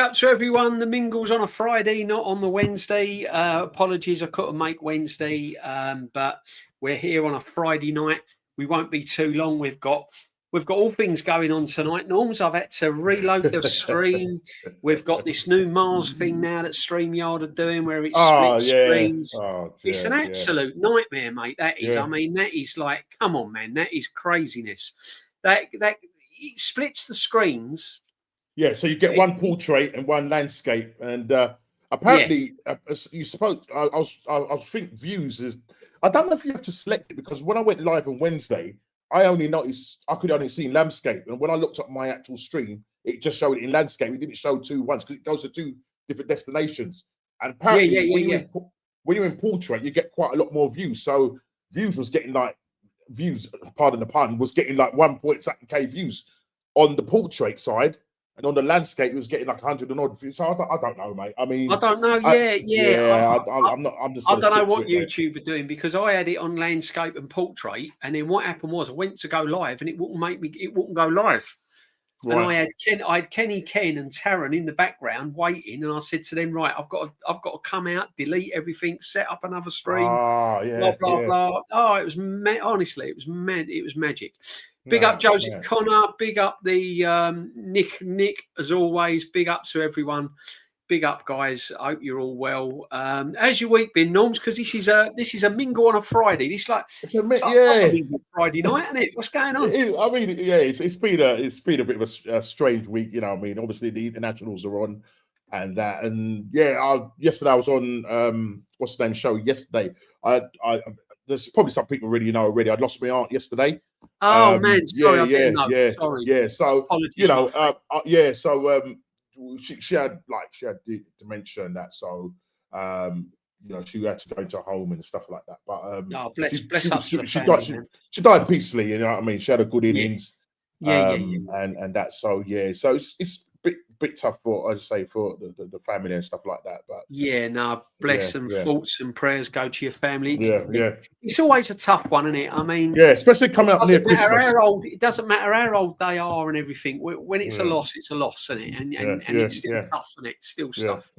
up to everyone. The mingle's on a Friday, not on the Wednesday. Apologies, I couldn't make Wednesday, but we're here on a Friday night. We won't be too long. We've got all things going on tonight. Norms, I've had to reload the stream. We've got this new Mars thing now that StreamYard are doing, where it's split screens. It's an absolute nightmare, mate. That is. I mean, that is like, come on, man. That is craziness. That it splits the screens. Yeah, so you get one portrait and one landscape, and apparently you spoke. I think views is. I don't know if you have to select it, because when I went live on Wednesday, I only noticed I could only see landscape, and when I looked at my actual stream, it just showed it in landscape. It didn't show two once because it goes to two different destinations. And apparently, when you're in portrait, you get quite a lot more views. So views was getting like pardon the pun, was getting like 1.7K views on the portrait side. And on the landscape, it was getting like 100 and odd views. So I don't know, mate. I mean, I don't know. I'm not. I'm just. I don't know what YouTube are doing, because I had it on landscape and portrait, and then what happened was I went to go live, and it wouldn't go live. Right. And I had Kenny, Ken, and Taryn in the background waiting, and I said to them, right, I've got to come out, delete everything, set up another stream. Blah blah. Oh, it was honestly, it was magic. Big up Joseph Connor. Big up the Nick as always. Big up to everyone. Big up, guys. I hope you're all well. How's your week been, Norms? Because this is a mingle on a Friday. It's like Friday night, isn't it? What's going on? It's been a bit of a strange week. You know what I mean? Obviously the internationals are on, and yesterday I was on what's the name show yesterday. There's probably some people already know already. I lost my aunt yesterday. Oh man, sorry, sorry. Yeah. So apologies, she had dementia and that. So she had to go into a home and stuff like that. But she died peacefully. You know what I mean? She had a good innings. And that. So So it's bit tough for, as I say, for the family and stuff like that. But bless and thoughts and prayers go to your family. Yeah. It's always a tough one, isn't it? I mean, especially coming up near Christmas. It doesn't matter how old they are and everything. When it's a loss, it's a loss, isn't it? And it's still tough, isn't it? Still tough.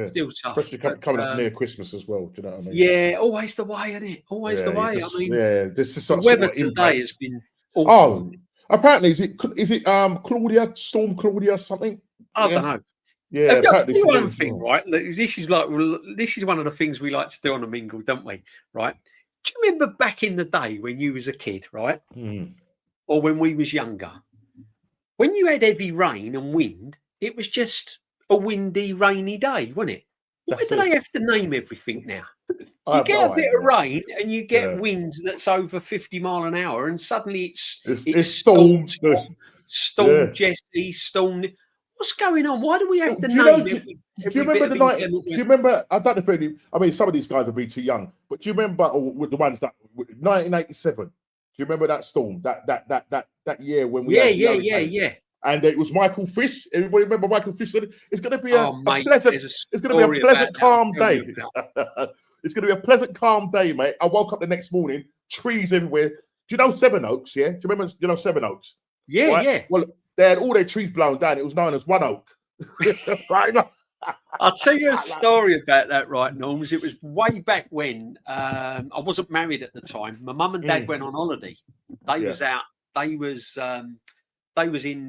Still tough. Especially coming up near Christmas as well. Do you know what I mean? Yeah, always the way, isn't it? Always the way. I mean, this is the weather today has been awful. Apparently, is it Storm Claudia something? I don't know. Yeah, apparently. One thing, right? This is one of the things we like to do on a mingle, don't we? Right? Do you remember back in the day when you was a kid, right? Or when we was younger, when you had heavy rain and wind, it was just a windy, rainy day, wasn't it? Why do they have to name everything now? You get a bit of rain and you get wind that's over 50 miles an hour, and suddenly it's storm Jesse, storm. What's going on? Why do we have to name Do you remember the night? Do you remember? I don't know if I mean, some of these guys will be too young, but do you remember with the ones that 1987? Do you remember that storm? That year when we yeah. And it was Michael Fish. Everybody remember Michael Fish said it's going to be a pleasant, calm day. It's going to be a pleasant, calm day, mate. I woke up the next morning, trees everywhere. Do you know Seven Oaks? Yeah, do you remember? Seven Oaks? Yeah, right? Yeah. Well, they had all their trees blown down. It was known as One Oak. Right now. I'll tell you a story about that, right, Norms. It was way back when I wasn't married at the time. My mum and dad went on holiday. They was out. They was in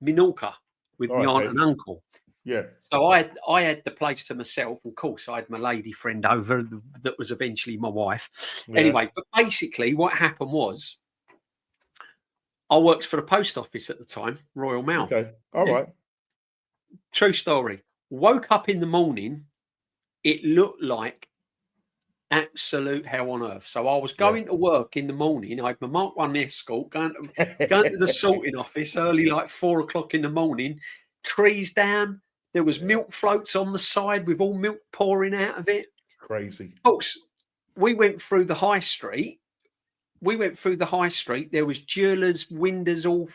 Minorca with my aunt and uncle. Yeah. So I had the place to myself. Of course, I had my lady friend over that was eventually my wife. Yeah. Anyway, but basically what happened was I worked for the post office at the time, Royal Mail. Okay. All right. True story. Woke up in the morning. It looked like absolute hell on earth. So I was going to work in the morning. I had my Mark 1 escort going to the sorting office early, like 4 o'clock in the morning. Trees down. There was milk floats on the side with all milk pouring out of it. Crazy. Of course, we went through the high street. There was jewellers' windows all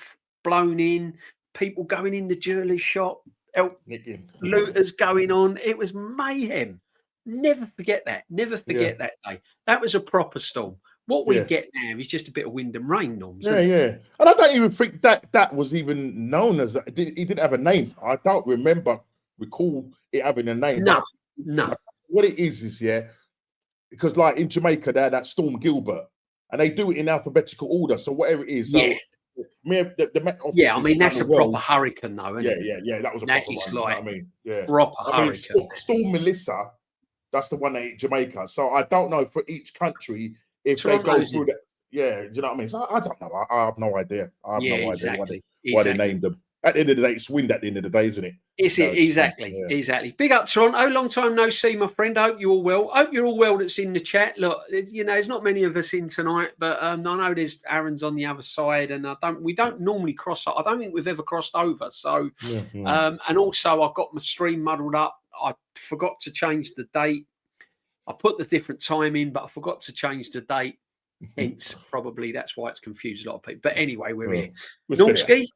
blown in. People going in the jeweller's shop. Looters going on. It was mayhem. Never forget that. That day. That was a proper storm. What we get now is just a bit of wind and rain, Norms. Yeah. And I don't even think that was even known as. He didn't have a name. I don't recall it having a name. No. What it is because like in Jamaica, they had that Storm Gilbert, and they do it in alphabetical order. So whatever it is, so the Met Office. Yeah, I mean that's a proper hurricane, though, isn't it? Yeah. That was a proper one. Like, you know what I mean, proper hurricane. Storm Melissa, that's the one that hit Jamaica. So I don't know for each country if they go through that. Yeah, do you know what I mean? So I don't know. I have no idea. I have no idea why they named them. At the end of the day, it's wind at the end of the day, isn't it? Exactly. Big up, Toronto. Long time no see, my friend. I hope you're all well. Hope you're all well that's in the chat. Look, there's not many of us in tonight, but I know there's Aaron's on the other side, and we don't normally cross. I don't think we've ever crossed over. So, and also I've got my stream muddled up. I forgot to change the date. I put the different time in, but I forgot to change the date. Hence, probably that's why it's confused a lot of people. But anyway, we're here. Normski?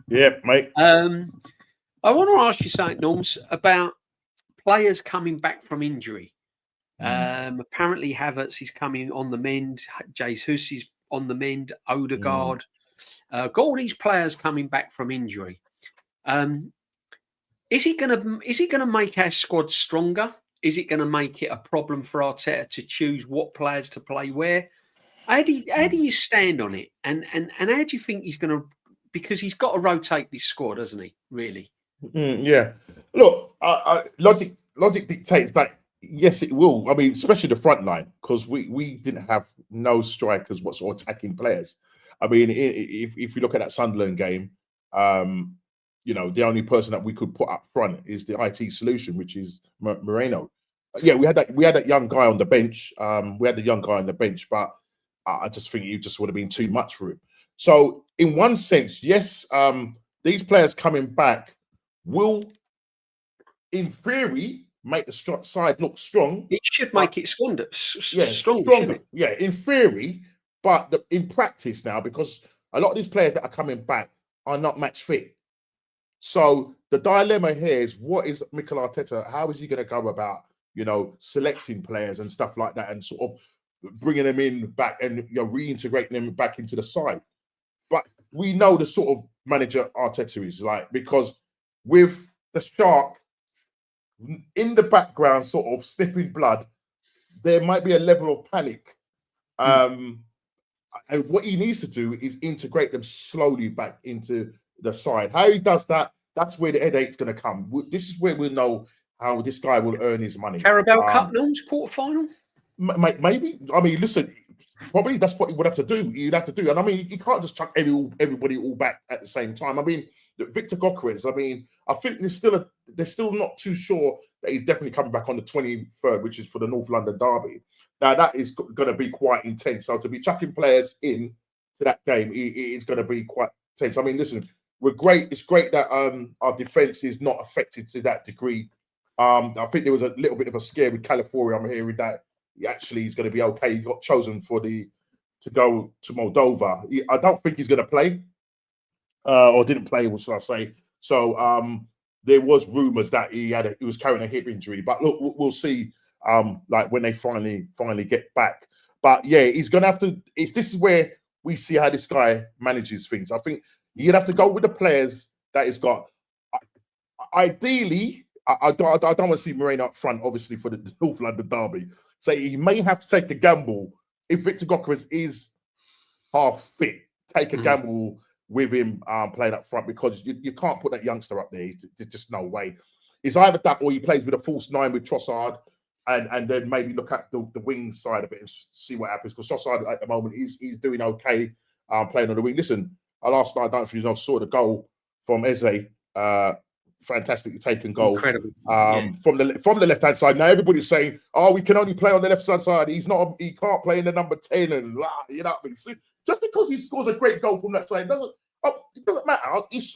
Yeah, mate. I want to ask you something, Norms, about players coming back from injury. Apparently, Havertz is coming on the mend. Jesus is on the mend. Odegaard. Got all these players coming back from injury. Is he gonna make our squad stronger? Is it going to make it a problem for Arteta to choose what players to play where? How do you stand on it? And how do you think he's going to? Because he's got to rotate this squad, doesn't he? Really? Yeah. Look, logic dictates that. Yes, it will. I mean, especially the front line, because we didn't have no strikers or attacking players. I mean, if you look at that Sunderland game, the only person that we could put up front is the IT solution, which is Moreno. Yeah, we had that young guy on the bench. But I just think it just would have been too much for him. So, in one sense, yes, these players coming back will, in theory, make the side look strong. It should make it stronger. Stronger. Yeah, in theory, but in practice now, because a lot of these players that are coming back are not match fit. So the dilemma here is, what is Mikel Arteta? How is he going to go about, selecting players and stuff like that, and sort of bringing them in back and reintegrating them back into the side? But we know the sort of manager Arteta is like, because with the shark in the background, sort of sniffing blood, there might be a level of panic. And what he needs to do is integrate them slowly back into the side. How he does that, that's where the headache's going to come. This is where we'll know how this guy will earn his money. Carabao Cup Norms quarterfinal? Maybe. I mean, listen, probably that's what he would have to do. You'd have to do. And I mean, you can't just chuck everybody all back at the same time. I mean, Victor Gokres, I mean, I think they're still not too sure that he's definitely coming back on the 23rd, which is for the North London derby. Now, that is going to be quite intense. So to be chucking players in to that game, it is going to be quite tense. I mean, listen, we're great. It's great that our defense is not affected to that degree. I think there was a little bit of a scare with California. I'm hearing that he actually is going to be okay. He got chosen to go to Moldova. I don't think he's going to play, or didn't play, what should I say? So there was rumours that he was carrying a hip injury. But look, we'll see. Like when they finally get back. But yeah, he's going to have to. This is where we see how this guy manages things. I think you'd have to go with the players that he's got. Ideally, I don't want to see Moreno up front, obviously, for the North London derby. So he may have to take a gamble if Victor Gokres is half fit. Take a gamble with him playing up front, because you can't put that youngster up there. There's just no way. It's either that or he plays with a false nine with Trossard, and then maybe look at the wing side of it and see what happens. Because Trossard at the moment he's doing okay playing on the wing. Listen, last night, I don't know if you saw the goal from Eze. Fantastically taken goal. Incredible. From the left hand side. Now everybody's saying, "Oh, we can only play on the left hand side. He can't play in the number 10." And you know what I mean? So just because he scores a great goal from that side it doesn't matter.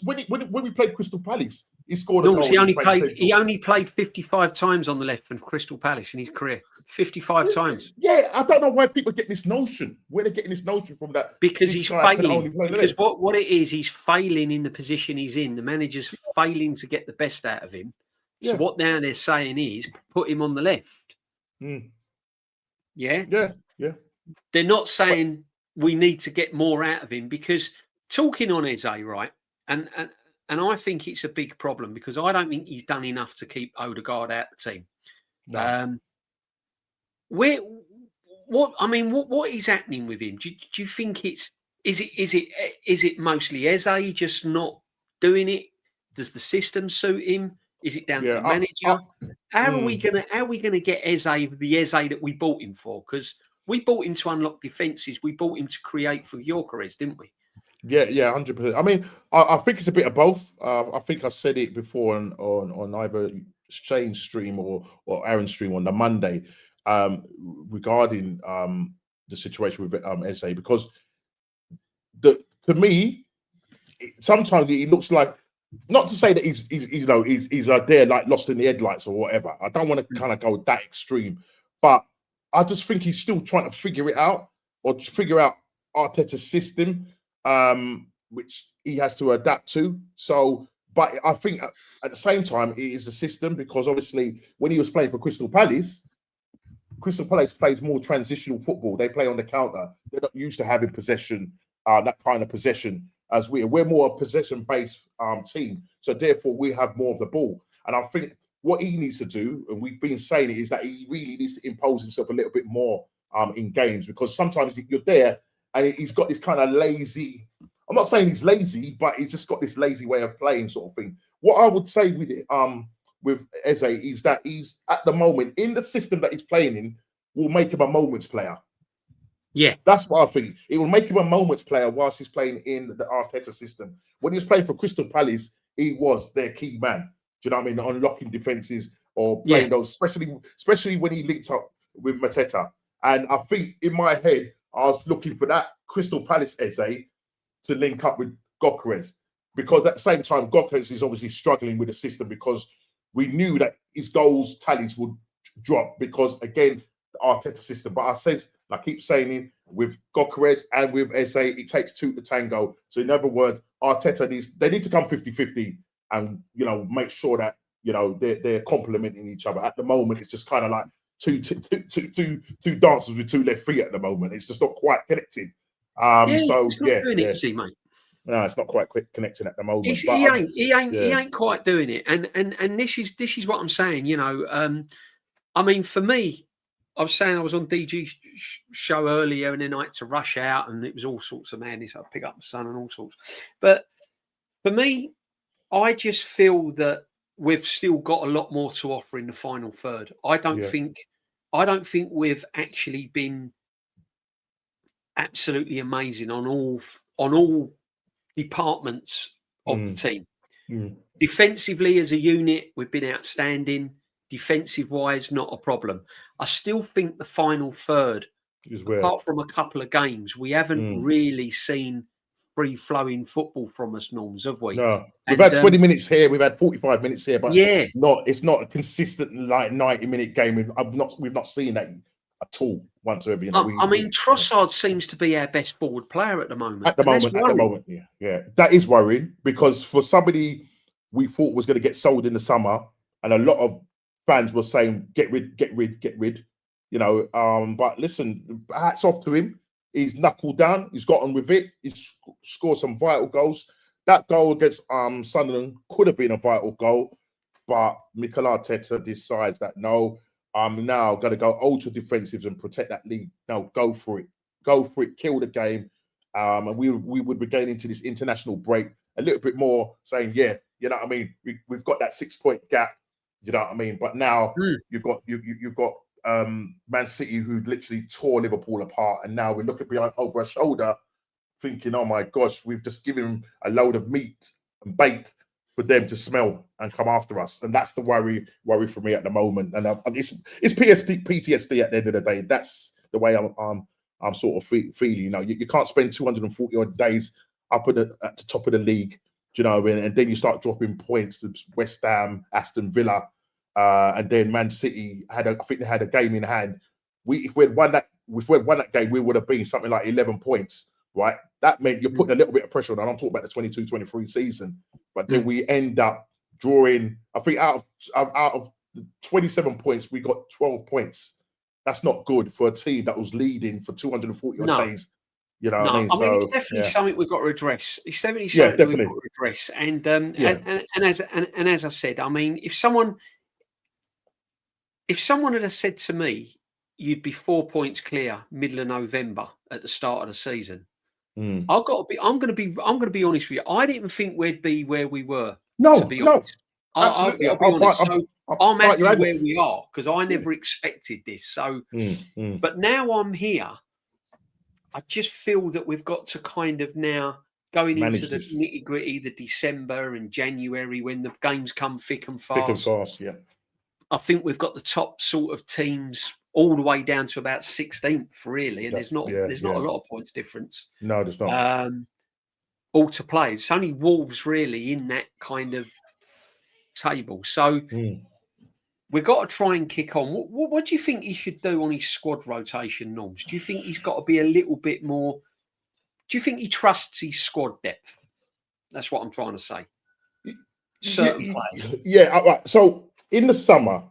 When we played Crystal Palace, he scored a goal. He only played 55 times on the left for Crystal Palace in his career. 55 times. Yeah, I don't know why people get this notion. Where they're getting this notion from that? Because he's failing. Because what it is, he's failing in the position he's in. The manager's failing to get the best out of him. So what now they're saying is, put him on the left. Yeah. They're not saying we need to get more out of him, because talking on Eze, right, and I think it's a big problem, because I don't think he's done enough to keep Odegaard out the team. No. Where, what is happening with him? Do you think is it mostly Eze just not doing it? Does the system suit him? Is it down to the manager? How are we gonna get Eze, the Eze that we bought him for? Because we bought him to unlock defences. We bought him to create for Gyökeres, didn't we? Yeah, 100%. I mean, I think it's a bit of both. I think I said it before on either Shane's stream or Aaron's stream on the Monday, regarding the situation with Eze, because to me, sometimes it looks like, not to say that he's there like lost in the headlights or whatever. I don't want to kind of go that extreme, but I just think he's still trying to figure it out, or figure out Arteta's system, which he has to adapt to. So, but I think at the same time, it is a system, because obviously when he was playing for Crystal Palace plays more transitional football. They play on the counter. They're not used to having possession, that kind of possession, as we're more a possession-based team. So therefore, we have more of the ball. And I think what he needs to do, and we've been saying it, is that he really needs to impose himself a little bit more in games, because sometimes you're there and he's got this kind of lazy. I'm not saying he's lazy, but he's just got this lazy way of playing, sort of thing. What I would say with it, with Eze, is that he's at the moment in the system that he's playing in will make him a moments player. Yeah, that's what I think. It will make him a moments player whilst he's playing in the Arteta system. When he was playing for Crystal Palace, he was their key man. Do you know what I mean? Unlocking defenses or playing those, especially when he linked up with Mateta. And I think in my head, I was looking for that Crystal Palace Eze to link up with Gyökeres, because at the same time, Gyökeres is obviously struggling with the system, because we knew that his goals tallies would drop, because again, the Arteta system. But I keep saying it, with Gyökeres and with Eze, it takes two to tango. So in other words, Arteta need to come 50-50 and, make sure that, they're complementing each other. At the moment, it's just kind of like two dancers with two left feet at the moment. It's just not quite connected. It's not doing it, see, mate. No, it's not quite connecting at the moment. He ain't quite doing it. And this is what I'm saying. I mean, for me, I was saying I was on DG's show earlier, and then I had to rush out, and it was all sorts of madness. I pick up the son and all sorts. But for me, I just feel that we've still got a lot more to offer in the final third. I don't think we've actually been absolutely amazing on all departments of the team. Defensively, as a unit, we've been outstanding. Defensive wise, not a problem. I still think the final third, apart from a couple of games, we haven't really seen free-flowing football from us, Norms, have we? No, we've had 20 minutes here, we've had 45 minutes here, but it's not a consistent like 90-minute game. We've not seen that at all once over. Trossard seems to be our best forward player at the moment. At the moment, yeah, that is worrying, because for somebody we thought was going to get sold in the summer, and a lot of fans were saying get rid. But listen, hats off to him. He's knuckled down. He's gotten with it. He's scored some vital goals. That goal against Sunderland could have been a vital goal, but Mikel Arteta decides that no, I'm now going to go ultra defensive and protect that lead. No, go for it, kill the game. And we would be getting into this international break a little bit more, saying, you know what I mean? We've got that 6-point gap, you know what I mean? But now you've got Man City, who literally tore Liverpool apart, and now we're looking behind over our shoulder, thinking, "Oh my gosh, we've just given a load of meat and bait for them to smell and come after us." And that's the worry for me at the moment. And it's PTSD at the end of the day. That's the way I'm sort of feeling. You can't spend 240 odd days up at the top of the league, and then you start dropping points to West Ham, Aston Villa. And then Man City I think they had a game in hand. If we'd won that game, we would have been something like 11 points, right? That meant you're putting a little bit of pressure on. I don't talk about the 22-23 season, but then we end up drawing. I think out of 27 points, we got 12 points, that's not good for a team that was leading for 240 odd No. days. You know No, what I mean? it's So definitely something we've got to address. It's definitely yeah, something we've got definitely. to address. And Yeah. and as I said, I mean, if someone had have said to me, you'd be 4 points clear middle of November at the start of the season, I'm going to be honest with you. I didn't think we'd be where we were. To No, be no, honest, I've absolutely. got to be honest. I'm bite your happy hand where off. we are because I Yeah. never expected this. So, Mm. but now I'm here. I just feel that we've got to kind of now going into Manage the this nitty gritty, the December and January when the games come thick and thick and fast. fast. Yeah. I think we've got the top sort of teams all the way down to about 16th, really, and there's not a lot of points difference. No, there's not. All to play. It's only Wolves really in that kind of table. So we've got to try and kick on. What do you think he should do on his squad rotation norms? Do you think he's got to be a little bit more? Do you think he trusts his squad depth? That's what I'm trying to say. Certain players. Yeah. Right. So in the summer,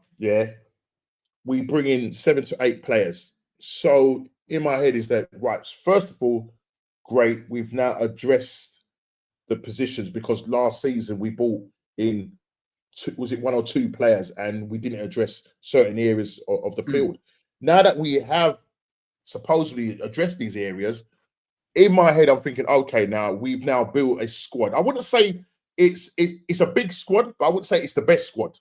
we bring in 7 to 8 players. So in my head is that, right, first of all, great. We've now addressed the positions because last season we brought in, was it 1 or 2 players and we didn't address certain areas of the field. Now that we have supposedly addressed these areas, in my head, I'm thinking, okay, now we've now built a squad. I wouldn't say it's a big squad, but I would say it's the best squad.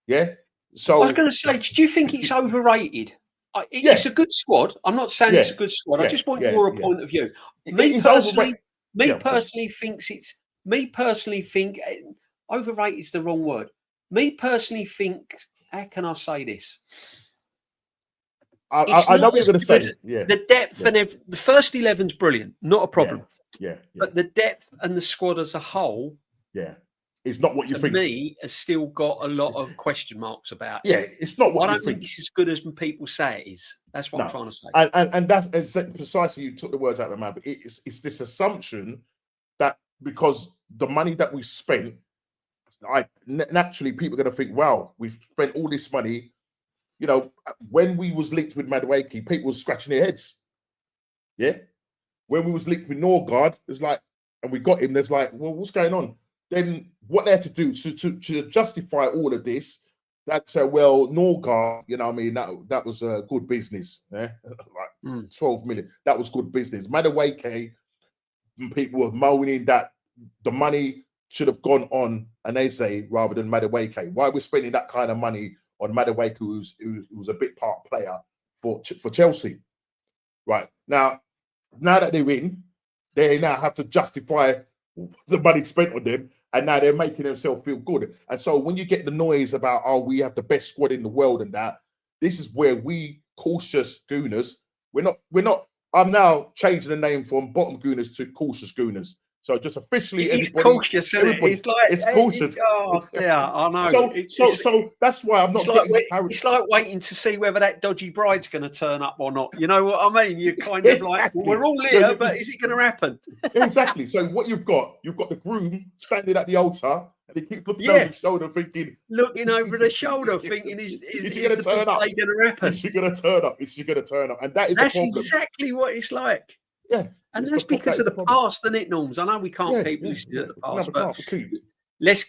Yeah. So I was going to say, do you think it's overrated? It's a good squad. I'm not saying it's a good squad. I just want your point of view. Me personally think overrated is the wrong word. Me personally think, how can I say this? I know what you're going to say. Yeah. The depth and the first 11's brilliant, not a problem. Yeah. But the depth and the squad as a whole, it's not what you think. To me, has still got a lot of question marks about it. Yeah, it's not what I you don't think. It's as good as people say it is. That's what I'm trying to say. And that's precisely, you took the words out of my mouth. But it's this assumption that because the money that we spent, naturally people are going to think, wow, we've spent all this money. You know, when we was linked with Madueke, people was scratching their heads. Yeah. When we was linked with Norgard, it's like, and we got him, there's like, well, what's going on? Then what they had to do to justify all of this, that say, well, Norgard, you know what I mean, that was a good business. Yeah? Like 12 million. That was good business. Madueke, people were moaning that the money should have gone on Aneze rather than Madueke. Why we're spending that kind of money on Madueke, who was a big part player for Chelsea. Right. Now that they're in, they now have to justify the money spent on them, and now they're making themselves feel good. And so when you get the noise about, oh, we have the best squad in the world and that, this is where we cautious gooners, we're not, I'm now changing the name from bottom gooners to cautious gooners. So just officially, it's cautious, isn't it? It's like it's cautious. I know. So that's why I'm not getting carried. It's like waiting to see whether that dodgy bride's going to turn up or not. You know what I mean? You're kind of like, well, we're all here, but is it going to happen? Exactly. So what you've got the groom standing at the altar, and he keeps looking over his shoulder, looking over the shoulder, thinking, is going to turn up? Going to happen? Is she going to turn up? Is she going to turn up? And that's exactly what it's like. Yeah. And that's because of the past, isn't it, Norms? I know we can't keep listening at the past, but let's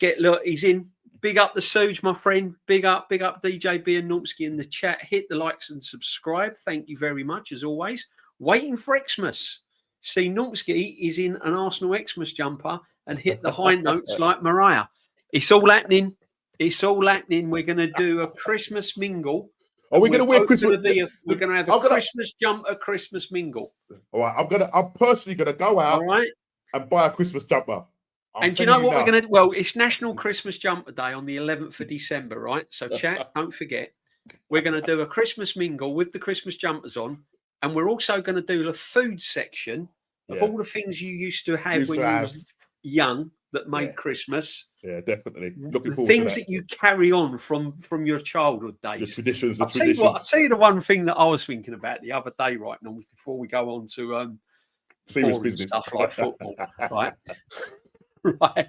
he's in. Big up the Suge, my friend. Big up DJB and Normski in the chat. Hit the likes and subscribe. Thank you very much, as always. Waiting for Xmas. See, Normski is in an Arsenal Xmas jumper and hit the high notes like Mariah. It's all happening. We're going to do a Christmas mingle. Are we going to wear Christmas? We're going to have a Christmas jumper, Christmas mingle. All right, I'm personally going to go out and buy a Christmas jumper. And do you know what we're going to do? Well, it's National Christmas Jumper Day on the 11th of December, right? So chat, don't forget. We're going to do a Christmas mingle with the Christmas jumpers on. And we're also going to do the food section of all the things you used to have when you were young that made Christmas. Yeah, definitely. Looking forward things to that you carry on from your childhood days. The traditions. I'll tell you the one thing that I was thinking about the other day, right now, before we go on to serious business stuff like football, right? Right.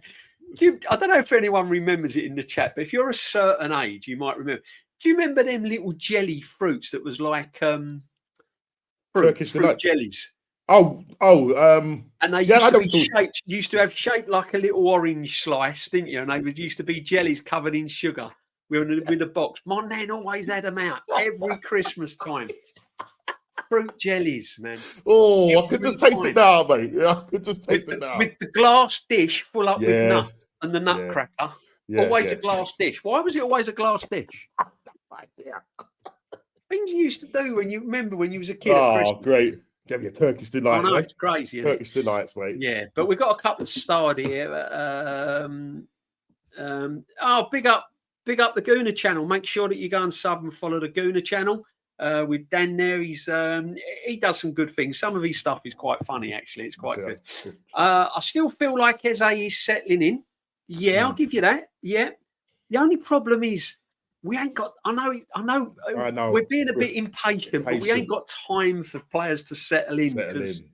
I don't know if anyone remembers it in the chat, but if you're a certain age, you might remember. Do you remember them little jelly fruits that was like Turkish fruit delight. jellies? And they used to be shaped. Used to have shaped like a little orange slice, didn't you? And they used to be jellies covered in sugar with a box. My nan always had them out every Christmas time. Fruit jellies, man. Oh, I could just taste it now, mate. Yeah, I could just taste it now. With the glass dish full up with nuts and the nutcracker. Always a glass dish. Why was it always a glass dish? Things you used to do when you was a kid at Christmas. Oh, great. Give you a Turkish delight. I know, it's crazy. Turkish delights, mate. Yeah, but we've got a couple starred here. Big up the Gooner channel. Make sure that you go and sub and follow the Gooner channel. With Dan there, he does some good things. Some of his stuff is quite funny, actually. It's quite good. I still feel like Eze is settling in. Yeah, I'll give you that. Yeah. The only problem is we ain't got. I know. We're being a bit impatient, but we ain't got time for players to settle in because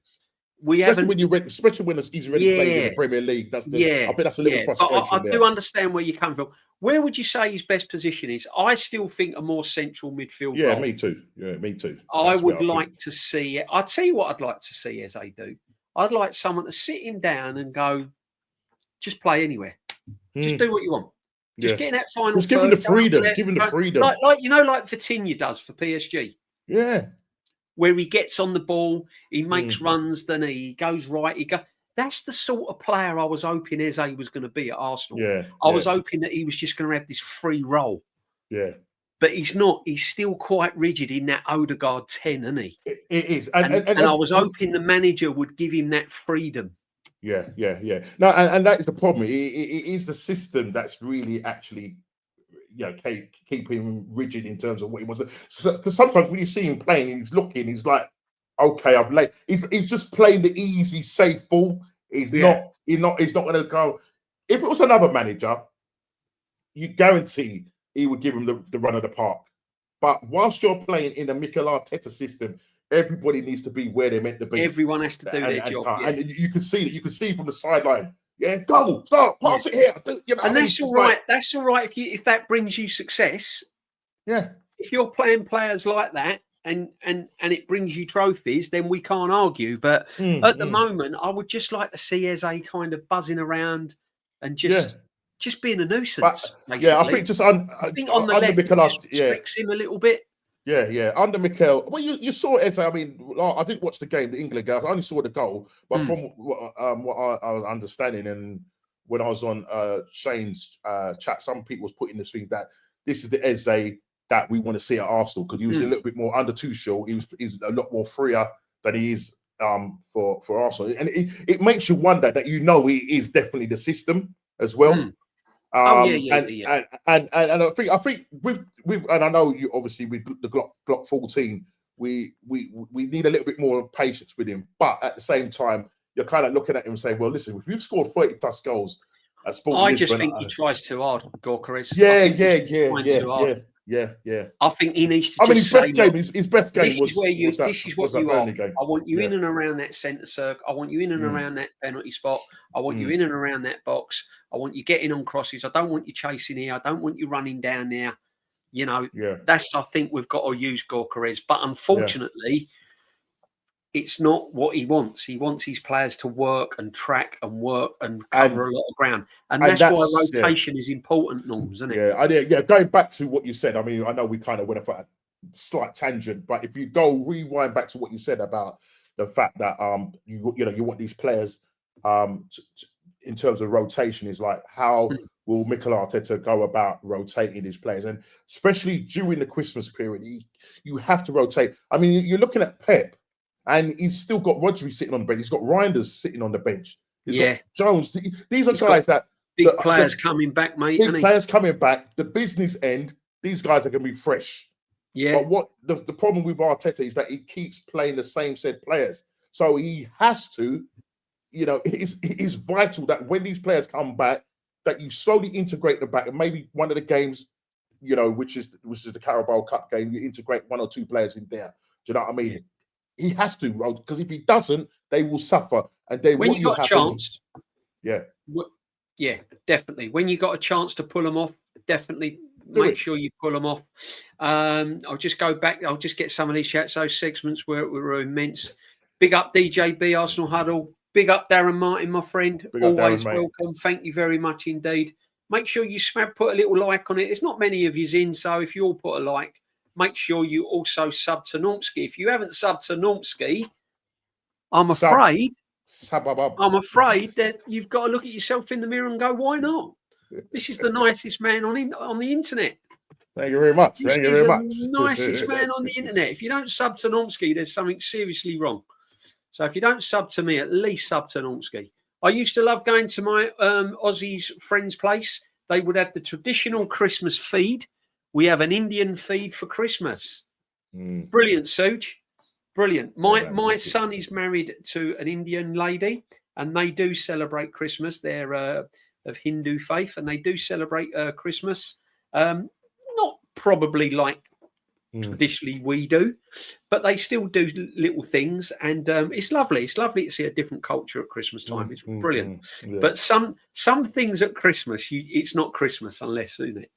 we haven't. Especially when he's already played in the Premier League. I think that's a little frustration. I do understand where you come from. Where would you say his best position is? I still think a more central midfield. Yeah, role. me too. Yeah, me too. I would like to see it. I'll tell you what I'd like to see Eze do. I'd like someone to sit him down and go, just play anywhere. Just do what you want. Just get in that final. Just give him the freedom. Give him the freedom. Like Vitinha does for PSG. Yeah. Where he gets on the ball, he makes runs, then he goes right. That's the sort of player I was hoping Eze was going to be at Arsenal. Yeah. I was hoping that he was just going to have this free role. Yeah. But he's not. He's still quite rigid in that Odegaard 10, isn't he? It is. And I was hoping the manager would give him that freedom. Yeah. No, and that is the problem. It is the system that's really actually, keeping him rigid in terms of what he wants. Because sometimes when you see him playing, he's looking, he's like, okay, I've laid. He's just playing the easy, safe ball. He's not going to go. If it was another manager, you guarantee he would give him the run of the park. But whilst you're playing in the Mikel Arteta system, everybody needs to be where they're meant to be. Everyone has to do their job. And you can see that. You can see from the sideline. Yeah, go, start, pass it here. And that's all right. That's all right if that brings you success. Yeah. If you're playing players like that and it brings you trophies, then we can't argue. But at the moment, I would just like to see Eze kind of buzzing around and just being a nuisance. But, I think just on the left, restricts him a little bit. Yeah. Under Mikel, well, you saw Eze. I mean, I didn't watch the game, the England game. I only saw the goal, but from what I was understanding, and when I was on Shane's chat, some people was putting this thing that this is the Eze that we want to see at Arsenal because he was a little bit more under Tuchel. He's a lot more freer than he is for Arsenal, and it makes you wonder that he is definitely the system as well. And I think with and I know you obviously with the Glock 14, we need a little bit more patience with him. But at the same time, you're kind of looking at him and saying, well, listen, if you've scored 30 plus goals at Sporting I just think he tries too hard, Gorka. Yeah. I think he needs to. I mean, his best game was. This is what you are. I want you in and around that centre circle. I want you in and around that penalty spot. I want you in and around that box. I want you getting on crosses. I don't want you chasing here. I don't want you running down there. That's, I think, we've got to use Gorka. But unfortunately, it's not what he wants. He wants his players to work and track and work and cover a lot of ground. And that's why rotation is important, Norms, isn't it? Yeah. Going back to what you said, I mean, I know we kind of went off a slight tangent, but if you rewind back to what you said about the fact that you want these players in terms of rotation, is like how will Mikel Arteta go about rotating his players, and especially during the Christmas period, you have to rotate. I mean, you're looking at Pep. And he's still got Rodri sitting on the bench. He's got Reinders sitting on the bench. He's got Jones. These are guys that big players coming back, mate. Big players coming back. The business end. These guys are going to be fresh. Yeah. But what the problem with Arteta is that he keeps playing the same said players. So he has to, it is vital that when these players come back, that you slowly integrate them back. And maybe one of the games, which is the Carabao Cup game, you integrate one or two players in there. Do you know what I mean? Yeah. He has to, because if he doesn't, they will suffer. And then when you got a chance, yeah, definitely. When you got a chance to pull them off, definitely Make sure you pull them off. I'll just go back. I'll just get some of these shouts. Those segments were immense. Big up DJB Arsenal Huddle. Big up Darren Martin, my friend. Always welcome. Thank you very much indeed. Make sure you put a little like on it. There's not many of yous in, so if you all put a like, make sure you also sub to Normski. If you haven't subbed to Normski, I'm afraid that you've got to look at yourself in the mirror and go, why not? This is the nicest man on the internet. Thank you very much. This is the nicest man on the internet. If you don't sub to Normski, there's something seriously wrong. So if you don't sub to me, at least sub to Normski. I used to love going to my Aussies friends' place. They would have the traditional Christmas feed. We have an Indian feed for Christmas. Brilliant, Suj. Brilliant. My son is married to an Indian lady, and they do celebrate Christmas. They're of Hindu faith, and they do celebrate Christmas. Not probably like traditionally we do, but they still do little things, and it's lovely. It's lovely to see a different culture at Christmas time. It's brilliant. Yeah. But some things at Christmas, it's not Christmas unless, isn't it?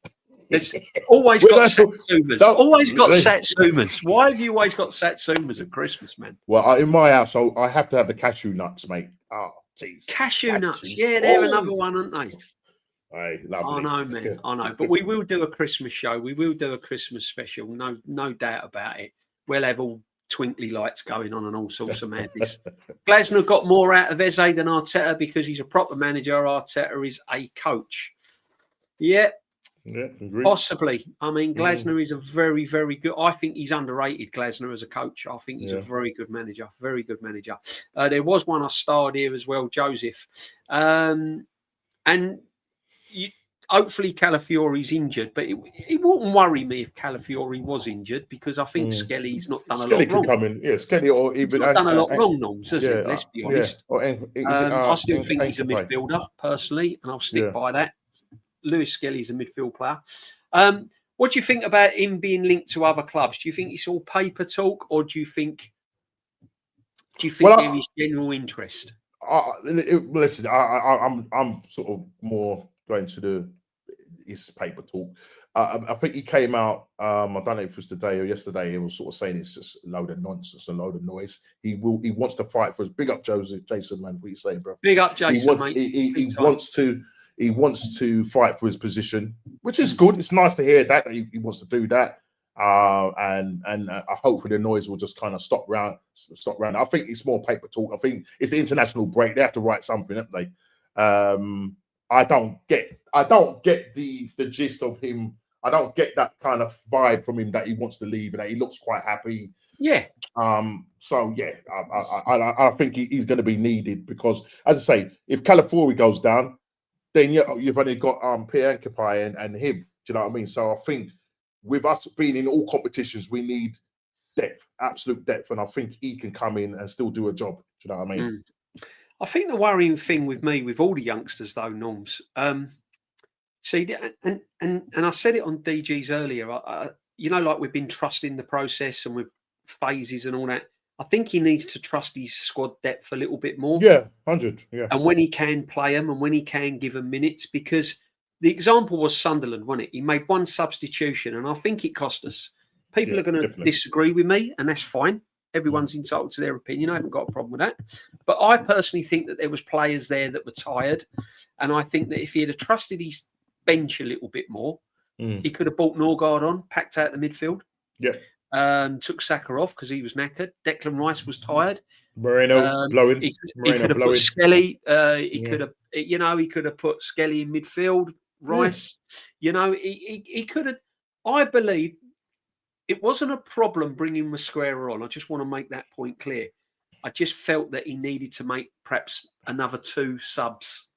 There's always got satsumas. Always got satsumas. Why have you always got satsumas at Christmas, man? Well, in my house, I have to have the cashew nuts, mate. Oh, jeez. Cashew nuts. Yeah, they're another one, aren't they? Hey, lovely. I know, man. I know. But we will do a Christmas show. We will do a Christmas special. No doubt about it. We'll have all twinkly lights going on and all sorts of madness. Glasner got more out of Eze than Arteta because he's a proper manager. Arteta is a coach. Yeah. Yeah, agreed. Possibly. I mean, Glasner is a very, very good. I think he's underrated, Glasner, as a coach. I think he's a very good manager. Very good manager. There was one I starred here as well, Joseph. And hopefully Calafiori's injured, but it wouldn't worry me if Calafiori was injured because I think Skelly's not done a lot wrong. Come in. Yeah, Skelly or even he's not done a lot wrong, Norms, has he? Let's be honest. I still think he's a midfielder personally, and I'll stick by that. Lewis Skelly's a midfield player. What do you think about him being linked to other clubs? Do you think it's all paper talk, or do you think there is general interest? Listen, I'm sort of more going to his paper talk. I think he came out. I don't know if it was today or yesterday. He was sort of saying it's just a load of nonsense, a load of noise. He wants to fight for us. Big up, Jason, man. What are you saying, bro? Big up, Jason, He wants to fight for his position, which is good. It's nice to hear that he wants to do that. And hopefully the noise will just kind of stop round. I think it's more paper talk. I think it's the international break. They have to write something, don't they? I don't get the gist of him. I don't get that kind of vibe from him that he wants to leave and that he looks quite happy. Yeah. So yeah, I think he's going to be needed because, as I say, if Calafiori goes down, then you've only got Pierre Nkapai and him. Do you know what I mean? So I think with us being in all competitions, we need depth, absolute depth, and I think he can come in and still do a job. Do you know what I mean? I think the worrying thing with me, with all the youngsters though, Norms, see, and I said it on DGs earlier. Like we've been trusting the process and with phases and all that. I think he needs to trust his squad depth a little bit more. Yeah, 100. Yeah. And when he can play them and when he can give them minutes, because the example was Sunderland, wasn't it? He made one substitution and I think it cost us. People are going to disagree with me, and that's fine. Everyone's entitled to their opinion. I haven't got a problem with that. But I personally think that there was players there that were tired. And I think that if he had trusted his bench a little bit more, he could have brought Norgard on, packed out the midfield. Yeah. Took Saka off because he was knackered. Declan Rice was tired. Moreno blowing. He could have put Skelly. He could have put Skelly in midfield. Rice. He could have. I believe it wasn't a problem bringing Mosquera on. I just want to make that point clear. I just felt that he needed to make perhaps another 2 subs.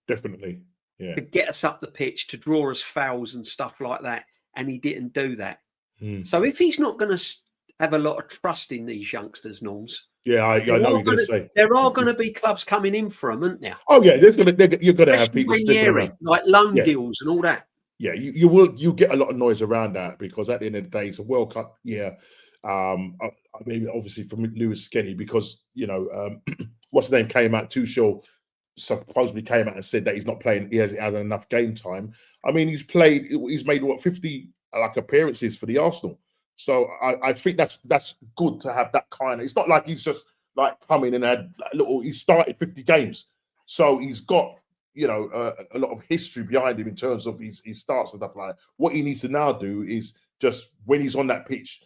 Definitely, yeah. To get us up the pitch, to draw us fouls and stuff like that, and he didn't do that. So if he's not going to have a lot of trust in these youngsters, Norms. Yeah, I know what you're going to say. There are going to be clubs coming in for them, aren't there? Oh yeah, you're going to have people sticking around, like loan deals and all that. Yeah, you get a lot of noise around that because at the end of the day, it's a World Cup year. I mean, obviously from Lewis Skelly because what's his name came out Tuchel supposedly came out and said that he's not playing. He hasn't had enough game time. I mean, he's made what 50 appearances for the Arsenal. So I think that's good to have that kind of. It's not like he's just like coming and had a little. He started 50 games, so he's got a lot of history behind him in terms of his starts and stuff like that. What he needs to now do is just when he's on that pitch,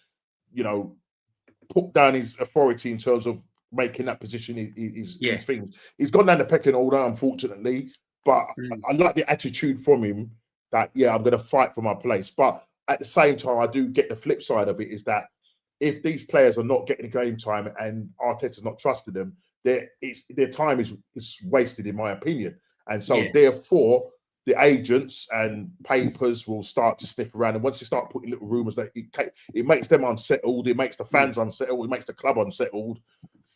put down his authority in terms of making that position his things. He's gone down the pecking order, unfortunately, but I like the attitude from him that I'm going to fight for my place. But at the same time, I do get the flip side of it is that if these players are not getting the game time and Arteta's not trusting them, their time is wasted, in my opinion. And so, therefore, the agents and papers will start to sniff around. And once you start putting little rumours, that it makes them unsettled, it makes the fans unsettled, it makes the club unsettled.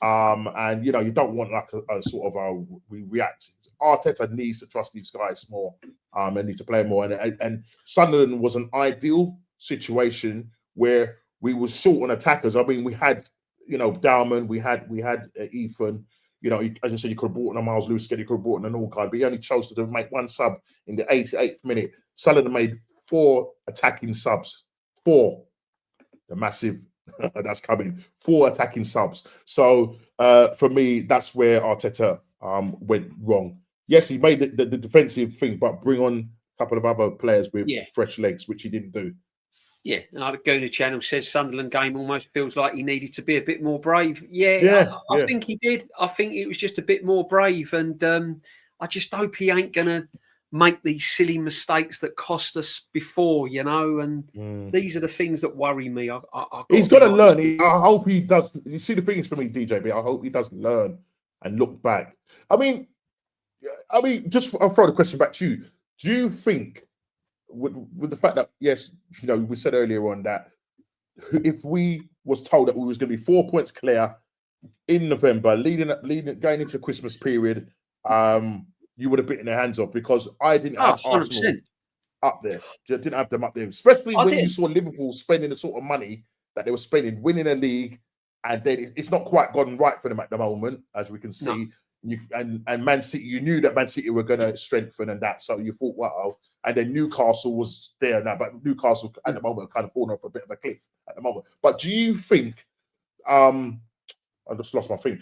And you don't want like a sort of we react. Arteta needs to trust these guys more, and needs to play more. And Sunderland was an ideal situation where we were short on attackers. I mean, we had Dowman, we had Ethan. As you said, you could have brought in a Miles Lewis, you could have brought in an Allcard, but he only chose to make one sub in the 88th minute. Sunderland made 4 attacking subs. 4. The massive that's coming. 4 attacking subs. So for me, that's where Arteta went wrong. Yes, he made the defensive thing, but bring on a couple of other players with fresh legs, which he didn't do. Yeah, and our Gooner channel says Sunderland game almost feels like he needed to be a bit more brave. I think he did. I think it was just a bit more brave, and I just hope he ain't gonna make these silly mistakes that cost us before, and these are the things that worry me. He's got to learn. I hope he does. You see, the thing is for me, DJB, I hope he does learn and look back. I mean, just I'll throw the question back to you. Do you think, with the fact that, yes, we said earlier on that if we was told that we was going to be 4 points clear in November, going into the Christmas period, you would have bitten their hands off, because I didn't have 100%. Arsenal up there. I didn't have them up there, especially when you saw Liverpool spending the sort of money that they were spending, winning a league, and then it's not quite gone right for them at the moment, as we can see. And Man City, you knew that Man City were going to strengthen and that, so you thought, wow. And then Newcastle was there now, but Newcastle at the moment kind of falling off a bit of a cliff at the moment. But do you think? I just lost my thing.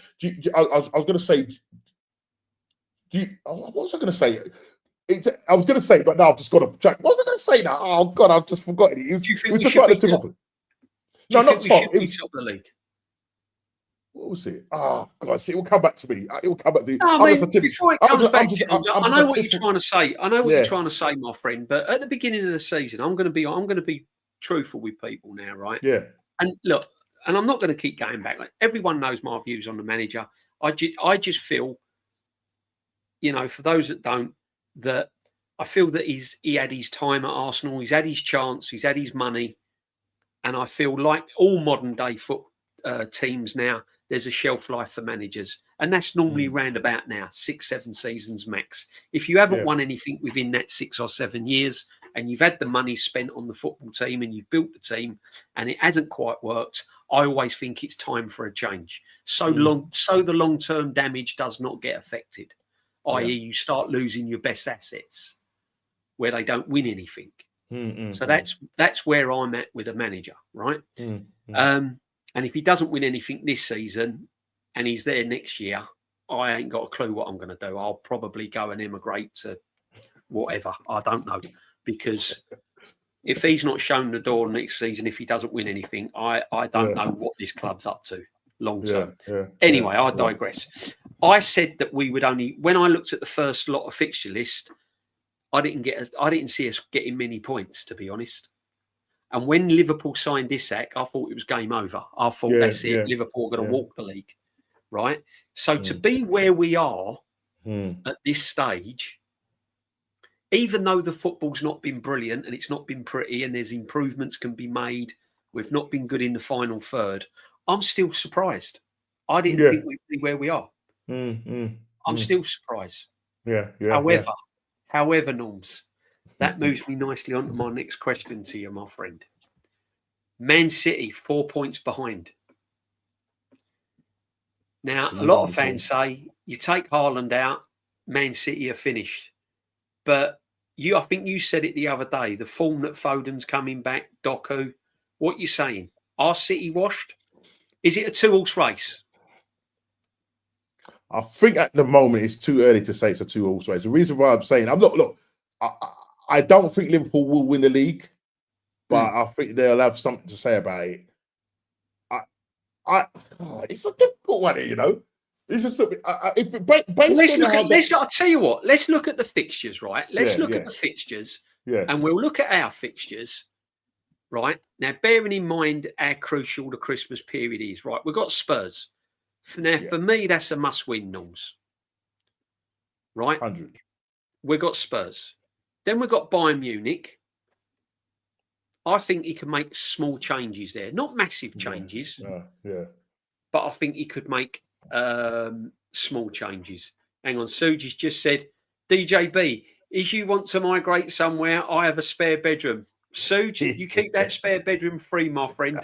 I was going to say. What was I going to say? I was going to say, but now I've just got to check. What was I going to say now? Oh God, I've just forgotten it. Do you think we should be top? No, not top. It was top of the league. What was it? Oh gosh, it will come back to me. It will come back to me. No, before it comes back, I know what you're trying to say. I know what you're trying to say, my friend. But at the beginning of the season, I'm going to be truthful with people now, right? Yeah. And look, and I'm not going to keep going back. Like, everyone knows my views on the manager. I just feel, for those that don't, that I feel that he had his time at Arsenal. He's had his chance. He's had his money. And I feel like all modern day teams now, there's a shelf life for managers, and that's normally round about now 6-7 seasons max. If you haven't won anything within that 6 or 7 years, and you've had the money spent on the football team and you've built the team and it hasn't quite worked, I always think it's time for a change. So the long-term damage does not get affected, i.e. you start losing your best assets where they don't win anything. So that's where I'm at with a manager, right? And if he doesn't win anything this season and he's there next year, I ain't got a clue what I'm going to do. I'll probably go and emigrate to whatever. I don't know. Because if he's not shown the door next season, if he doesn't win anything, I don't know what this club's up to long term. Anyway, I digress. I said that we would only, when I looked at the first lot of fixture list, I didn't see us getting many points, to be honest. And when Liverpool signed Isak, I thought it was game over. I thought that's it. Liverpool are going to walk the league, right? So to be where we are at this stage, even though the football's not been brilliant and it's not been pretty and there's improvements can be made, we've not been good in the final third, I'm still surprised. I didn't think we'd be where we are. I'm still surprised. However, Norms, that moves me nicely on to my next question to you, my friend. Man City, 4 points behind. Now, a lot of fans say, you take Haaland out, Man City are finished. But I think you said it the other day, the form that Foden's coming back, Doku, what you saying? Are City washed? Is it a 2-horse race? I think at the moment it's too early to say it's a 2-horse race. The reason why I'm saying, I don't think Liverpool will win the league, but I think they'll have something to say about it. It's a difficult one, you know. It's just I'll tell you what. Let's look at the fixtures, right? Let's look at the fixtures, and we'll look at our fixtures, right? Now, bearing in mind how crucial the Christmas period is, right? We've got Spurs. Now, for me, that's a must-win, Norms. Right? 100. We've got Spurs. Then we've got Bayern Munich. I think he can make small changes there, not massive changes. But I think he could make small changes. Hang on, Suji's just said, DJB, if you want to migrate somewhere, I have a spare bedroom. Suj, you keep that spare bedroom free, my friend.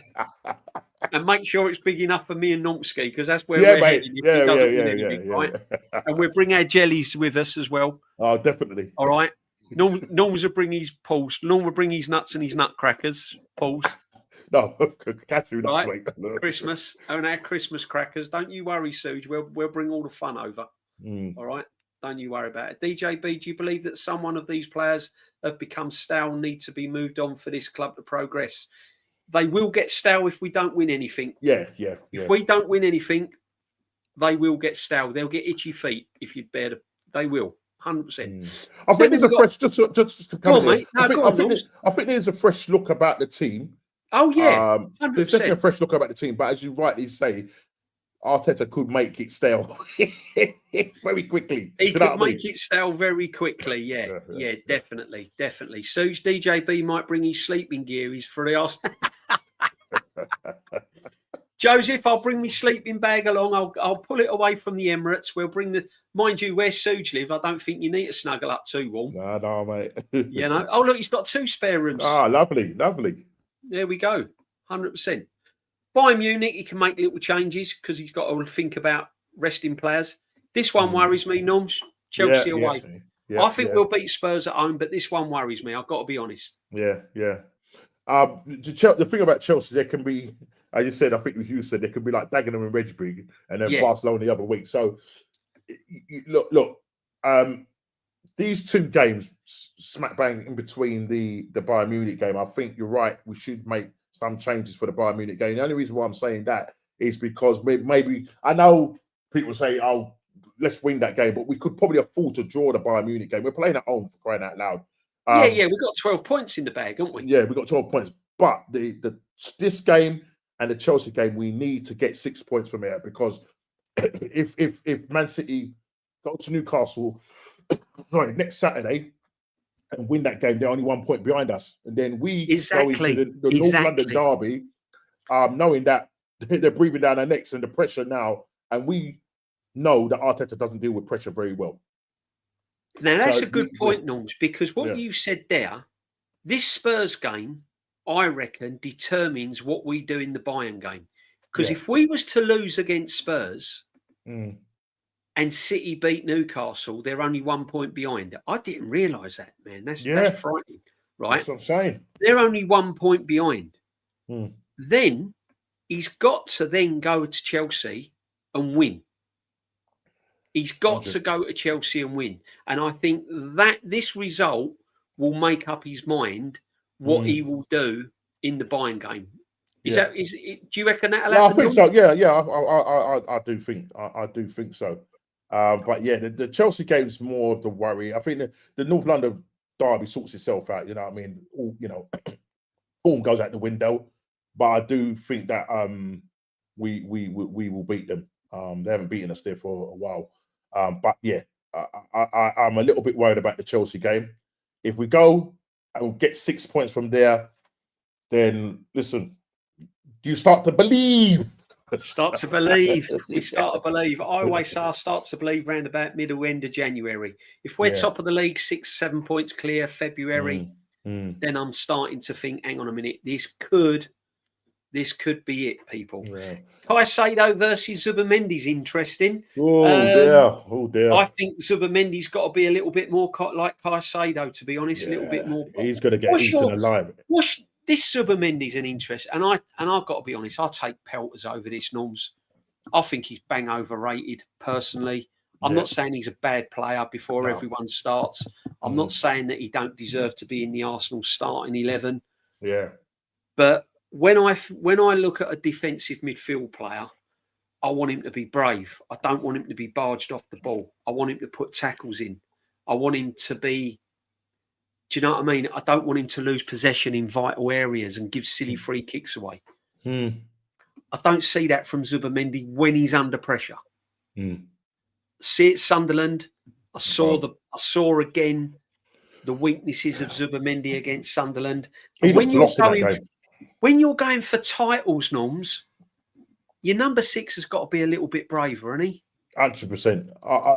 And make sure it's big enough for me and Nomsky, because that's where we're heading if he doesn't win anything, right? And we'll bring our jellies with us as well. Oh, definitely. All right. Norm will bring his pulse. Norm will bring his nuts and his nutcrackers. Pulse. No, Catherine, right? Christmas and our Christmas crackers. Don't you worry, Suge. We'll bring all the fun over. All right. Don't you worry about it. DJB, do you believe that someone of these players have become stale, need to be moved on for this club to progress? They will get stale if we don't win anything. If we don't win anything, they will get stale. They'll get itchy feet if you'd bear to. They will. 100%. I think there's a fresh just to come on, mate. I think there's a fresh look about the team. Oh yeah, 100%. There's definitely a fresh look about the team. But as you rightly say, Arteta could make it stale very quickly. He could make it stale very quickly. Yeah, definitely. Sue's DJB might bring his sleeping gear. He's for the arse. Joseph, I'll bring my sleeping bag along. I'll pull it away from the Emirates. We'll bring the. Mind you, where Suge live, I don't think you need to snuggle up too warm. No, mate. You know. Oh, look, he's got 2 spare rooms. Ah, lovely. There we go. 100%. Bayern Munich, he can make little changes because he's got to think about resting players. This one worries me, Norms. Chelsea away. I think we'll beat Spurs at home, but this one worries me. I've got to be honest. Yeah. The thing about Chelsea, there can be, as you said, I think you said, there could be like Dagenham and Redbridge and then Barcelona the other week. So, look, these 2 games, smack bang in between the Bayern Munich game, I think you're right. We should make some changes for the Bayern Munich game. The only reason why I'm saying that is because maybe I know people say, "Oh, let's win that game," but we could probably afford to draw the Bayern Munich game. We're playing at home, for crying out loud. We've got 12 points in the bag, haven't we? Yeah, we've got 12 points. But this game and the Chelsea game, we need to get 6 points from here, because if Man City go to Newcastle next Saturday and win that game, they're only 1 point behind us, and then we go into the North London derby, knowing that they're breathing down our necks and the pressure now, and we know that Arteta doesn't deal with pressure very well. Now that's a good point, Norms, because what you said there, this Spurs game, I reckon, determines what we do in the Bayern game. Because if we was to lose against Spurs and City beat Newcastle, they're only 1 point behind. I didn't realise that, man. That's frightening, right? That's what I'm saying. They're only 1 point behind. Then he's got to then go to Chelsea and win. He's got to go to Chelsea and win. And I think that this result will make up his mind what he will do in the Bayern game. Do you reckon that'll happen? I think so. Yeah. I do think so. But yeah, the Chelsea game's more the worry. I think the North London derby sorts itself out. You know what I mean? Form goes out the window. But I do think that we will beat them. They haven't beaten us there for a while. But yeah, I'm a little bit worried about the Chelsea game. If we go and get 6 points from there, then listen, you start to believe. Start to believe. We start to believe. I always say I start to believe round about middle end of January. If we're top of the league, 6-7 points clear February, then I'm starting to think, hang on a minute, this could This could be it, people. Yeah. Caicedo versus Zubamendi's interesting. Oh dear. Oh dear. I think Zubamendi's got to be a little bit more like Caicedo, to be honest. Yeah. A little bit more. He's going to get eaten alive. This Zubamendi's an interest, and I've got to be honest. I'll take Pelters over this, Norms. I think he's bang overrated, personally. I'm not saying he's a bad player before everyone starts. I'm not saying that he don't deserve to be in the Arsenal starting 11. Yeah. But when I look at a defensive midfield player, I want him to be brave. I don't want him to be barged off the ball. I want him to put tackles in. I want him to be, do you know what I mean? I don't want him to lose possession in vital areas and give silly free kicks away. I don't see that from Zubamendi when he's under pressure. See it Sunderland. I saw again the weaknesses of Zubamendi against Sunderland. When you're going for titles, Norms, your number 6 has got to be a little bit braver, isn't he? 100%.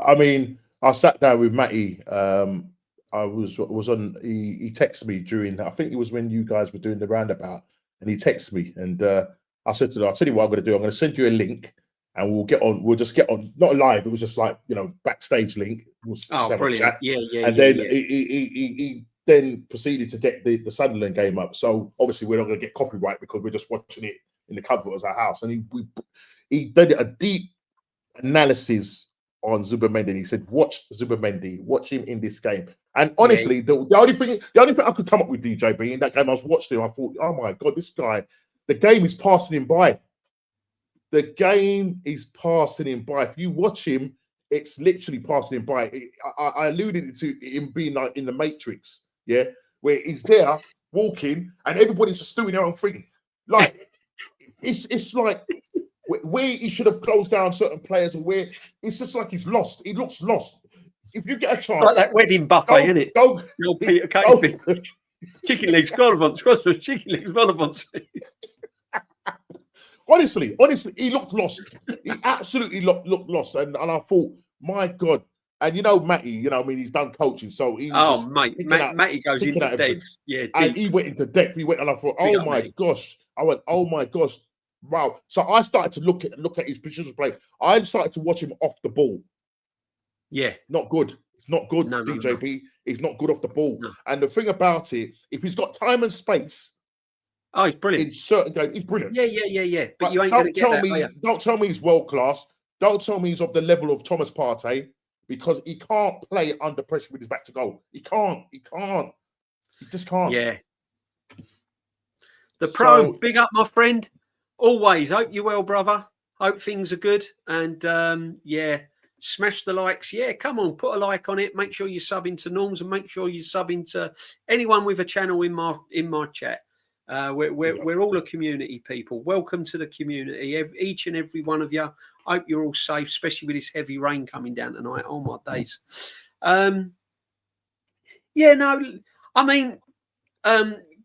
I mean, I sat down with Matty. I was on. He texted me during. I think it was when you guys were doing the roundabout, and he texted me, and I said to him, "I'll tell you what I'm going to do. I'm going to send you a link, and we'll get on. We'll just get on. Not live. It was just like backstage link. We'll brilliant! Yeah. And then he then proceeded to get the Sunderland game up. So obviously we're not going to get copyright because we're just watching it in the comfort of our house. And he did a deep analysis on Zubamendi. He said, "Watch Zubamendi. Watch him in this game." And honestly, the only thing I could come up with, DJB, in that game, I was watching him. I thought, "Oh my God, this guy! The game is passing him by. The game is passing him by. If you watch him, it's literally passing him by." I alluded to him being like in the Matrix, where he's there walking and everybody's just doing their own thing. Like it's like where he should have closed down certain players, and where it's just like he's lost. He looks lost. If you get a chance, like that wedding buffet, isn't it? Go, Peter Cave. Chicken legs, Golivants, chicken legs, Golivants. Honestly, he looked lost. He absolutely looked lost, and I thought, my God. And Matty, I mean, he's done coaching, so he. Matty goes into depth. Yeah, deep. And he went into depth. He went, and I thought, oh my gosh. I went, oh my gosh, wow. So I started to look at his position play. I started to watch him off the ball. Yeah, not good. It's not good, no, DJB. No. He's not good off the ball. No. And the thing about it, if he's got time and space. Oh, he's brilliant. In certain games, he's brilliant. Yeah. But you ain't going to get that. Don't tell me he's world class. Don't tell me he's of the level of Thomas Partey, because he can't play under pressure with his back to goal. He can't. He just can't. Yeah. The Pro, big up, my friend. Always. Hope you're well, brother. Hope things are good. And smash the likes. Yeah, come on, put a like on it. Make sure you sub into Norms, and make sure you sub into anyone with a channel in my chat. We're all a community, people. Welcome to the community. Each and every one of you. Hope you're all safe, especially with this heavy rain coming down tonight. Oh my days.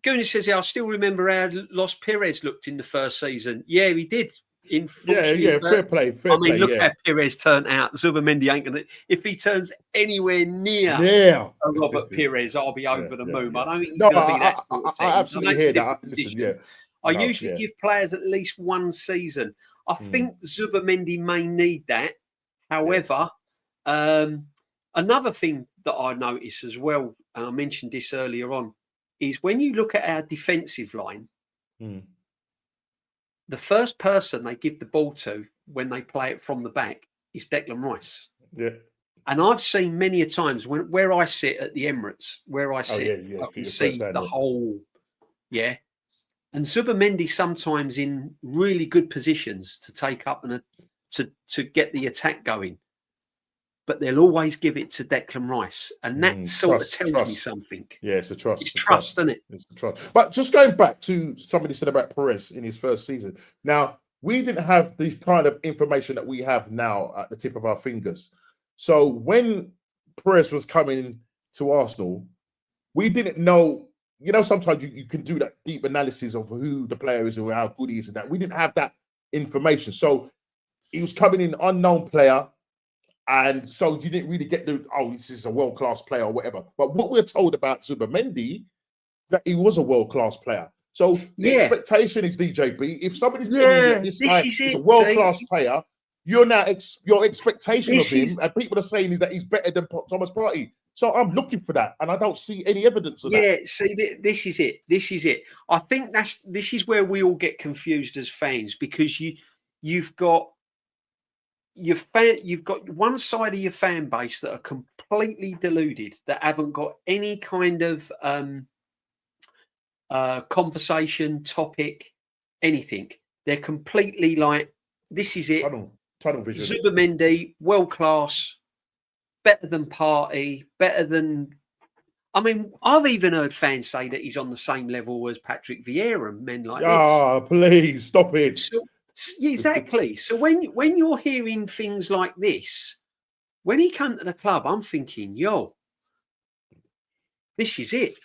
Goonie says, I still remember how Los Perez looked in the first season. Yeah, he did. Fair play. Look how Perez turned out. Zubamendi ain't gonna. If he turns anywhere near Robert Perez, I'll be over the moon. I don't think he's gonna be that sort of I absolutely hear that. Listen, I usually give players at least one season. I think Zubamendi may need that. However, another thing that I notice as well, and I mentioned this earlier on, is when you look at our defensive line, the first person they give the ball to when they play it from the back is Declan Rice. Yeah. And I've seen many a times where I sit at the Emirates, I can see the whole, And Zubamendi sometimes in really good positions to take up and to get the attack going. But they'll always give it to Declan Rice. And that sort of tells me something. Yeah, it's a trust. It's trust, isn't it? It's a trust. But just going back to somebody said about Perez in his first season. Now, we didn't have the kind of information that we have now at the tip of our fingers. So when Perez was coming to Arsenal, we didn't know. Sometimes you can do that deep analysis of who the player is and how good he is and that. We didn't have that information. So he was coming in unknown player. And so you didn't really get this is a world-class player or whatever. But what we're told about Zubamendi, that he was a world-class player. So the expectation is DJB. If somebody's telling you that this guy is a world-class player, you're now your expectation of him, and people are saying is that he's better than Thomas Partey. So I'm looking for that, and I don't see any evidence of that. Yeah, see, this is it. This is it. I think this is where we all get confused as fans, because you've got one side of your fan base that are completely deluded, that haven't got any kind of conversation, topic, anything. They're completely like, this is it. Tunnel vision. Zubimendi, world class, better than Partey, better than. I mean, I've even heard fans say that he's on the same level as Patrick Vieira and men like this. Ah, please stop it. So, exactly. So when you're hearing things like this, when he came to the club, I'm thinking, yo, this is it.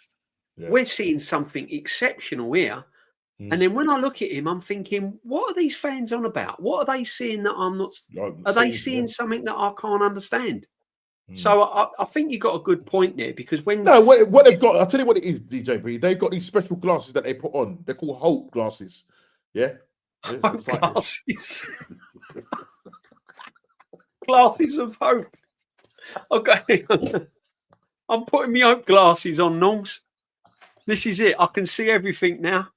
Yeah. We're seeing something exceptional here. And then when I look at him, I'm thinking, what are these fans on about? What are they seeing that I'm not? Are they seeing something that I can't understand? So I think you got a good point there, because when what they've got, I'll tell you what it is, DJB. They've got these special glasses that they put on. They're called hope glasses. Yeah, hope glasses. Glasses of hope. Okay, I'm putting my hope glasses on, Norms. This is it. I can see everything now.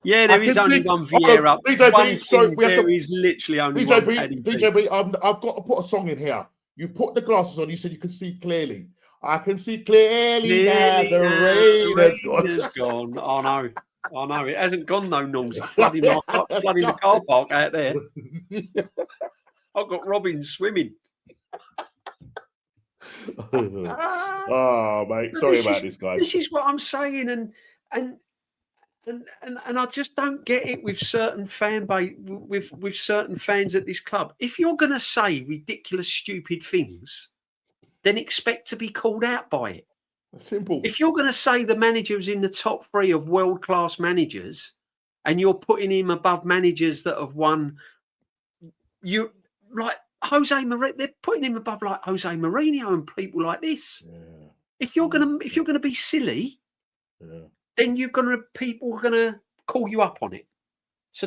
Yeah, there is only one Vieira. DJB, so there is literally only one. DJB, I've got to put a song in here. You put the glasses on. You said you can see clearly. I can see clearly now. The rain has gone. I know. It hasn't gone though, Norms. It's flooding the car park out there. I've got Robin swimming. Oh, mate. Sorry about this, guys. This is what I'm saying, and I just don't get it with certain fan base, with certain fans at this club. If you're going to say ridiculous, stupid things, then expect to be called out by it. Simple. If you're going to say the manager is in the top 3 of world-class managers, and you're putting him above managers that have won, you like Jose Mourinho. They're putting him above like Jose Mourinho and people like this. Yeah. If you're gonna be silly. Yeah. Then people are gonna call you up on it. So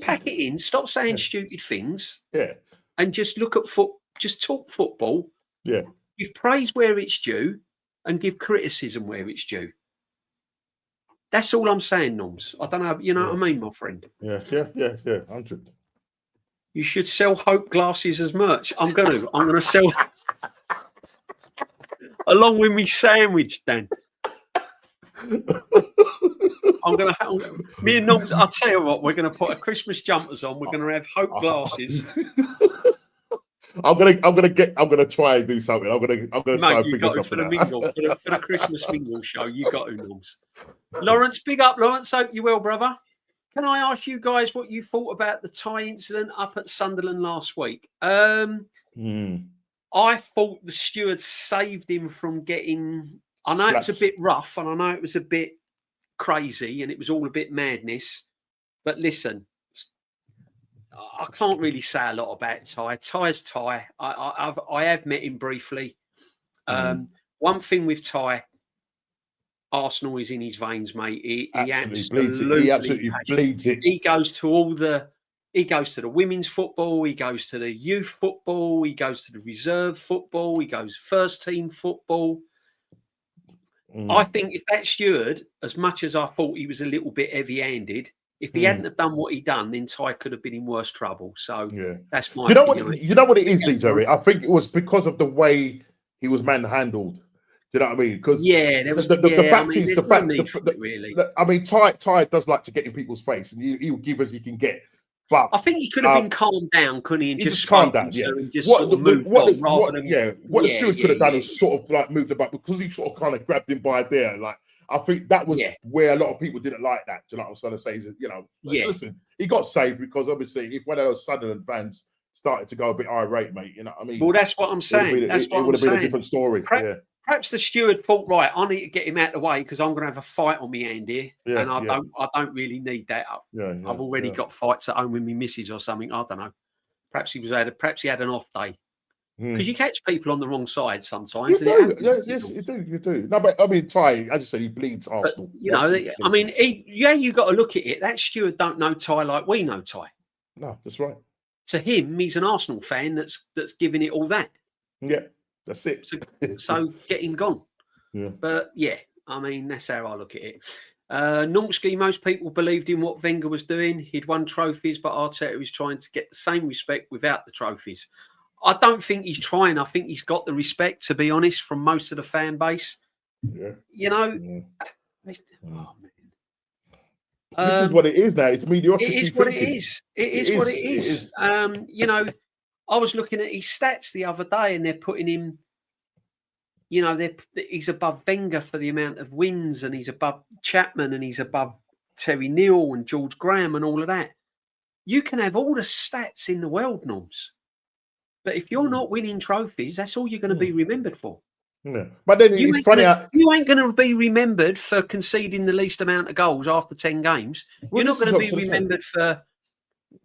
pack it in. Stop saying stupid things. Yeah. And just look at just talk football. Yeah. Give praise where it's due, and give criticism where it's due. That's all I'm saying, Norms. I don't know. You know what I mean, my friend? Yeah. 100. You should sell hope glasses as merch. I'm gonna sell along with me sandwich, Dan. Me and Norms, I'll tell you what, we're gonna put a Christmas jumpers on, we're gonna have hope glasses. I'm gonna try and do something. I'm gonna Mate, try and figure something for the mingle, for the Christmas mingle show. You got to, Norms. Lawrence, big up, Lawrence. Hope you well, brother. Can I ask you guys what you thought about the tie incident up at Sunderland last week? I thought the steward saved him from getting. I know it was a bit rough, and I know it was a bit crazy, and it was all a bit madness. But listen, I can't really say a lot about Ty. Ty's Ty. I have met him briefly. One thing with Ty, Arsenal is in his veins, mate. He absolutely bleeds it. He goes to the women's football. He goes to the youth football. He goes to the reserve football. He goes first team football. I think if that steward, as much as I thought he was a little bit heavy-handed, if he hadn't have done what he done, then Ty could have been in worse trouble. So that's my opinion. You know what it is, DJ? I think it was because of the way he was manhandled. Do you know what I mean? Because there was the fact really. I mean, Ty does like to get in people's face, and he'll give as he can get. But I think he could have been calmed down, couldn't he? And just calmed down. Yeah. And just what the steward could have done was sort of like moved about, because he sort of kind of grabbed him by there. Like, I think that was where a lot of people didn't like that. Do you know what I'm trying to say? Is, listen, he got saved because obviously if one of those Sunderland fans started to go a bit irate, mate, you know what I mean? Well, that's what I'm saying. It would have been a different story. Perhaps the steward thought, right, I need to get him out of the way because I'm going to have a fight on my hand here, and I don't really need that. I've already got fights at home with my missus or something. I don't know. Perhaps he had an off day. Because you catch people on the wrong side sometimes. You And do. Yes, you do. You do. No, but I mean, Ty, as you said, he bleeds Arsenal. You know, I mean, you got to look at it. That steward don't know Ty like we know Ty. No, that's right. To him, he's an Arsenal fan that's giving it all that. Yeah, that's it. So get him gone. Yeah. But yeah, I mean, that's how I look at it. Normski, most people believed in what Wenger was doing. He'd won trophies, but Arteta is trying to get the same respect without the trophies. I don't think he's trying. I think he's got the respect, to be honest, from most of the fan base. Yeah. You know, oh, man. This is what it is now. It's mediocrity. It is what it is. It is what it is. You know, I was looking at his stats the other day, and they're putting him. You know, he's above Wenger for the amount of wins, and he's above Chapman, and he's above Terry Neill and George Graham and all of that. You can have all the stats in the world, Norms, but if you're not winning trophies, that's all you're going to be remembered for. Yeah. But then it's funny. You ain't going to be remembered for conceding the least amount of goals after 10 games. You're not going to be remembered for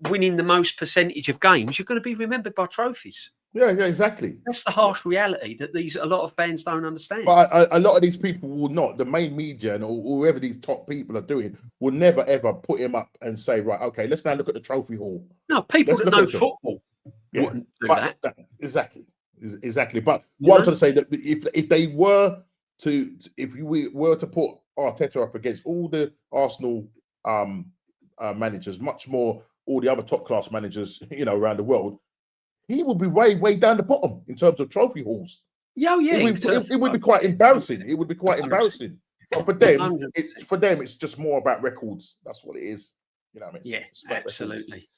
winning the most percentage of games. You're going to be remembered by trophies. Yeah, exactly. That's the harsh reality that a lot of fans don't understand. But a lot of these people will not. The main media and whoever these top people are doing will never ever put him up and say, right, okay, let's now look at the trophy hall. No, people that know football wouldn't do that. Exactly. But what I'm trying to say, that if they were to, if we were to put Arteta up against all the Arsenal managers, much more all the other top class managers, you know, around the world, he would be way down the bottom in terms of trophy halls. Yeah. It would be quite embarrassing. It would be quite embarrassing. But for them, it's just more about records. That's what it is. You know what I mean? Yeah, absolutely. Records.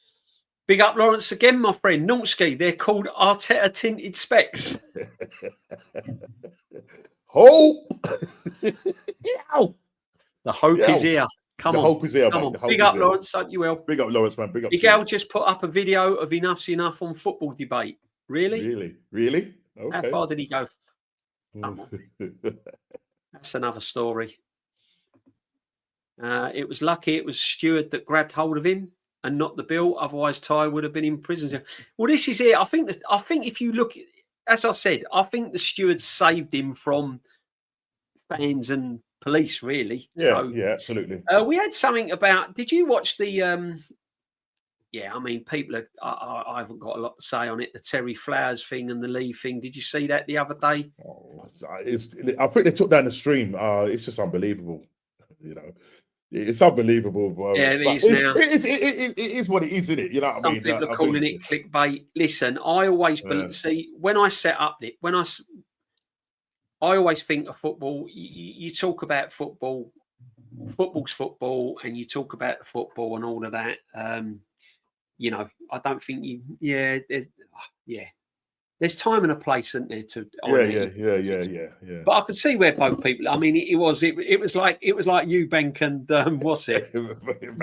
Big up Lawrence again, my friend. Normski, they're called Arteta tinted specs. Hope. The hope is here. Come on. Hope is here, Come on. Big up, Lawrence. Hope you will. Big up, Lawrence, man. Big up. Miguel just put up a video of Enough's Enough on football debate. Really? Okay. How far did he go? Come on. That's another story. It was lucky it was Stewart that grabbed hold of him and not the bill. Otherwise, Ty would have been in prison. Well, this is it. I think if you look, as I said, I think the steward saved him from fans and police, really. Yeah, absolutely. We had something about. Did you watch the? Yeah, I mean, people are. I haven't got a lot to say on it. The Terry Flowers thing and the Lee thing. Did you see that the other day? I think they took down the stream. It's just unbelievable. You know, it's unbelievable. Yeah, it is now. It is what it is, isn't it? You know what I mean? Some people are calling it clickbait. Listen, I always believe. See, when I set up I always think of football. You talk about football. Football's football, and you talk about the football and all of that. You know, I don't think you. Yeah, there's time and a place, isn't there? Yeah. But I could see where both people. I mean, it was like Eubank and what's it?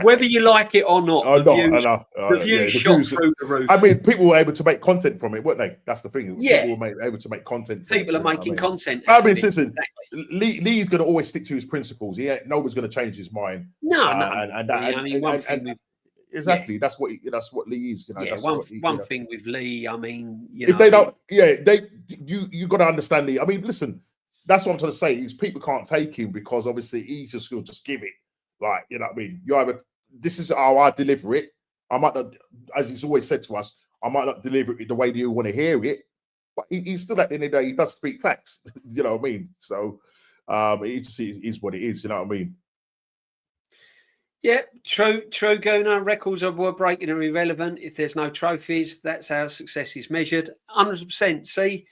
Whether you like it or not, the views shot through the roof. I mean, people were able to make content from it, weren't they? That's the thing. Yeah, people were able to make content. People are making content. I mean, listen, Lee's going to always stick to his principles. Nobody's going to change his mind. No. Exactly. Yeah. That's what Lee is. You know. Yeah. One thing with Lee. I mean, if they don't, you got to understand Lee. I mean, listen, that's what I'm trying to say. Is people can't take him because obviously he's just going to just give it. Like, you know what I mean? You either this is how I deliver it. I might not, as he's always said to us, I might not deliver it the way you want to hear it, but he's still at the end of the day, he does speak facts. You know what I mean? So it just is what it is. You know what I mean? Yeah, true. Gona, records were breaking are irrelevant if there's no trophies. That's how success is measured. 100%. See,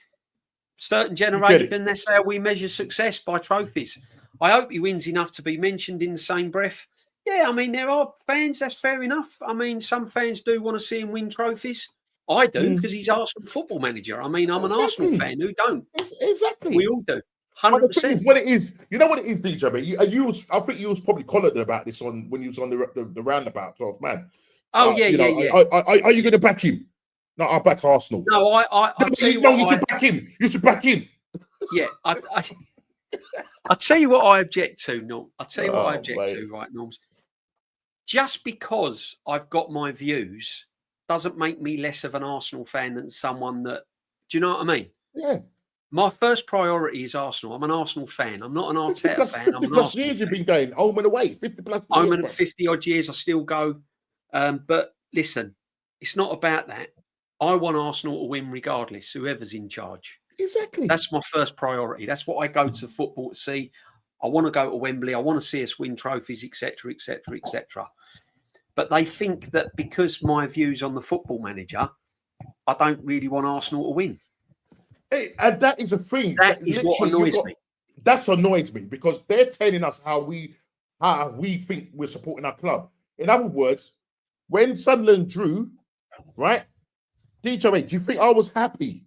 certain generation, that's how we measure success, by trophies. I hope he wins enough to be mentioned in the same breath. Yeah, I mean, there are fans, that's fair enough. I mean, some fans do want to see him win trophies. I do, because he's Arsenal football manager. I mean, I'm an Arsenal fan. Who don't? Exactly. We all do. 100%. What it is, you know what it is, DJ. I think you was probably collared about this when you was on the roundabout 12th man. Oh yeah. Are you going to back him? No, I'll back Arsenal. No, I you should back him. You should back him. Yeah, I'll tell you what I object to, Norm. I'll tell you what I object to, right, Norms. Just because I've got my views doesn't make me less of an Arsenal fan than someone that Do you know what I mean? Yeah. My first priority is Arsenal. I'm an Arsenal fan. I'm not an Arteta fan. I'm 50 an plus Arsenal years fan. you've been going home and away. 50 plus I'm years, in bro. 50 odd years. I still go. But listen, it's not about that. I want Arsenal to win regardless, whoever's in charge. Exactly. That's my first priority. That's what I go to football to see. I want to go to Wembley. I want to see us win trophies, etc., etc., etc. But they think that because my views on the football manager, I don't really want Arsenal to win. Hey, and that is a thing. That is what annoys me. That annoys me because they're telling us how we think we're supporting our club. In other words, when Sunderland drew, right? DJ, do you think I was happy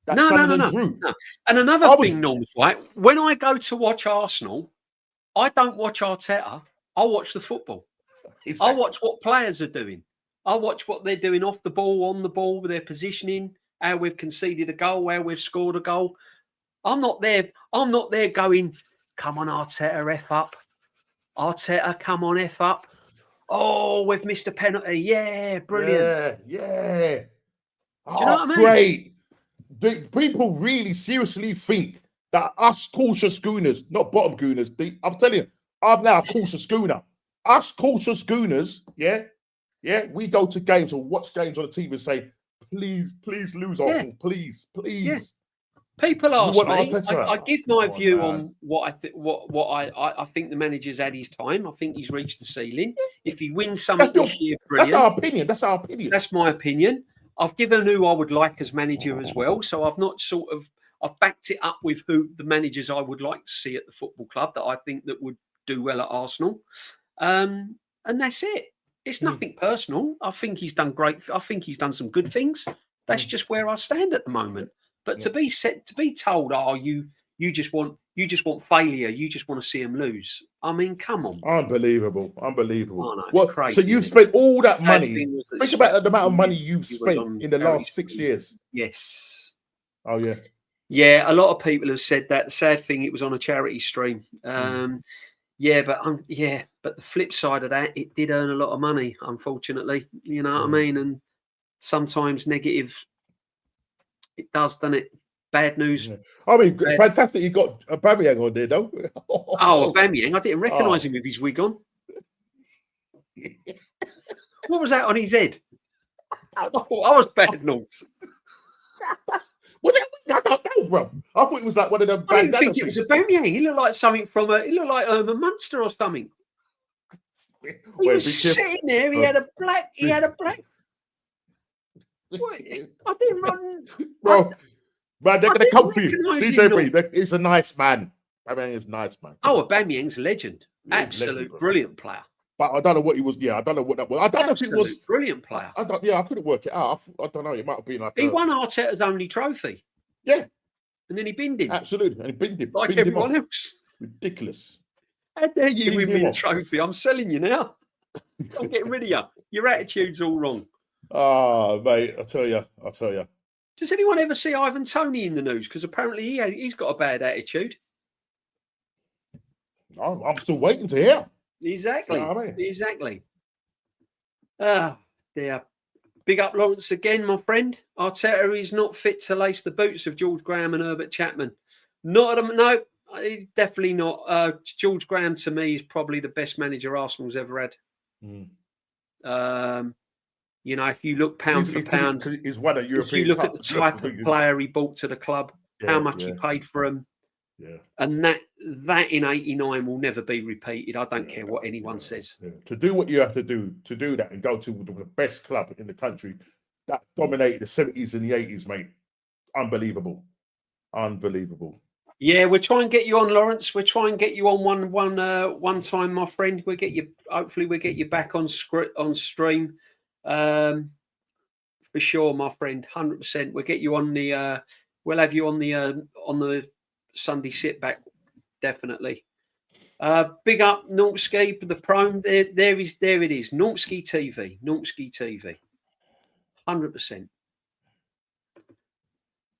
that Sunderland drew? No. And another thing, Norms, right? When I go to watch Arsenal, I don't watch Arteta. I watch the football. Exactly. I watch what players are doing. I watch what they're doing off the ball, on the ball, with their positioning, how we've conceded a goal, how we've scored a goal. I'm not there going, come on, Arteta, F up. Arteta, come on, F up. Oh, we've missed a penalty. Yeah, brilliant. Yeah. Do you know what I mean? Great. Do people really seriously think that us cautious schooners, not bottom gooners, I'm telling you, I'm now a cautious schooner. Us cautious schooners, yeah, we go to games or watch games on the TV and say, please lose Arsenal, please. Yeah. People ask me. I give my view on what I think. What I think the manager's had his time. I think he's reached the ceiling. If he wins something this year, brilliant. That's our opinion. That's my opinion. I've given who I would like as manager as well. So I've not I've backed it up with who the managers I would like to see at the football club that I think that would do well at Arsenal. And that's it. It's nothing personal. I think he's done great. I think he's done some good things. That's just where I stand at the moment. But to be told, oh, you just want failure. You just want to see him lose. I mean, come on. Unbelievable. Oh, no, well, crazy, so you've spent all that money. Think about the amount of money you've spent in the last 6 years. Yes. Oh, yeah. Yeah, a lot of people have said that. The sad thing, it was on a charity stream. Yeah, but the flip side of that, it did earn a lot of money, unfortunately. You know what I mean? And sometimes negative, it does, doesn't it? Bad news. Yeah. I mean, fantastic. You got Aubameyang on there, though. Aubameyang. I didn't recognise him with his wig on. What was that on his head? I thought I was bad notes. Was it? I don't know, bro. I thought it was like one of them. I didn't think it was Aubameyang. He looked like something from He looked like Herman Munster or something. He was sitting there. He had a black. I didn't run, bro. Man, they're gonna come for you. DJ B, he's a nice man. Aubameyang is a nice man. Oh, Aubameyang's a legend. Absolute brilliant player. But I don't know what he was. Yeah, I don't know what that was. I don't know if it was brilliant player. I couldn't work it out. I don't know. It might have been like he won Arteta's only trophy. Yeah, and then he binned him. Absolutely, and he binned him like everyone else. Ridiculous. How dare you win me a trophy? I'm selling you now. I'm getting rid of you. Your attitude's all wrong. Oh, mate, I tell you. Does anyone ever see Ivan Toney in the news? Because apparently he's got a bad attitude. I'm still waiting to hear. Exactly. You know what I mean? Exactly. Dear. Big up Lawrence again, my friend. Arteta is not fit to lace the boots of George Graham and Herbert Chapman. No, definitely not. George Graham to me is probably the best manager Arsenal's ever had. You know, if you look pound for pound, he's won a European if you look at the type of player he brought to the club, how much he paid for him, and that in '89 will never be repeated. I don't care what anyone says. To do what you have to do that and go to the best club in the country that dominated the 70s and the 80s, mate. Unbelievable. Yeah, we'll try and get you on, Lawrence. We'll try and get you on one time, my friend. Hopefully we'll get you back on stream. For sure, my friend, 100%. We'll get you on the. We'll have you on the Sunday sit back, definitely. Big up Nortski for the prone. There it is. Nortski TV. 100%.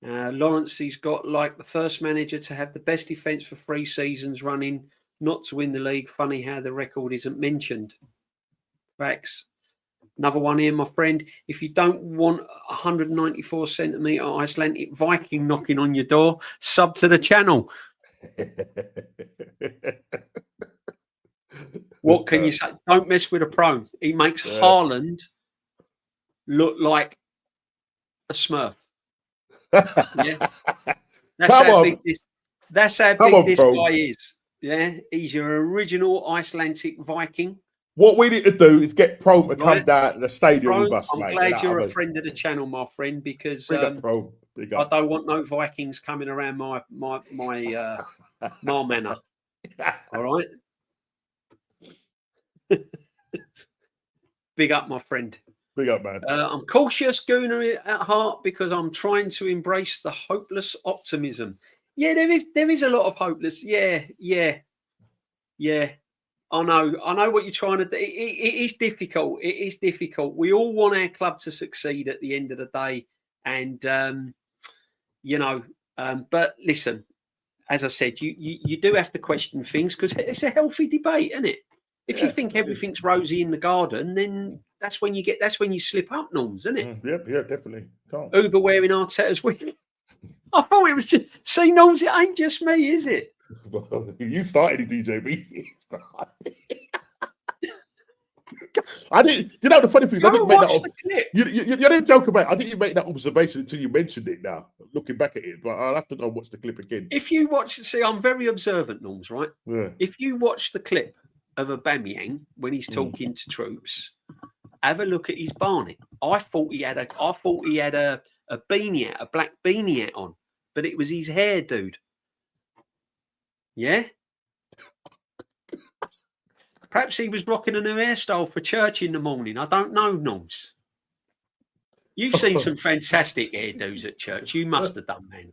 Lawrence, he's got like the first manager to have the best defence for 3 seasons running, not to win the league. Funny how the record isn't mentioned. Facts. Another one here, my friend. If you don't want 194 centimetre Icelandic Viking knocking on your door, sub to the channel. What can you say? Don't mess with a pro. He makes Haaland look like a Smurf. Yeah, that's how big this. That's how big this guy is. Yeah, he's your original Icelandic Viking. What we need to do is get Pro to come down to the stadium with us, I'm mate. glad you're a friend of the channel, my friend, because big up, Pro. Big up. I don't want no Vikings coming around my manor. All right. Big up, my friend. Big up, man. I'm cautious gooner at heart because I'm trying to embrace the hopeless optimism. Yeah, there is a lot of hopeless. Yeah. I know what you're trying to do. It is difficult. It is difficult. We all want our club to succeed at the end of the day, and but listen, as I said, you do have to question things because it's a healthy debate, isn't it? If you think everything's rosy in the garden, then that's when you slip up, Norms, isn't it? Yeah, definitely. Uber wearing Arteta's wig. I thought it was just. See, Norms, it ain't just me, is it? Well, you started it, DJB. I didn't. You know the funny thing is, I didn't make that. Clip. You didn't joke about it. I didn't make that observation until you mentioned it. Now, looking back at it, but I'll have to go watch the clip again. If you watch, see, I'm very observant, Norms. Right? Yeah. If you watch the clip of Aubameyang when he's talking to troops, have a look at his barnet. I thought he had a beanie hat, a black beanie hat on, but it was his hair, dude. Yeah. Perhaps he was rocking a new hairstyle for church in the morning. I don't know, Norms. You've seen some fantastic hairdos at church. You must have done, man.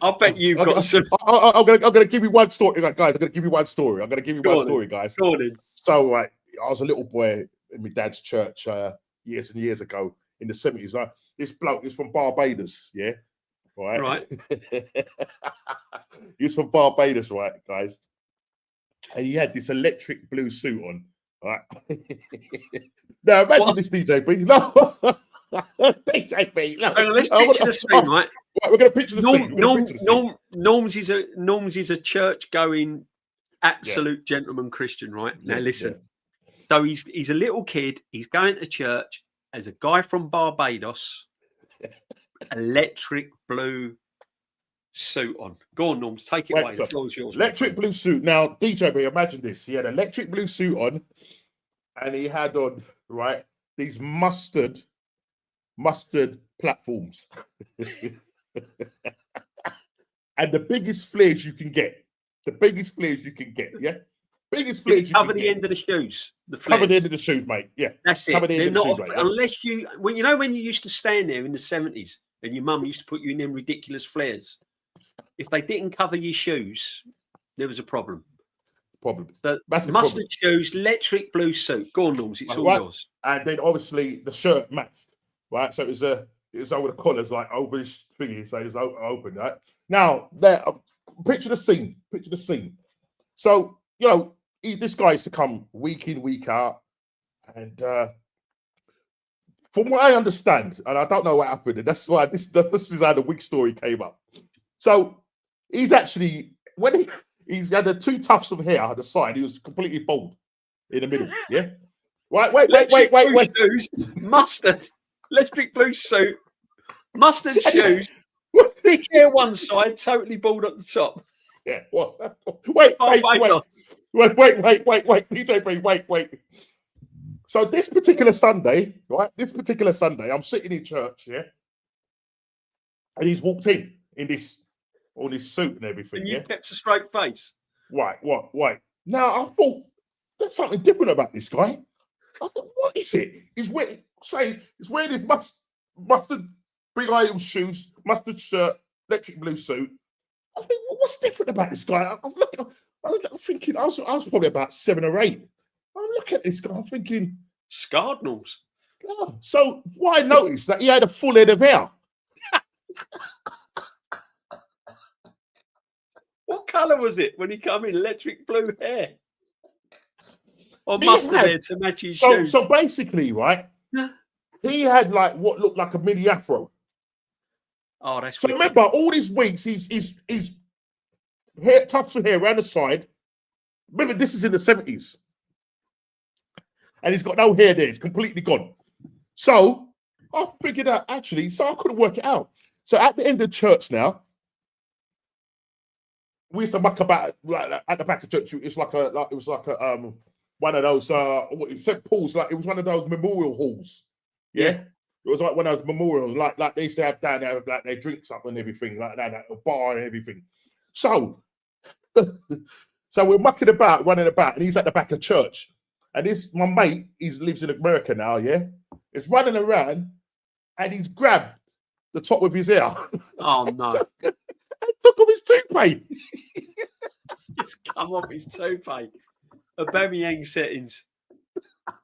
I bet you've got some. I'm gonna give you one story, guys. I'm gonna give you one story. Guys. Go on. So, I was a little boy in my dad's church years and years ago in the 70s. This bloke is from Barbados, yeah, right. He's from Barbados, right, guys. And he had this electric blue suit on, right? Now imagine this, DJB. No, DJB. No. Let's picture the scene, right? We're going to picture the scene. Norms is a church-going, absolute gentleman Christian, right? Now listen. So he's a little kid. He's going to church as a guy from Barbados. Electric blue suit on. Go on, Norms. Take it away. The floor's yours. Electric blue suit. Now, DJB, imagine this. He had an electric blue suit on, and he had on, right, these mustard platforms. And the biggest flares you can get. Yeah? Biggest flares you can cover the end of the shoes. Cover the end of the shoes, mate. Yeah. That's it. They're not unless you when you used to stand there in the 70s and your mum used to put you in them ridiculous flares. If they didn't cover your shoes, there was a problem. So mustard shoes, electric blue suit. Go on, Norms. It's all yours. And then obviously the shirt matched, right? So it was over the collars, like over this thingy, so it's open, right? Now, there, picture the scene. So, this guy used to come week in, week out, and from what I understand, and I don't know what happened, and that's why this is how the wig story came up. So he's actually, when he's had the two tufts of hair at the side, he was completely bald in the middle. Yeah. Wait. Shoes, mustard, electric blue suit, mustard shoes, big hair one side, totally bald at the top. Yeah. What? Wait, DJ, wait. So this particular Sunday, right? I'm sitting in church, yeah, and he's walked in all this suit and everything. And you kept a straight face. Right. Now I thought there's something different about this guy. I thought, what is it? He's wearing his mustard big iron shoes, mustard shirt, electric blue suit. I think, what's different about this guy? I was thinking, I was probably about 7 or 8. I'm looking at this guy, I'm thinking, Scardinals. Yeah. So what I noticed that he had a full head of hair. What colour was it when he came in? Electric blue hair. or mustard there to match his shoes. So basically, right, he had like what looked like a mini afro. Oh, that's so. Wicked. Remember, all these weeks he's hair, tufts of hair around the side. Remember, this is in the 70s, and he's got no hair there; it's completely gone. So I figured out actually, so I couldn't work it out. So at the end of church now, we used to muck about like at the back of church. It's like it was like a one of those St. Paul's, like it was one of those memorial halls. Yeah. It was like one of those memorials, like they used to have down there, like their drinks up and everything, like that, a bar and everything. So, so we're mucking about, running about, and he's at the back of church. And my mate, he lives in America now, yeah? He's running around and he's grabbed the top of his hair. Oh, no. and took off his toupee. It's come off his toupee. Aubameyang settings.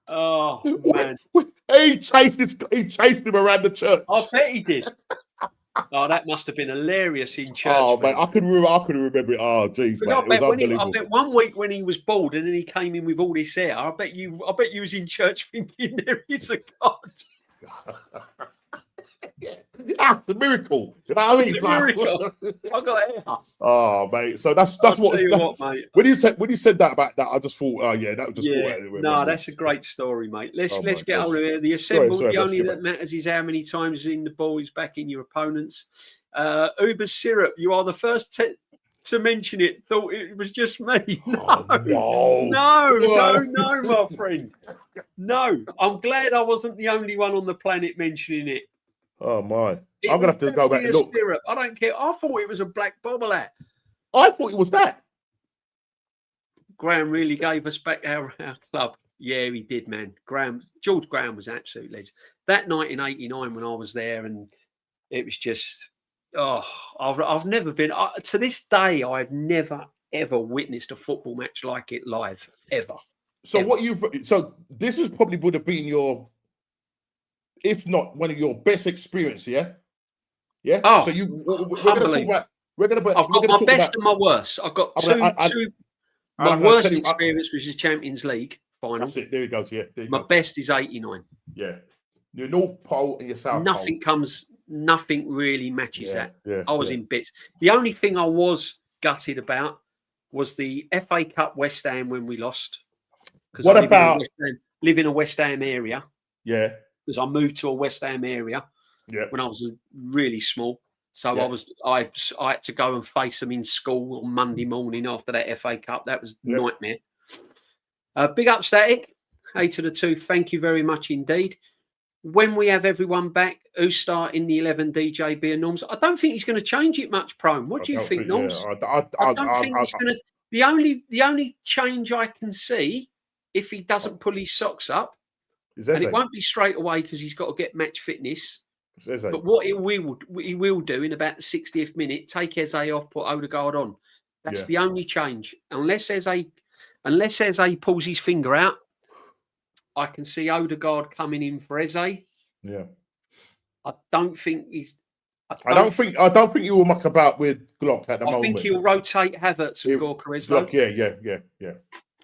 Oh, man. He chased him around the church. I bet he did. Oh, that must have been hilarious in church. Oh, man, I could remember it. Oh, geez, man. I bet one week when he was bald and then he came in with all this hair, I bet you was in church thinking there is a God. It's a miracle. You know what I mean? It's a miracle. I got hair. Oh, mate. So that's mate. When you said that about that, I just thought, oh yeah, that just no, that's a great story, mate. Let's get hold of it. The assembled, the only that matters is how many times in the ball is backing your opponents. Uber syrup, you are the first to mention it. Thought it was just me. No, my friend. No, I'm glad I wasn't the only one on the planet mentioning it. Oh my! I'm gonna have to go back and look. Syrup. I don't care. I thought it was a black bobble hat. I thought it was that. Graham really gave us back our club. Yeah, he did, man. George Graham was absolute legend. That night in '89 when I was there, and it was just, I've never been to this day. I've never ever witnessed a football match like it live ever. So this is probably would have been your, if not one of your best experience, yeah. Oh, so we're gonna talk about my best and my worst. I've got two. My worst experience was the Champions League final. That's it. There it goes. Yeah. My best is '89. Yeah. Your North Pole and your South Pole. Nothing really matches that. Yeah, I was in bits. The only thing I was gutted about was the FA Cup West Ham when we lost. What about live in a West Ham area? Yeah. Because I moved to a West Ham area when I was really small. So I had to go and face them in school on Monday morning after that FA Cup. That was a nightmare. Big up, Static. A to the 2. Thank you very much indeed. When we have everyone back, who's starting the 11 DJB and Norms? I don't think he's going to change it much, Prone. What do you think, Norms? I don't think he's going to. The only change I can see, if he doesn't pull his socks up, and it won't be straight away because he's got to get match fitness. But what he will do in about the 60th minute, take Eze off, put Odegaard on. That's the only change. Unless Eze pulls his finger out, I can see Odegaard coming in for Eze. Yeah. I don't think he's. I don't think he will muck about with Glock at the moment. I think he'll rotate Havertz and Gyökeres. Yeah.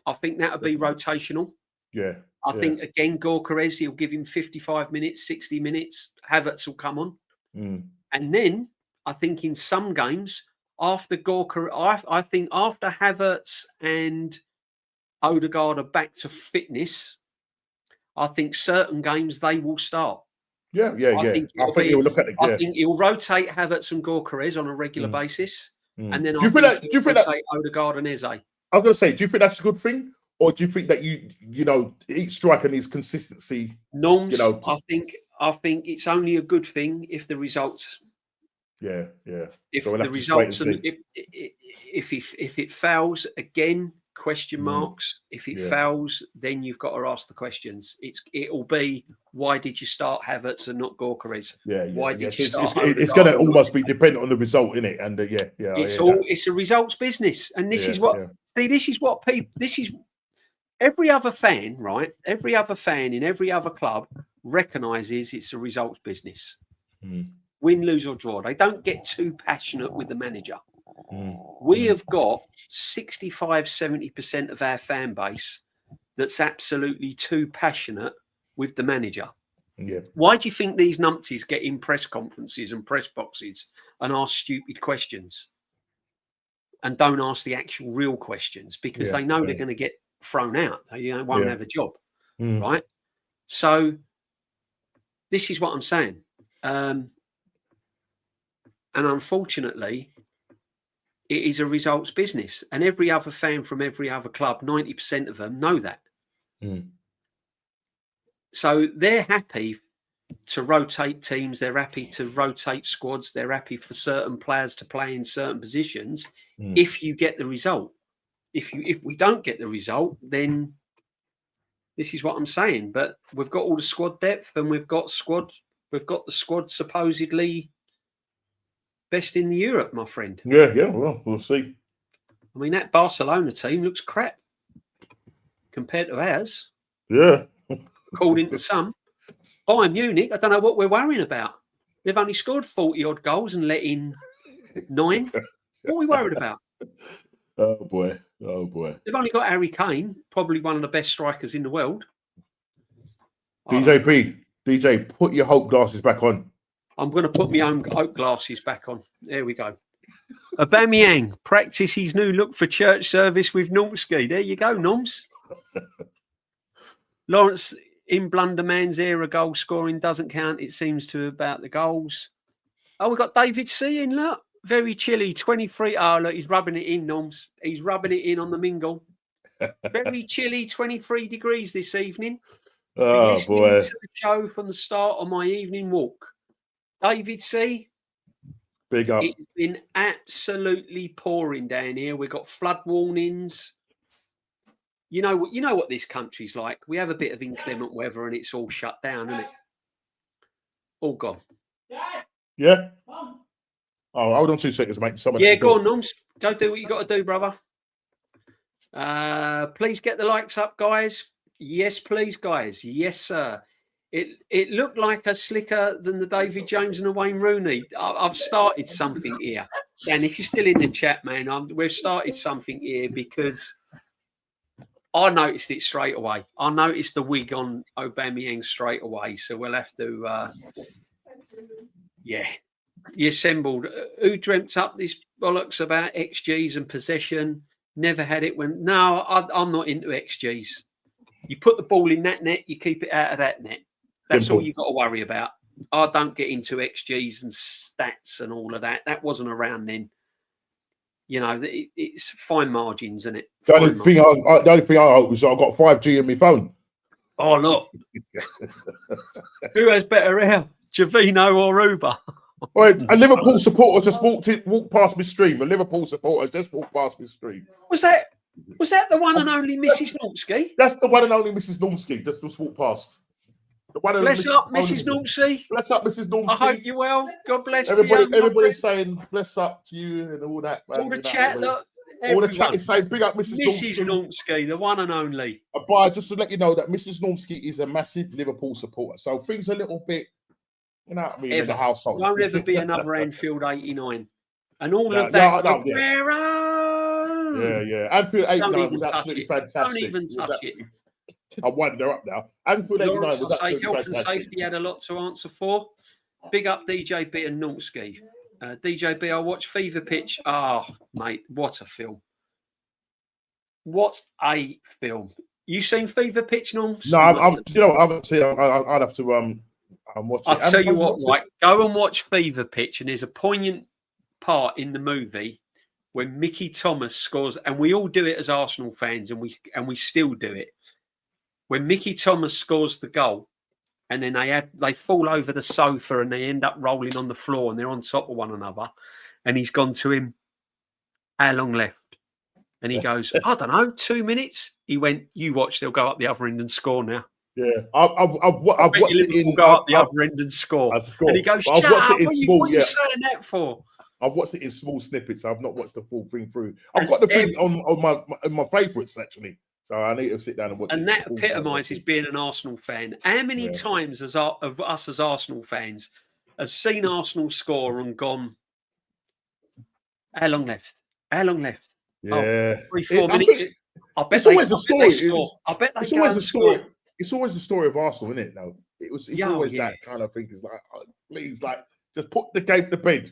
I think that would be rotational. Yeah. I think, again, Gyökeres, he'll give him 55 minutes, 60 minutes. Havertz will come on. And then I think in some games, after Gyökeres, I think after Havertz and Odegaard are back to fitness, I think certain games they will start. Yeah. I think he'll look at it. I think he'll rotate Havertz and Gyökeres on a regular basis. And then do you think that Odegaard and Eze? I was going to say, do you think that's a good thing? Or do you think that each striker needs consistency? Norms, I think it's only a good thing if the results. Yeah. If the results and if it fails again, question marks. If it fails, then you've got to ask the questions. It'll be, why did you start Havertz and not Gyökeres? Why did you start? It's going to almost be dependent on the result, innit? And it's a results business, and this is what every other fan, right? Every other fan in every other club recognises it's a results business. Win, lose or draw. They don't get too passionate with the manager. We have got 65-70% of our fan base that's absolutely too passionate with the manager. Yeah. Why do you think these numpties get in press conferences and press boxes and ask stupid questions and don't ask the actual real questions? Because they know they're going to get thrown out. They won't have a job, right? So this is what I'm saying. And unfortunately, it is a results business. And every other fan from every other club, 90% of them know that. So they're happy to rotate teams. They're happy to rotate squads. They're happy for certain players to play in certain positions if you get the result. If we don't get the result, then this is what I'm saying. But we've got all the squad depth, and we've got the squad supposedly best in Europe, my friend. Yeah. Well, we'll see. I mean, that Barcelona team looks crap compared to ours. Yeah. According to some. Bayern Munich, I don't know what we're worrying about. They've only scored 40-odd goals and let in 9. What are we worried about? Oh, boy. They've only got Harry Kane, probably one of the best strikers in the world. DJ, put your Hope glasses back on. I'm going to put my own Hope glasses back on. There we go. Aubameyang, practice his new look for church service with Nomsky. There you go, Noms. Lawrence, in Blunderman's era, goal scoring doesn't count. It seems to about the goals. Oh, we've got David C in, look. Very chilly, 23. Oh, look, he's rubbing it in, Noms. He's rubbing it in on the mingle. Very chilly, 23 degrees this evening. Oh, listening boy. to the show from the start of my evening walk. David C. Big up. It's been absolutely pouring down here. We've got flood warnings. You know what this country's like. We have a bit of inclement weather and it's all shut down, isn't it? All gone. Yeah. Oh, hold on 2 seconds, mate. Go on, Noms. Go do what you got to do, brother. Please get the likes up, guys. Yes, please, guys. Yes, sir. It looked like a slicker than the David James and the Wayne Rooney. I've started something here. And if you're still in the chat, man, we've started something here because I noticed it straight away. I noticed the wig on Aubameyang straight away. So we'll have to, You assembled. Who dreamt up this bollocks about XGs and possession? Never had it when... No, I'm not into XGs. You put the ball in that net, you keep it out of that net. That's all you've got to worry about. I don't get into XGs and stats and all of that. That wasn't around then. You know, it's fine margins, isn't it? The only thing I hope is I've got 5G on my phone. Oh, look. Who has better air, Javino or Uber? Right, a Liverpool supporter just walked past my stream. A Liverpool supporter just walked past my stream. Was that the one and only Mrs. Nomsky? That's the one and only Mrs. Nomsky. Just walked past. Bless up, Mrs. Nomsky. Bless up, Mrs. Nomsky. I hope you're well. God bless you. Everybody's saying bless up to you and all that. Man. All the chat, look. All the chat is saying big up Mrs. Nomsky, the one and only. But just to let you know that Mrs. Nomsky is a massive Liverpool supporter. So things a little bit, you know what I mean, in the household. Won't ever be another Anfield 89. And all of that. Yeah. Anfield 89 was absolutely fantastic. Don't even touch it. I wind her up now. Anfield 89 was absolutely health fantastic. and safety had a lot to answer for. Big up DJB and Nomsky. DJB, I watched Fever Pitch. Oh, mate, what a film. What a film. You seen Fever Pitch, Norms? No, I haven't seen it. I'd have to watch it. I'll tell you what, right? Go and watch Fever Pitch, and there's a poignant part in the movie when Mickey Thomas scores, and we all do it as Arsenal fans, and we still do it. When Mickey Thomas scores the goal, and then they fall over the sofa and they end up rolling on the floor and they're on top of one another, and he's gone to him, how long left? And he goes, I don't know, 2 minutes. He went, you watch, they'll go up the other end and score now. Yeah, I've watched it in. Go up the other end and score. And he goes, shut up, what are you saying that for? I've watched it in small snippets. I've not watched the full thing through. I've got the thing on my favourites, actually. So I need to sit down and watch it. And that epitomises being an Arsenal fan. How many times of us as Arsenal fans have seen Arsenal score and gone, how long left? How long left? Yeah. 3-4 minutes. I bet It's they, always I a bet they story. score. I bet they It's go always and a story. score. It's always the story of Arsenal, isn't it? No, it's Yeah, always yeah. that kind of thing. It's like, oh, please, like, just put the game to bed,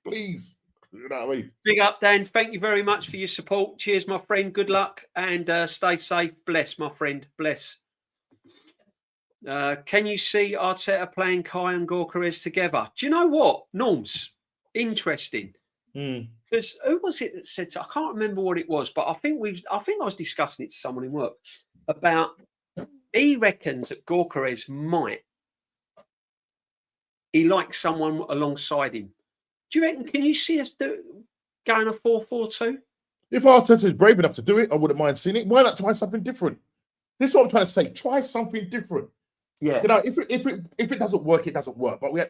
please. You know what I mean? Big up, Dan. Thank you very much for your support. Cheers, my friend. Good luck and stay safe. Bless, my friend. Bless. Can you see Arteta playing Kai and Gorkarez together? Do you know what? Norms. Interesting. Because who was it that said I can't remember what it was, but I think I was discussing it to someone in work about he reckons that Gorkarez he likes someone alongside him. Do you reckon? Can you see us going a 4-4-2? If Arteta is brave enough to do it, I wouldn't mind seeing it. Why not try something different? This is what I'm trying to say. Try something different. Yeah. You know, if it doesn't work, it doesn't work. But you're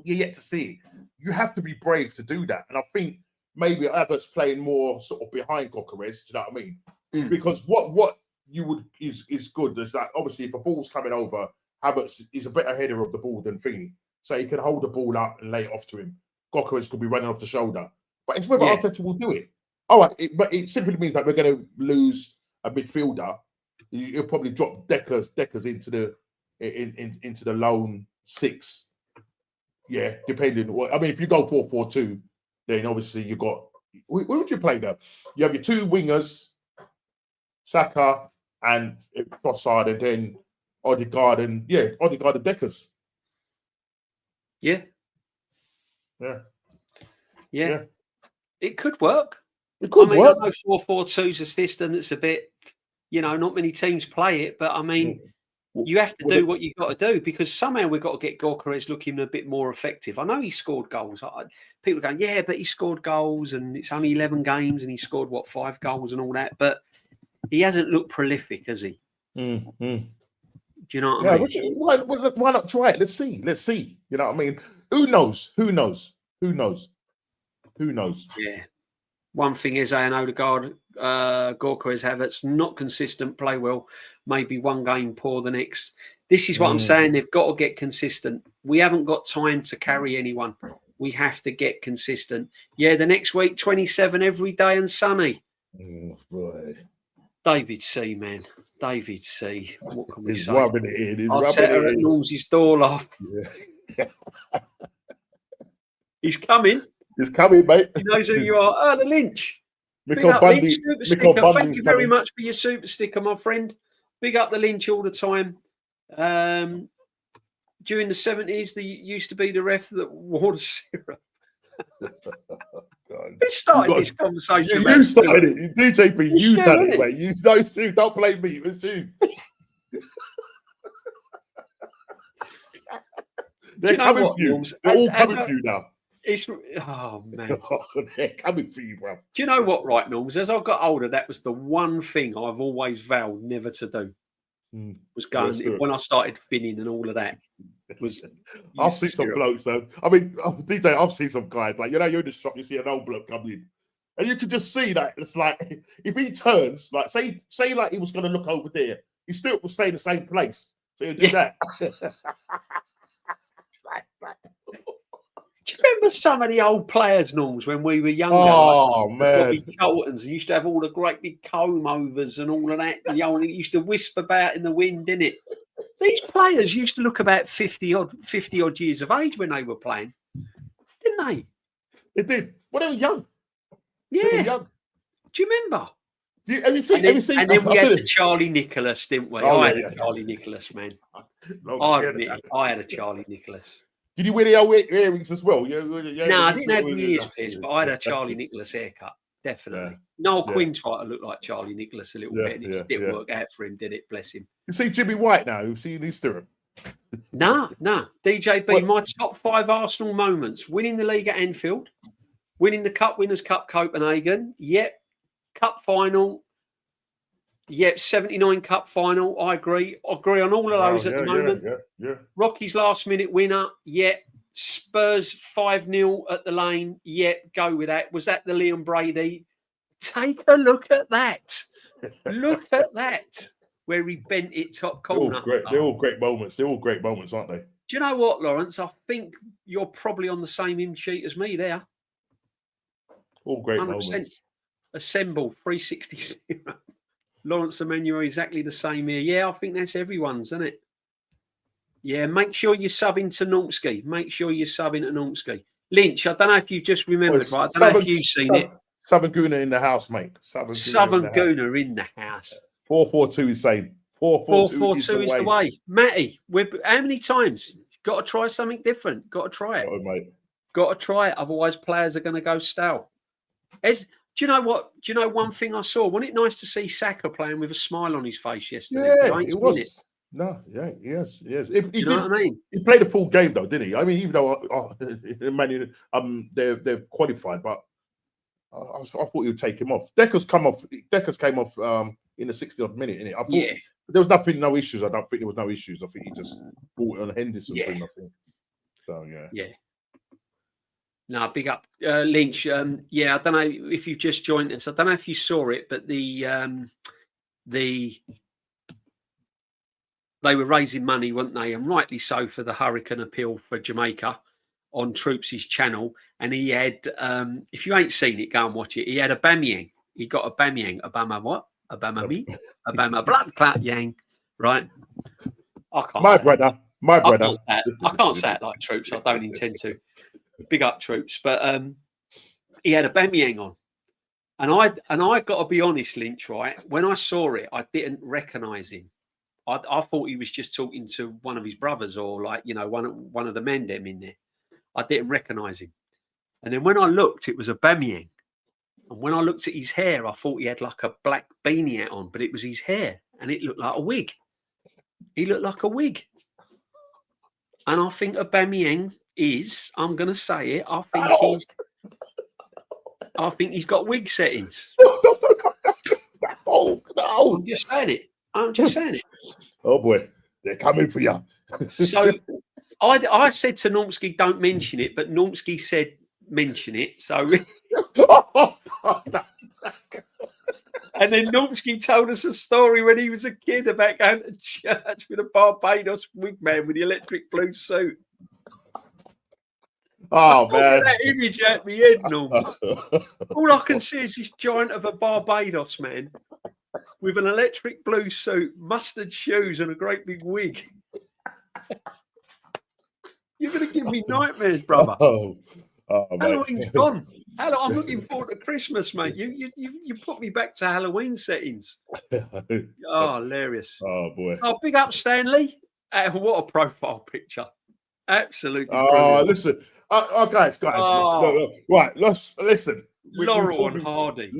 yet to see it. You have to be brave to do that. And I think maybe Havertz playing more sort of behind Gorkarez. Do you know what I mean? Because what you would is good. Is that obviously if a ball's coming over, Havertz is a better header of the ball than Thingy, so he can hold the ball up and lay it off to him. Gorkarez could be running off the shoulder, but it's whether Arteta will do it. All right, but it simply means that we're going to lose a midfielder. He'll probably drop Deckers into the lone 6. Yeah, depending. I mean, if you go 4-4-2, then obviously you got. Where would you play there? You have your 2 wingers, Saka and Trossard, and then Odegaard and Deckers. Yeah. It could work. It could work. I know 4-4-2 is a system that's a bit, not many teams play it, but I mean, you have to do what you've got to do because somehow we've got to get Gorkarez looking a bit more effective. I know he scored goals. People are going, yeah, but he scored goals and it's only 11 games and he scored, 5 goals and all that. But he hasn't looked prolific, has he? Do you know what I mean? Why not try it? Let's see. You know what I mean? Who knows? Yeah. One thing is, Odegaard, Gorkarez, Havertz, not consistent, play well, maybe one game poor the next. This is what I'm saying. They've got to get consistent. We haven't got time to carry anyone. We have to get consistent. Yeah, the next week, 27 every day and sunny. Boy. David C, man. David C. What can we say? Rubbing it in. Arteta at Norms's door, laugh. Yeah. He's coming. He's coming, mate. He knows who you are. The Lynch. Big up, Bundy, Lynch, super sticker. Thank you very much for your super sticker, my friend. Big up the Lynch all the time. During the 70s, there used to be the ref that wore the syrup. Who started this conversation? You started it. DJP, you done it, mate. It's true. Don't blame me. It's true. They're coming for you. They're all coming for you now. Oh man, they're coming for you, bro. Do you know what, right, Norms? As I got older, that was the one thing I've always vowed never to do. Was going when I started finning and all of that. I've seen some blokes though. I mean, DJ, I've seen some guys like you're in the shop, you see an old bloke coming in, and you can just see that it's like if he turns, like say like he was going to look over there, he still will stay in the same place. So he'll do that. Do you remember some of the old players, Norms, when we were younger? Oh, man. Bobby Charltons used to have all the great big comb-overs and all of that. It used to wisp about in the wind, didn't it? These players used to look about 50 odd years of age when they were playing, didn't they? They did. Well, they were young. Yeah. They were young. Do you remember? Have you seen? And then we had the Charlie Nicholas, didn't we? Oh, I had a Charlie Nicholas, man. I had a Charlie Nicholas. Did you wear the old earrings as well? Yeah. No, I didn't have my ears pierced, but I had a Charlie Nicholas haircut. Definitely. Noel Quinn tried to look like Charlie Nicholas a little bit, and it just didn't work out for him, did it? Bless him. You see Jimmy White now? You've seen his stirrup? No. DJB, my top 5 Arsenal moments: winning the league at Anfield, winning the Cup Winners' Cup Copenhagen, Cup final, 79 Cup final. I agree on all of those at the moment. Yeah. Rocky's last minute winner, Spurs 5-0 at the Lane, go with that. Was that the Liam Brady? Take a look at that. Look at that. Where he bent it top corner. They're all great moments. They're all great moments, aren't they? Do you know what, Lawrence? I think you're probably on the same hymn sheet as me there. All great 100%. Moments. Assemble 360. Lawrence Emmanuel, exactly the same here. Yeah, I think that's everyone's, isn't it? Yeah, make sure you're subbing to Normski. Make sure you're subbing to Normski. Lynch, I don't know if you just remembered, but I don't know if you've seen it. Southern Gooner in the house, mate. Southern Gooner in the house. 442 is saying. 442 is the way. Matty, how many times? Got to try something different. Got to try it. Mate. Got to try it. Otherwise, players are going to go stale. Do you know what? Do you know one thing I saw? Wasn't it nice to see Saka playing with a smile on his face yesterday? Yeah, it was. No, yeah, yes. He know what I mean? He played a full game though, didn't he? I mean, even though they've qualified, but I thought you would take him off. Decker's came off in the 60th minute, innit? I thought there was no issues. I don't think there was no issues. I think he just brought on Henderson thing, I think. So yeah. No, big up Lynch. I don't know if you've just joined us. I don't know if you saw it, but they were raising money, weren't they? And rightly so, for the hurricane appeal for Jamaica on Troops' channel. And he had, if you ain't seen it, go and watch it. He had a Bamyang. He got a Bamyang. Obama what? Obama me? Obama blood clot yang. Right? My brother. I can't say it like Troops. I don't intend to. Big up Troops. But he had a Bamyang on. And I got to be honest, Lynch, right? When I saw it, I didn't recognise him. I thought he was just talking to one of his brothers or one of the men them in there. I didn't recognise him. And then when I looked, it was a Bamyang. And when I looked at his hair, I thought he had like a black beanie hat on, but it was his hair and it looked like a wig. He looked like a wig. And I think a Bamyang is, I'm going to say it, I think he's got wig settings. No. I'm just saying it. Oh boy, they're coming for you. So I said to Normski, don't mention it, but Normski said mention it. So and then Normski told us a story when he was a kid about going to church with a Barbados wig man with the electric blue suit. Oh man, that image out my head, Norm. All I can see is this giant of a Barbados man with an electric blue suit, mustard shoes, and a great big wig. You're going to give me nightmares, brother. Halloween's gone. I'm looking forward to Christmas, mate. You put me back to Halloween settings. Oh, hilarious. Oh, boy. Oh, big up, Stanley. What a profile picture. Absolutely brilliant. Oh, listen. Guys. Oh. Right, let's listen. Laura and Hardy.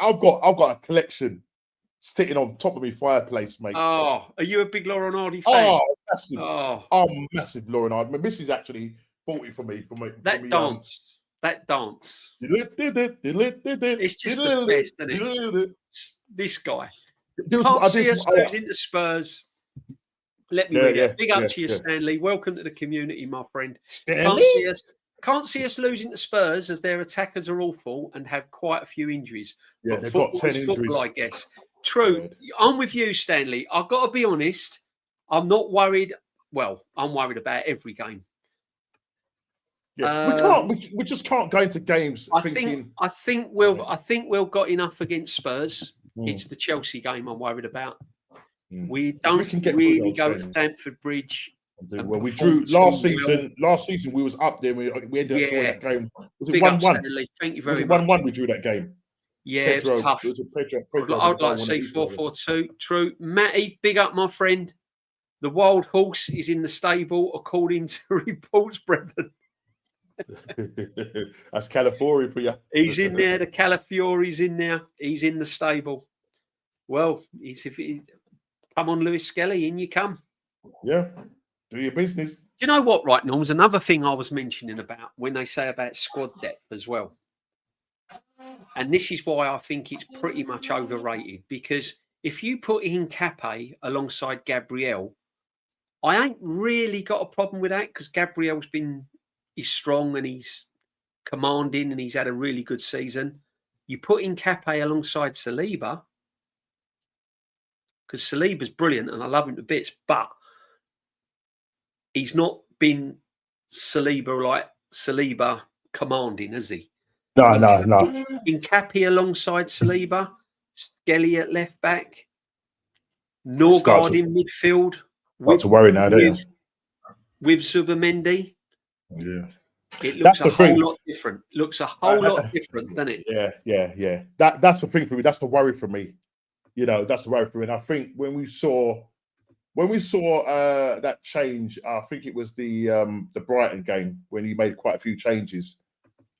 I've got a collection sitting on top of my fireplace, mate. Oh, are you a big Laura and Hardy fan? Oh, massive. I'm massive Laura and Hardy. My missus actually bought it for me. That dance. It's just the best, isn't it? This guy. Can't see us losing to Spurs. Let me read it. Big up to you, Stanley. Welcome to the community, my friend. Can't see us losing to Spurs as their attackers are awful and have quite a few injuries. Yeah, they've got 10 injuries. Football, I guess. True. I'm with you, Stanley. I've got to be honest. I'm not worried. Well, I'm worried about every game. Yeah, we just can't go into games. I think we've got enough against Spurs. It's the Chelsea game I'm worried about. We don't really go to Stamford Bridge. Well, we drew last season. Last season we was up there. We ended up drawing that game. Was it 1-1? Thank you very much. 1-1 we drew that game. Yeah, it was tough. I'd like to see 4-4-2. True. Matty, big up, my friend. The wild horse is in the stable, according to reports, brethren. That's California for you. He's in there. The Calafiori's in there. He's in the stable. Well, come on, Lewis Skelly, in you come. Yeah, do your business. Do you know what, right, Norms? Another thing I was mentioning about when they say about squad depth as well. And this is why I think it's pretty much overrated. Because if you put in Cape alongside Gabriel, I ain't really got a problem with that because Gabriel's he's strong and he's commanding and he's had a really good season. You put in Cape alongside Saliba, because Saliba's brilliant and I love him to bits, but he's not been Saliba commanding, has he? No. In Cape alongside Saliba, Skelly at left back, Norgard in midfield. Not to worry now, don't you? With Zubimendi. Yeah. It looks a whole lot different. Looks a whole lot different, doesn't it? Yeah. That's the thing for me. That's the worry for me. You know, that's the worry for me. And I think when we saw that change, I think it was the Brighton game when he made quite a few changes,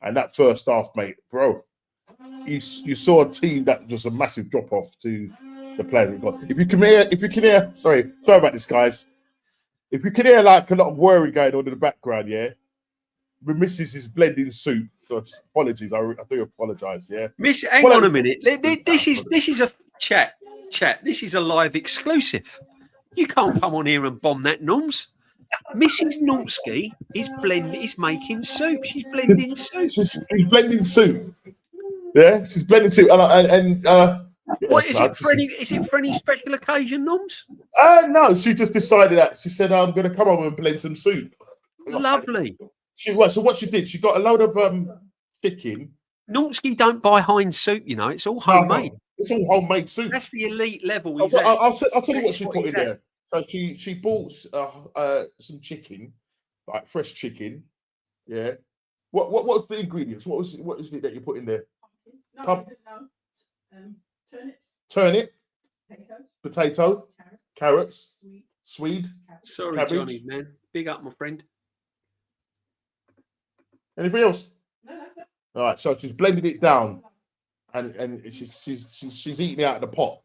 and that first half, mate, bro, you saw a team that was a massive drop off to the player that got. If you can hear, sorry about this, guys. If you can hear like a lot of worry going on in the background, yeah. My missus is blending soup, so apologies. I do apologise. Yeah, hang on a minute. This is a chat. This is a live exclusive. You can't come on here and bomb that, Norms. Mrs. Nomsky is making soup. She's blending soup. She's blending soup. Yeah, she's blending soup. What is it for any? Is it for any special occasion, Noms? No, she just decided that. She said, "I'm going to come over and blend some soup." Lovely. So what she did, she got a load of chicken. Nomsky don't buy Heinz soup, you know. It's all homemade. No, it's all homemade soup. That's the elite level. I'll tell you what she put in there. So she bought some chicken, like fresh chicken. Yeah. What's the ingredients? What is it that you put in there? Turnip, potato, carrots, swede. Sorry, cabbage. Johnny, man. Big up, my friend. Anything else? No. All right, so she's blended it down, and she's eating it out of the pot.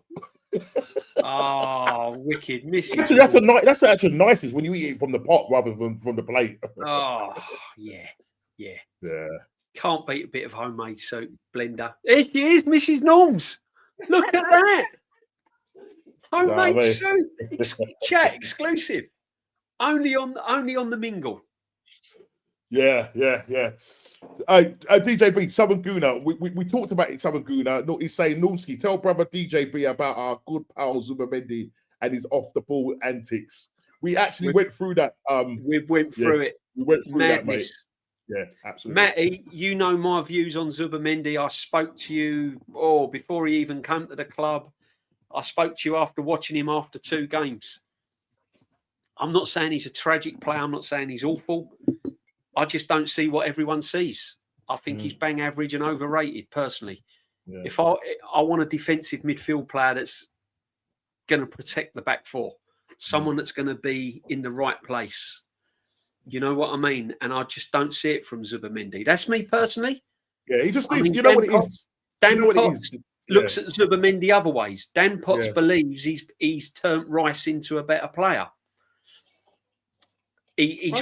Oh, wicked, Missy. Actually, that's actually nicest when you eat it from the pot rather than from the plate. Oh, yeah. Can't beat a bit of homemade soup blender. There she is, Mrs. Norms. Look at that. Homemade soup. Chat exclusive. Only on the mingle. Yeah. DJB, Southern Guna. We talked about it, Southern Guna. He's saying, Norski, tell brother DJB about our good pal Zubimendi and his off the ball antics. We actually went through that. We went through it. We went through that, mate. Yeah, absolutely. Matty, you know my views on Zubimendi. I spoke to you before he even came to the club. I spoke to you after watching him after 2 games. I'm not saying he's a tragic player. I'm not saying he's awful. I just don't see what everyone sees. I think he's bang average and overrated, personally. Yeah. If I want a defensive midfield player that's going to protect the back four, someone that's going to be in the right place. You know what I mean? And I just don't see it from Zubimendi. That's me personally. Yeah, he just needs, you know what it is? Dan Potts looks at Zubimendi other ways. Dan Potts believes he's turned Rice into a better player. He's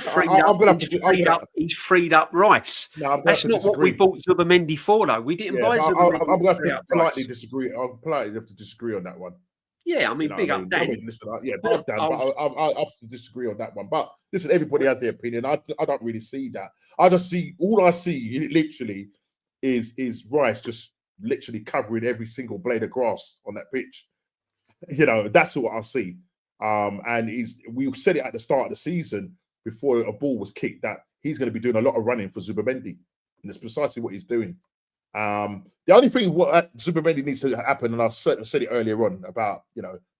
freed up Rice. No, that's not what we bought Zubimendi for, though. We didn't buy Zubimendi. I'm going to politely disagree. I'll politely have to disagree on that one. Yeah, I mean, big up Dan. Listen, big up Dan, but I have to disagree on that one. But listen, everybody has their opinion. I don't really see that. All I see literally is Rice just literally covering every single blade of grass on that pitch. You know, that's what I see. And we said it at the start of the season before a ball was kicked that he's going to be doing a lot of running for Zubimendi, and that's precisely what he's doing. The only thing what Zubimendi needs to happen, and I said it earlier on about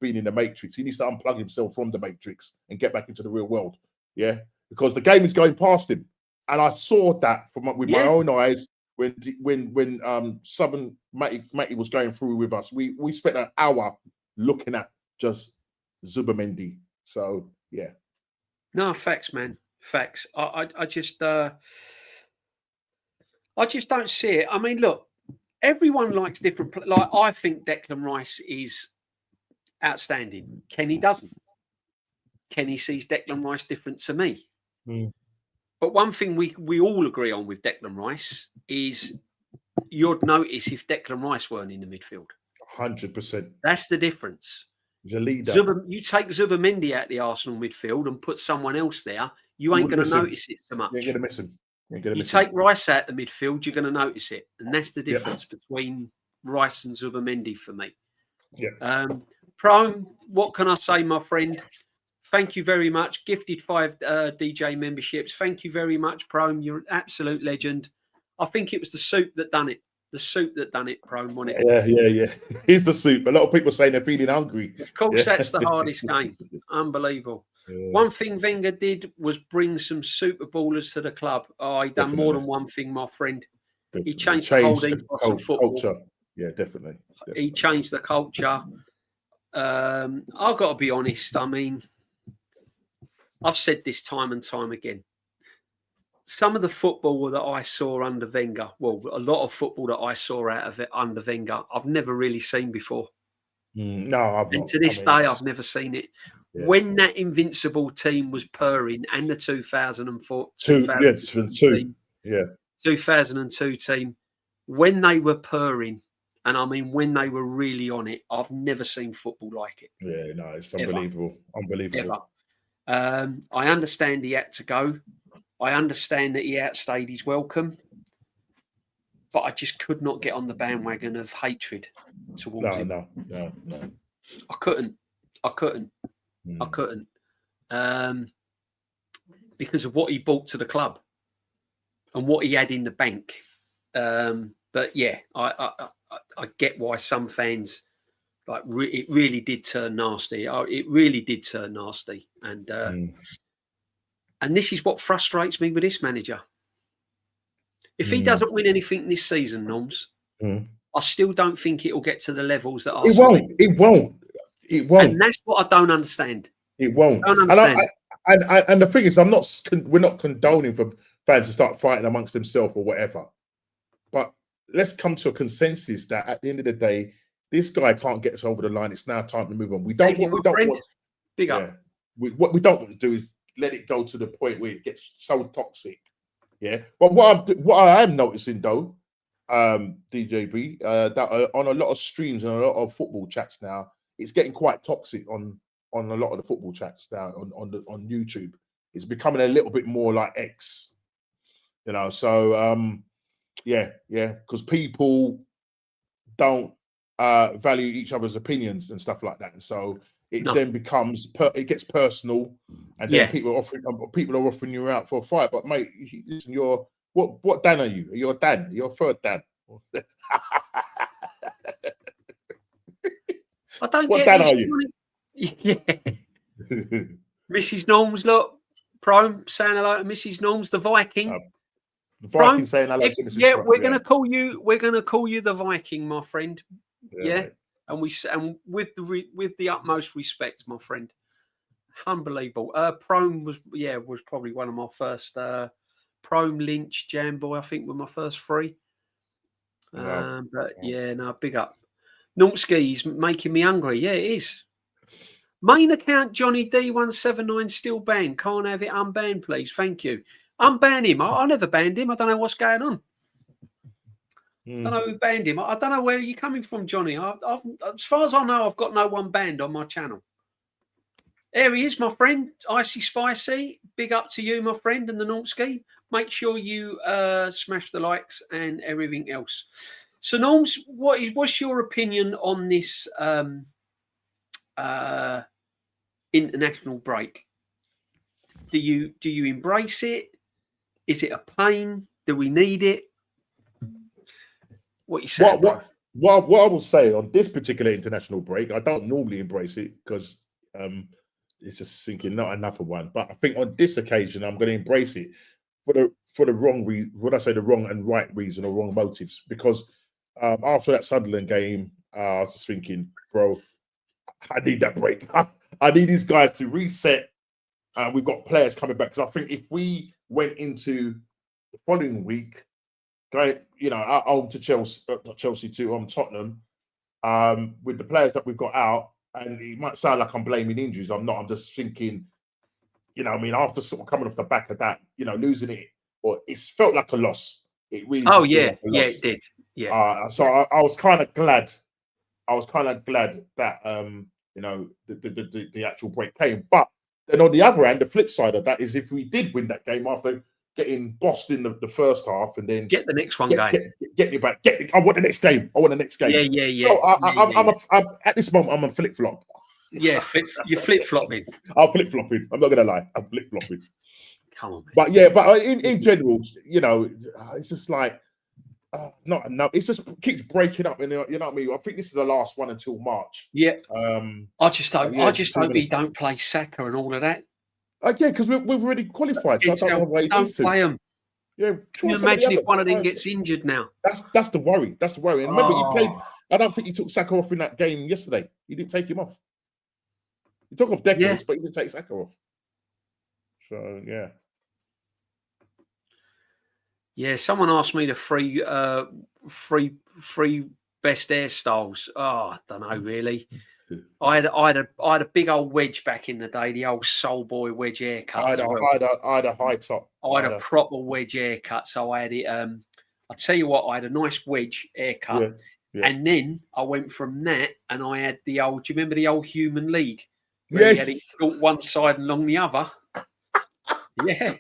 being in the matrix. He needs to unplug himself from the matrix and get back into the real world. Yeah, because the game is going past him, and I saw that with my own eyes when Southern Matty was going through with us. We spent an hour looking at just Zubimendi. So yeah. No, facts, man. Facts. I just don't see it. I mean, look, everyone likes different. Like, I think Declan Rice is outstanding. Kenny doesn't. Kenny sees Declan Rice different to me. But one thing we all agree on with Declan Rice is you'd notice if Declan Rice weren't in the midfield. 100%. That's the difference. He's a leader. You take Zubimendi out the Arsenal midfield and put someone else there, you ain't going to notice it so much. You're going to miss him. You take Rice out the midfield, you're going to notice it. And that's the difference between Rice and Zubimendi for me. Yeah. Prone, what can I say, my friend? Thank you very much. Gifted 5 DJ memberships. Thank you very much, Prone. You're an absolute legend. I think it was the soup that done it. the soup that done it, Prone, wasn't it? Yeah. Here's the soup. A lot of people saying they're feeling hungry. Of course, that's the hardest game. Unbelievable. Yeah. One thing Wenger did was bring some super ballers to the club. Oh, he done more than one thing, my friend. Definitely. He changed the whole ethos of football. Culture. Yeah, definitely. He changed the culture. I've got to be honest. I mean, I've said this time and time again. Some of the football that I saw under Wenger, well, a lot of football that I saw out of it under Wenger, I've never really seen before. No, I've not. And to this day, I've never seen it. Yeah. When that invincible team was purring, and the 2004, 2002 team, when they were purring, and I mean when they were really on it, I've never seen football like it. Yeah, no, it's unbelievable. Unbelievable. I understand he had to go. I understand that he outstayed his welcome. But I just could not get on the bandwagon of hatred towards him. No. I couldn't. Because of what he brought to the club and what he had in the bank. But yeah, I get why some fans it really did turn nasty. It really did turn nasty, and this is what frustrates me with this manager. If he doesn't win anything this season, Norms, I still don't think it'll get to the levels that Arsenal. It won't. And that's what I don't understand. It won't. And the thing is, we're not condoning for fans to start fighting amongst themselves or whatever. But let's come to a consensus that at the end of the day, this guy can't get us over the line. It's now time to move on. We don't want to do is let it go to the point where it gets so toxic. Yeah, but what I am noticing though, DJB, that on a lot of streams and a lot of football chats now, it's getting quite toxic on a lot of the football chats now on YouTube. It's becoming a little bit more like X, you know. So because people don't value each other's opinions and stuff like that, and so it then becomes it gets personal, and then people are offering you out for a fight. But mate, listen, what Dan are you? You're Dan. You're third Dan. I don't what get Dan this. are you? Yeah. Mrs. Norms, look, Prime saying hello to Mrs. Norms, the Viking. The Viking saying hello to Mrs. Prime. We're gonna call you. We're gonna call you the Viking, my friend. Yeah. And with the utmost respect, my friend. Unbelievable. Prome was probably one of my first. Prome, Lynch, Jamboy, I think were my first three. Wow. Big up. Nulski's making me hungry. Yeah, it is. Main account Johnny D179 still banned. Can't have it unbanned, please. Thank you. Unban him. I never banned him. I don't know what's going on. I don't know who banned him. I don't know where you're coming from, Johnny. As far as I know, I've got no one banned on my channel. There he is, my friend. Icy Spicy. Big up to you, my friend, and the Nulski. Make sure you smash the likes and everything else. So, Norms, what's your opinion on this international break? Do you embrace it? Is it a pain? Do we need it? What you say? What I will say on this particular international break, I don't normally embrace it because it's just thinking not enough of one. But I think on this occasion, I'm going to embrace it for the wrong reason. Would I say the wrong and right reason or wrong motives? Because after that Sunderland game, I was just thinking, bro, I need that break. I need these guys to reset. We've got players coming back. Because I think if we went into the following week, going, home to Chelsea, not Chelsea to Tottenham, with the players that we've got out, and it might sound like I'm blaming injuries. I'm not. I'm just thinking, after sort of coming off the back of that, losing it, or it's felt like a loss. It really. Oh yeah, like it did. Yeah. So I was kind of glad. I was kind of glad that the actual break came. But then on the other hand, the flip side of that is if we did win that game after getting bossed in the first half, and then get the next one going. Get me back. I want the next game. Yeah. So I'm at this moment, I'm a flip flop. Yeah, you're flip flopping. I'm flip flopping. I'm not gonna lie. I'm flip flopping. Come on, man. But in general, it's just like Not enough. It just keeps breaking up, and you know what I mean. I think this is the last one until March. Yeah. I just but hope. yeah, I just hope he don't play Saka and all of that. yeah, because we've already qualified, so I don't know why he Don't needs to. play him. Yeah, Can you imagine if one of them gets injured now? That's the worry. That's the worry. And remember, he played. I don't think he took Saka off in that game yesterday. He didn't take him off. He took off Declan, but he didn't take Saka off. So yeah. Yeah, someone asked me the free best hairstyles. Oh, I don't know really. I had a big old wedge back in the day, the old soul boy wedge haircut. I had a high top. I had a proper wedge haircut, so I had it. I'll tell you what, I had a nice wedge haircut, and then I went from that, and I had the old. Do you remember the old Human League? Where you had it short one side and long the other. Yeah,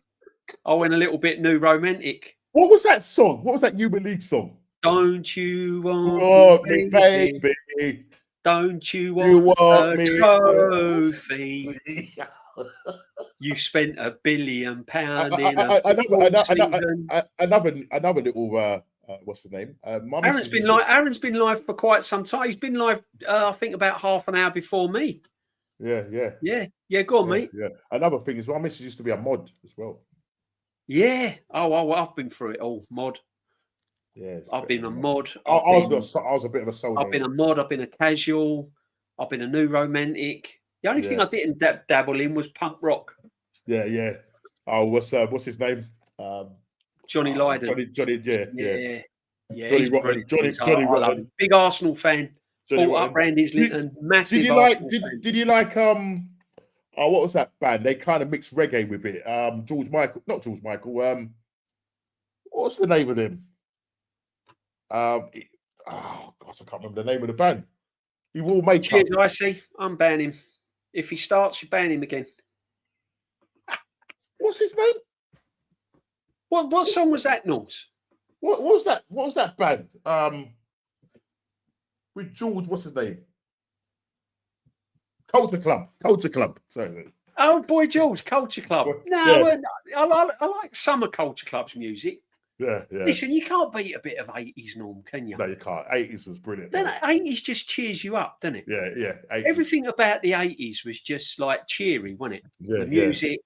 I went a little bit new romantic. What was that song? What was that Human League song? Don't you want me, baby? Don't you want a trophy? You spent £1 billion in another little. What's the name? Aaron's been live for quite some time. He's been live, I think, about half an hour before me. Yeah. Go on, mate. Yeah. Another thing is, my missus used to be a mod as well. Yeah. Oh, I've been through it all. Mod. Yeah. I've been a mod. I was a bit of a soul. I've been a mod. I've been a casual. I've been a new romantic. The only thing I didn't dabble in was punk rock. Yeah. Oh, what's his name? Johnny Lydon. Johnny. Johnny Rotten. Big Arsenal fan. Brought up round Islington. Massive. Did you like what was that band? They kind of mixed reggae with it. Not George Michael. What's the name of them? Oh gosh, I can't remember the name of the band. He wore makeup. Cheers, I see. I'm banning him. If he starts, you ban him again. What's his name? What song was that, Norms? What was that? What was that band? With George, what's his name? Culture Club. Sorry. Oh, Boy George, Culture Club. I like some of Culture Club's music. Yeah. Listen, you can't beat a bit of 80s, Norm, can you? No, you can't. 80s was brilliant. Then 80s just cheers you up, doesn't it? Yeah. 80s. Everything about the 80s was just like cheery, wasn't it? Yeah, the music.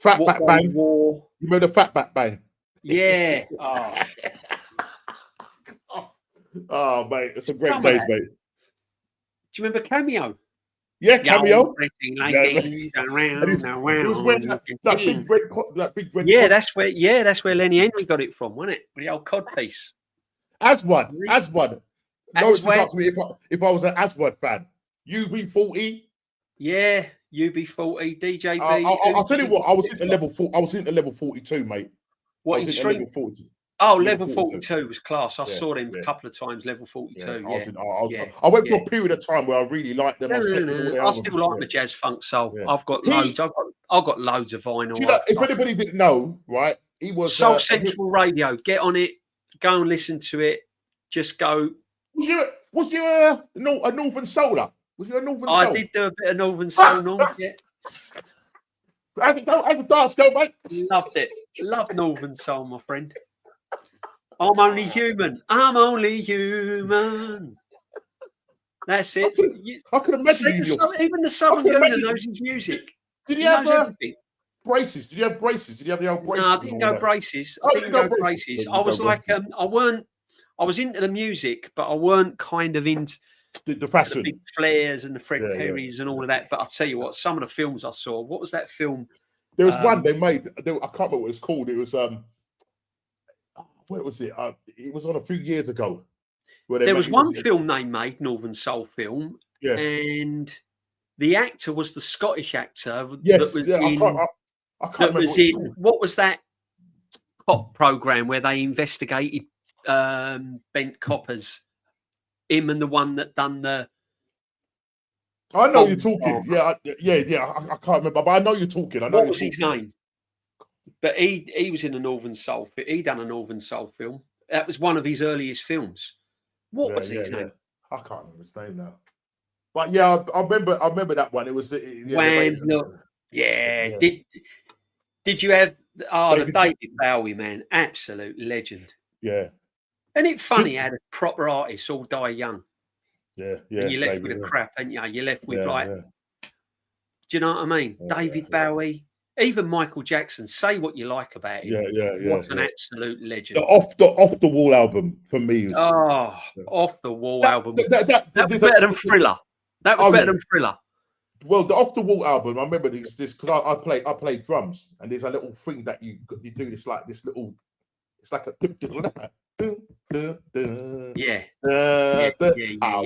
Fatback Bang. You remember the Fatback Bang? Yeah. Oh, mate, it's a great days, mate. Do you remember Cameo? Yeah, Cameo. He was wearing that big red. Yeah, that's where Lenny Henry got it from, wasn't it? With the old cod piece. Aswad. Lawrence asked me if I was an Aswad fan. UB40. Yeah, UB40, DJB. I'll tell you what. I was into level 42, mate. What in street? Level 40. Oh, level 42 was class. I saw them a couple of times. Level 42. I went for a period of time where I really liked them. I still like the jazz funk soul. Yeah. I've got loads. I've got loads of vinyl. Do you know, if anybody didn't know, right? He was Soul Central Radio. Get on it. Go and listen to it. Just go. Was you a Northern Souler? Was you a Northern Soul? I did do a bit of Northern Soul. Yeah. As a dance go, mate. Loved it. Loved Northern Soul, my friend. I'm only human. That's it. I can imagine even the Southern Gooner knows his music. Did you have braces? Did you have braces? Did you have the old braces? No, I didn't go braces. I was like, I was into the music, but I weren't kind of into the fashion, the big flares and the Fred Perrys and all of that. But I'll tell you what, some of the films I saw. What was that film? There was one they made. I can't remember what it's called. It was where was it? It was on a few years ago. There was one film they made, Northern Soul film, and the actor was the Scottish actor. Yes, I can't remember. What was that cop program where they investigated bent coppers? Him and the one that done the. I know you're talking. Yeah. I can't remember, but I know you're talking. What was his name? But he was in a Northern Soul. He done a Northern Soul film. That was one of his earliest films. What was his name? I can't remember his name now. But yeah, I remember that one. It was Wham! Yeah. Did you have the David Bowie, man? Absolute legend. Yeah. And it's funny how the proper artists all die young. Yeah, And you're left David, with a crap, and you're left with like, yeah. do you know what I mean? Yeah, David Bowie, even Michael Jackson. Say what you like about him. What an absolute legend. The off the wall album for me is off the wall album. That was better than Thriller. That was better than Thriller. Well, the off the wall album, I remember this because I play drums, and there's a little thing that you do this like this little. It's like a yeah. I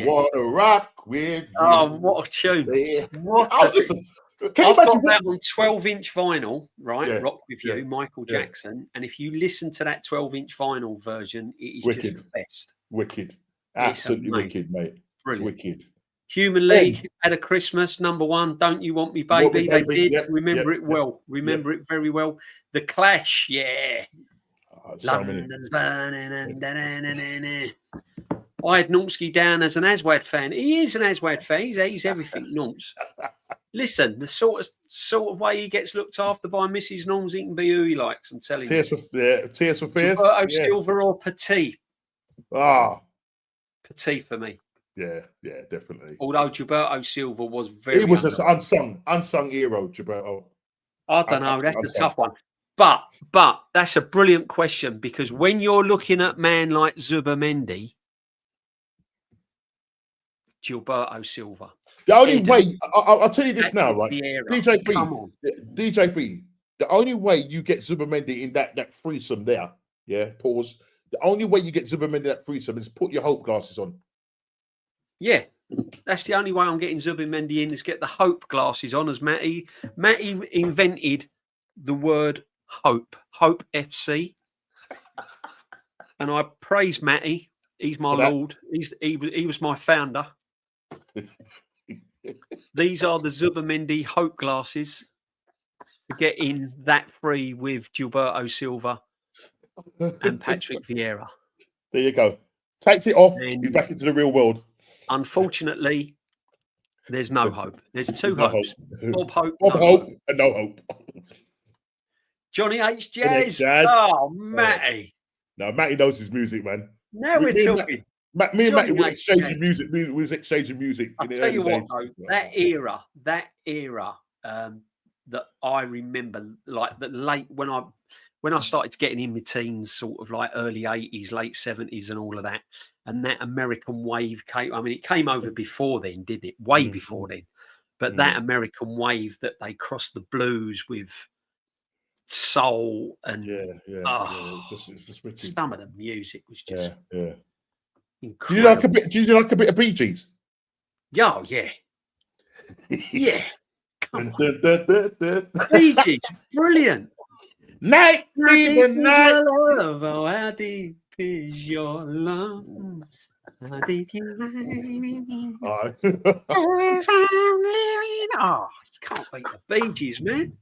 wanna rock with you. Oh, what a tune! Listen, I've got that on 12-inch vinyl, right? Yeah, Rock with You, Michael Jackson. And if you listen to that 12-inch vinyl version, it is just the best. Wicked. Absolutely wicked, mate. Brilliant. Wicked. Human League had a Christmas #1. Don't You Want Me, Baby? They did. Remember it well. Remember it very well. The Clash, London's burning and I had Normski down as an Aswad fan. He is an Aswad fan. He's everything Norms. Listen, the sort of way he gets looked after by Mrs. Norms, he can be who he likes. I'm telling you. Tears for Fears. Gilberto Silva or Petit. Petit for me. Yeah, definitely. Although Gilberto Silva was very. He was an unsung hero, Gilberto. I don't know. That's a tough one. But that's a brilliant question, because when you're looking at a man like Zubimendi, Gilberto Silva. The only way, I'll tell you this now, right? DJB, the only way you get Zubimendi in that threesome there, pause. The only way you get Zubimendi in that threesome is put your hope glasses on. Yeah, that's the only way I'm getting Zubimendi in, is get the hope glasses on, as Matty invented the word hope FC. And I praise Matty. He's my lord. He was my founder. These are the Zubimendi hope glasses to get in that free with Gilberto Silva and Patrick Vieira. There you go. Takes it off. He's back into the real world. Unfortunately, there's no hope. There's two hopes. Bob Hope. Bob Hope and no hope. Johnny H. Jazz. Oh, Matty. No, Matty knows his music, man. Now we're talking. Me and Matty were exchanging music. We was exchanging music. I'll tell you what, though, that era that I remember, like the late when I started getting in my teens, sort of like early 80s, late 70s, and all of that, and that American wave came. I mean, it came over before then, didn't it? Way before then. But that American wave that they crossed the blues with soul and it's just wicked. Some of the music was just incredible. Do you like a bit of Bee Gees? Yeah. Come on. Bee Gees, brilliant. Night, night. Oh, how deep is your love? How deep you you can't beat the Bee Gees, man.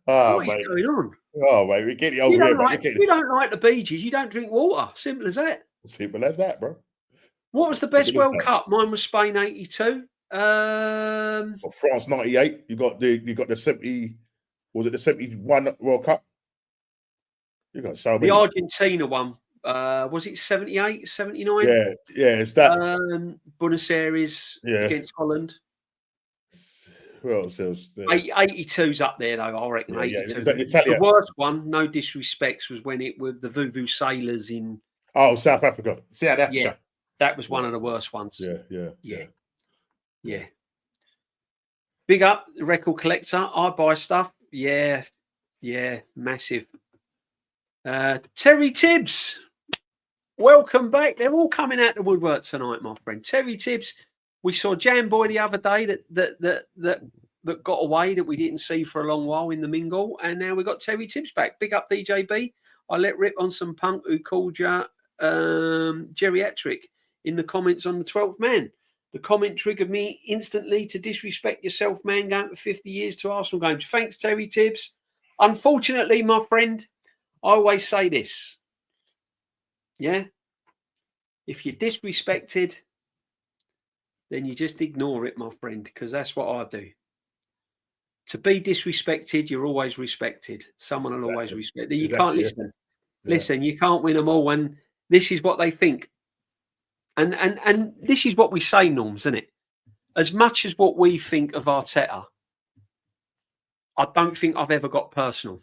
What is going on? Oh, mate, we get it over here. You don't like the Bee Gees, you don't drink water. Simple as that. Simple as that, bro. What was the best World Cup? Mine was Spain '82. France '98. You got the 70. Was it the 71 World Cup? You got so many. The Argentina one. Was it 78, 79? Yeah, it's that. Buenos Aires against Holland. Who else is there? 82's up there, though, I reckon. 82. The worst one, no disrespects, was when it was the Voodoo Sailors in... Oh, South Africa. South Africa. Yeah, that was one of the worst ones. Yeah. Big up, the record collector. I buy stuff. Yeah, massive. Terry Tibbs, welcome back. They're all coming out the woodwork tonight, my friend. Terry Tibbs, we saw Jam Boy the other day that got away, that we didn't see for a long while in the mingle, and now we got Terry Tibbs back. Big up DJB. I let rip on some punk who called you geriatric in the comments on the 12th man. The comment triggered me instantly to disrespect yourself, man, going for 50 years to Arsenal games. Thanks, Terry Tibbs. Unfortunately, my friend, I always say this. Yeah? If you're disrespected, then you just ignore it, my friend, because that's what I do. To be disrespected, you're always respected. Someone will always respect you. You can't listen. Yeah. Listen, you can't win them all. And This is what they think. And this is what we say, Norms, isn't it? As much as what we think of Arteta, I don't think I've ever got personal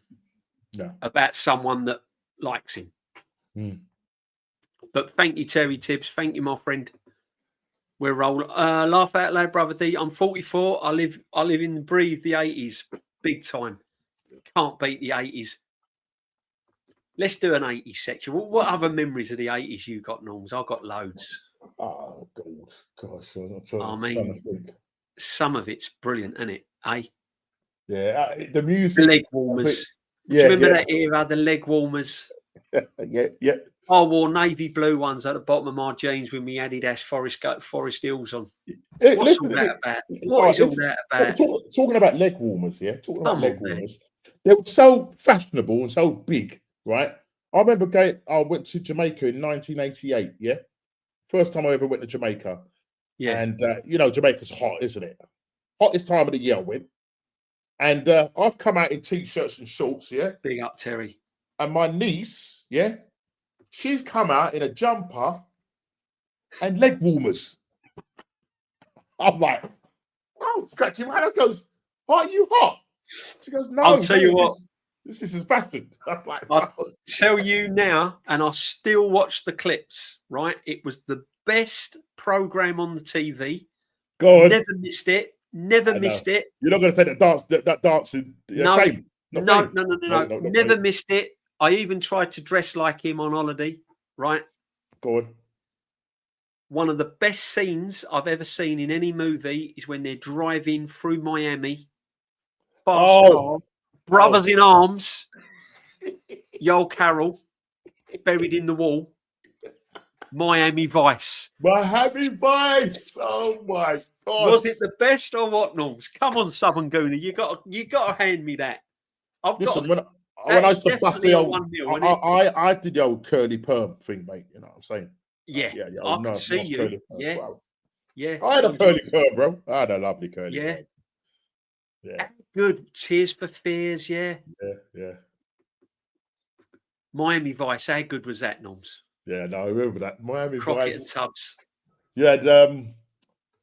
about someone that likes him. But thank you, Terry Tibbs. Thank you, my friend. We're rolling. Laugh out loud, brother D. I'm 44. I live and breathe the 80s. Big time. Can't beat the 80s. Let's do an 80s section. What other memories of the 80s you got, Norms? I've got loads. Oh, God. Gosh. I mean, some of it's brilliant, isn't it? Eh? Yeah. The music. The leg warmers. Do you remember that era, the leg warmers? Yeah. I wore navy blue ones at the bottom of my jeans with me Adidas Forest Hills on. What's all that about? What is all that about? Talking about leg warmers, yeah? Talking about leg warmers. They were so fashionable and so big, right? I remember I went to Jamaica in 1988, yeah? First time I ever went to Jamaica. Yeah. And, Jamaica's hot, isn't it? Hottest time of the year I went. And I've come out in T-shirts and shorts, yeah? Big up, Terry. And my niece, yeah? She's come out in a jumper and leg warmers. I'm like, oh, scratching my head. Goes, are you hot? She goes, no. I'll tell you what. This is his passion. That's like, I'll tell you now, and I still watch the clips, right? It was the best program on the TV. God. Never missed it. Never missed it. You're not going to say that dancing fame? No. Never missed it. I even tried to dress like him on holiday, right? Go on. One of the best scenes I've ever seen in any movie is when they're driving through Miami. Car, brothers in arms. Yoel Carroll buried in the wall. Miami Vice. Miami Vice. Oh my God. Was it the best or what, Norms? Come on, Southern Gooner. You got to hand me that. When I used to bust the old, I did the old curly perm thing, mate. You know what I'm saying? Yeah, I can see you. Yeah, wow. Yeah. I had a curly perm, bro. I had a lovely curly perm. Yeah. Good. Tears for Fears. Yeah. Yeah. Miami Vice. How good was that, Norms? Yeah, no, I remember that. Miami Crockett Vice. and Tubbs. You had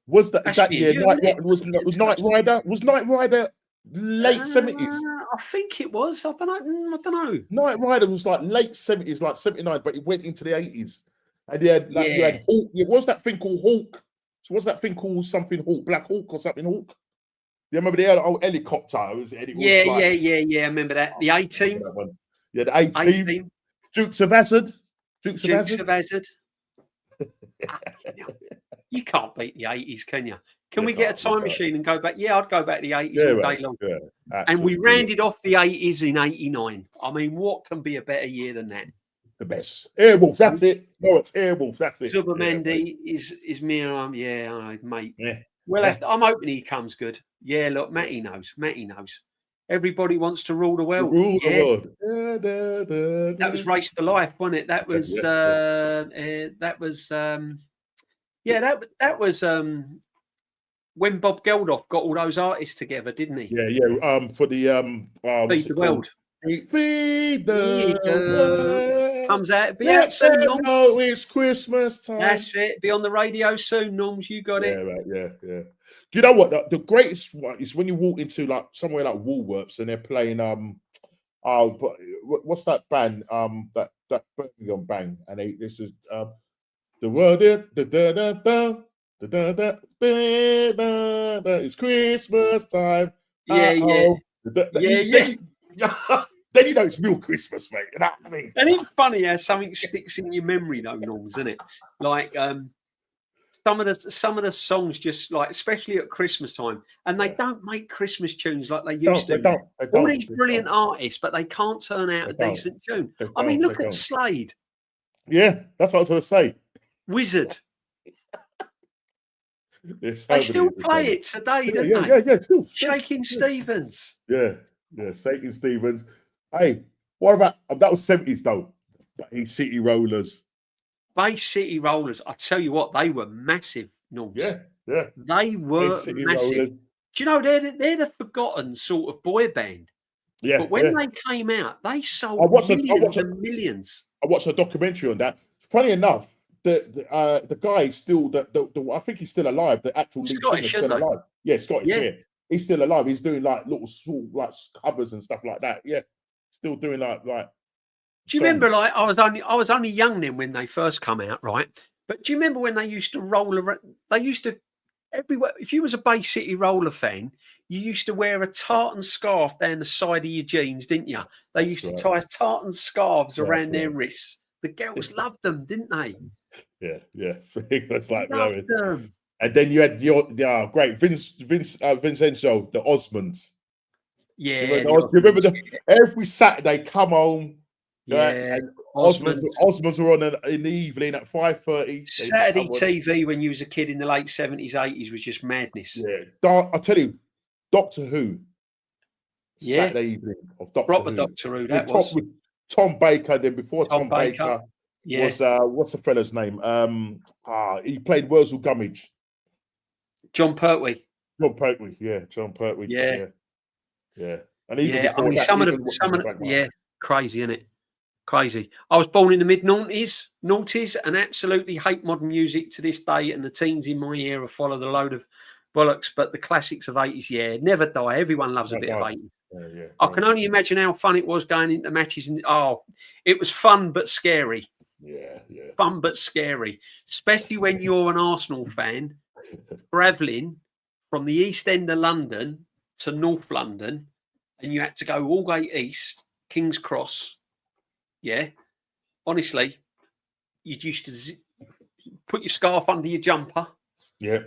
was that year was Knight Rider? Was Knight Rider late 70s? I think it was. I don't know. Knight Rider was like late 70s, like 79, but it went into the 80s. And you had Hawk. It was that thing called Hawk. So what's that thing called something Hawk? Black Hawk or something Hawk? You remember the old helicopter? I remember that. The A-Team. Yeah, the A-Team. Dukes of Hazzard. Dukes of Hazzard. You can't beat the 80s, can you? Can we get a time machine and go back? Yeah, I'd go back to the 80s all day long. Yeah, and we rounded off the 80s in 89. I mean, what can be a better year than that? The best. Airwolf, that's it. No, it's Airwolf, that's it. Subamendi is me, mate. Yeah. I'm hoping he comes good. Yeah, look, Matty knows. Everybody wants to rule the world. That was Race for Life, wasn't it? That was that was when Bob Geldof got all those artists together, didn't he? Yeah. For the Feed the World. Feed the world. Comes out. Be out soon, Norm. Oh, it's Christmas time. That's it. Be on the radio soon, Norms. You got it. Yeah. Do you know what? The greatest one is when you walk into like somewhere like Woolworths and they're playing what's that band? That Birmingham band, and this is the world it's Christmas time. Yeah. Then you know it's real Christmas, mate. You know what I mean? And it's funny how something sticks in your memory, though, Norms, isn't it? Like some of the songs, just like, especially at Christmas time, and they don't make Christmas tunes like they used to. They don't. All these brilliant artists, but they can't turn out a decent tune. I mean, look at Slade. Yeah, that's what I was going to say. Wizard. They still play it today, don't they? Yeah, still. Shaking Stevens. Yeah, Shaking Stevens. Hey, what about that was 70s though? Bay City Rollers. Bay City Rollers. I tell you what, they were massive, Norms. Yeah. They were massive. Rollers. Do you know they're the forgotten sort of boy band? Yeah. But when they came out, they sold millions and millions. I watched a documentary on that. funny enough, the guy is still I think he's still alive. The actual lead singer is still alive. Yeah, Scottish. Yeah, he's still alive. He's doing like little like covers and stuff like that. Yeah, still doing like. Do you remember? Like I was only young then when they first come out, right? But do you remember when they used to roll around? They used to everywhere. If you was a Bay City Roller fan, you used to wear a tartan scarf down the side of your jeans, didn't you? They used to tie tartan scarves around their wrists. The girls loved them, didn't they? Yeah. It's like loved them. And then you had your great Vincenzo, the Osmonds. Yeah, you remember every Saturday come home. Yeah, and Osmonds were on in the evening at 5:30. Saturday TV when you was a kid in the late 70s, 80s was just madness. Yeah, I tell you, Doctor Who. Saturday evening of Doctor Who. Doctor Who. That was with Tom Baker. Then before Tom Baker was what's the fella's name? He played Wurzel Gummidge. John Pertwee. John Pertwee. Yeah. And even I mean, some of the crazy, isn't it? Crazy. I was born in the mid-noughties and absolutely hate modern music to this day, and the teens in my era follow the load of bollocks, but the classics of 80s, never die. Everyone loves a bit of 80s. I can only imagine how fun it was going into matches. It was fun but scary. Yeah. Fun but scary, especially when you're an Arsenal fan travelling from the East End of London to North London, and you had to go all the way east, King's Cross. Yeah, honestly, you used to put your scarf under your jumper. Yeah,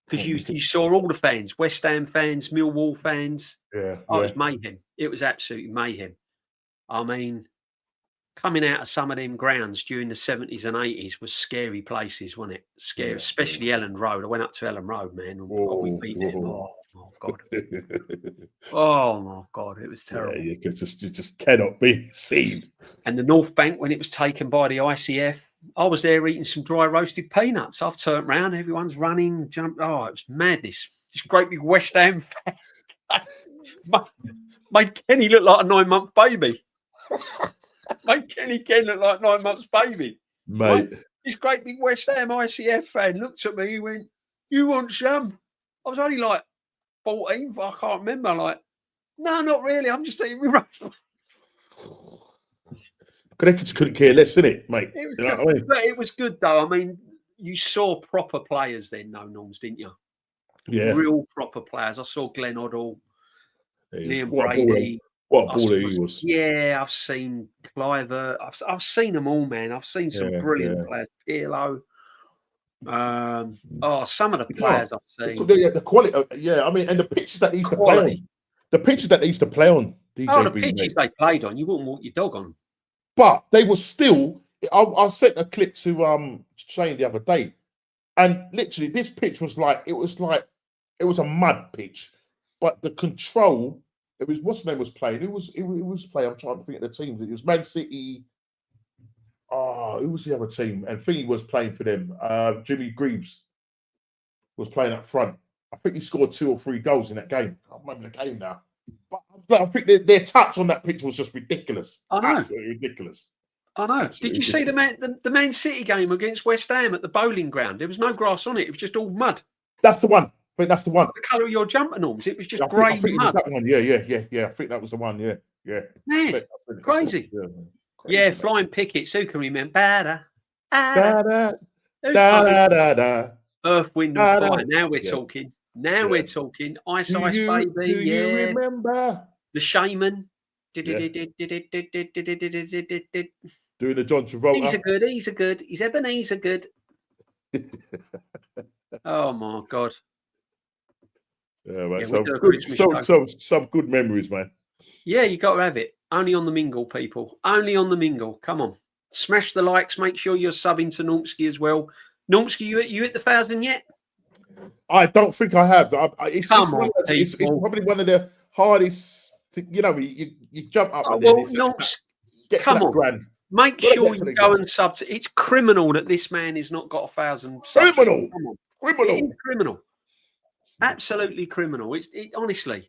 because you saw all the fans, West Ham fans, Millwall fans. It was mayhem. It was absolutely mayhem. I mean, coming out of some of them grounds during the 70s and 80s was scary places, wasn't it? Scary, especially Elland Road. I went up to Elland Road, man. And we beat them. Oh my God. Oh my God, it was terrible. Yeah, you just cannot be seen. And the North Bank, when it was taken by the ICF, I was there eating some dry roasted peanuts. I've turned around, everyone's running, jumped. Oh, it was madness. This great big West Ham fan made Kenny look like a 9-month baby. Made Ken look like 9 months baby. Mate. This great big West Ham ICF fan looked at me, he went, "You want some?" I was only like 14, I can't remember. Like, no, not really. I'm just eating my roast. Connections couldn't care less, innit, mate? It was good though. I mean, you saw proper players then, no Norms, didn't you? Yeah. Real proper players. I saw Glenn Hoddle, Liam what Brady. What a baller he was. Yeah, I've seen Cliver. I've seen them all, man. I've seen some brilliant players. Pirlo. Some of the players I've seen. The quality. I mean, and the pitches that they used to play on. The pitches that they used to play on. The pitches they played on. You wouldn't walk your dog on. But they were still. I sent a clip to Shane the other day, and literally this pitch was like it was a mud pitch, but the control. It was what's his name was playing. It was playing. I'm trying to think of the teams. It was Man City. Who was the other team? And Thingy was playing for them. Jimmy Greaves was playing up front. I think he scored 2 or 3 goals in that game. I can't remember the game now. But I think their touch on that pitch was just ridiculous. I know. Absolutely ridiculous. I know. Absolutely. Did you see the Man City game against West Ham at the bowling ground? There was no grass on it. It was just all mud. That's the one. I think that's the one. The colour of your jumper norms. It was just grey mud. That one. Yeah. I think that was the one. Yeah. Man, crazy. Yeah, flying pickets. Who can remember? Earth, Wind, and Fire. Now we're talking. Now we're talking. Ice, Baby. Do you remember the Shaman? Doing the John Travolta. He's a good. He's Ebenezer good. Oh my God. Yeah, man. Some good memories, man. Yeah, you got to have it. Only on the mingle, people. Only on the mingle. Come on. Smash the likes. Make sure you're subbing to Normski as well. Normski, you hit the 1,000 yet? I don't think I have. It's probably one of the hardest. You jump up. Come on. Grand. Make sure you go and sub. It's criminal that this man has not got 1,000 subs. Criminal. Absolutely criminal. Honestly,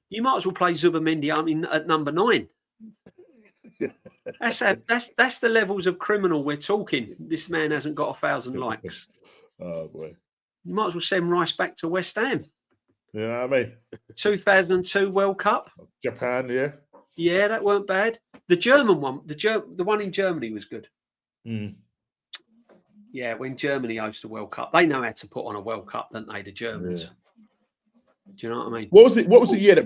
you might as well play Zubamendi at number 9. That's the levels of criminal we're talking. This man hasn't got 1,000 likes. Oh boy. You might as well send Rice back to West Ham. You know what I mean? 2002 World Cup. Japan, yeah. Yeah, that weren't bad. The German one, the one in Germany was good. Mm. Yeah, when Germany hosts the World Cup, they know how to put on a World Cup, don't they? The Germans. Yeah. Do you know what I mean? What was the year that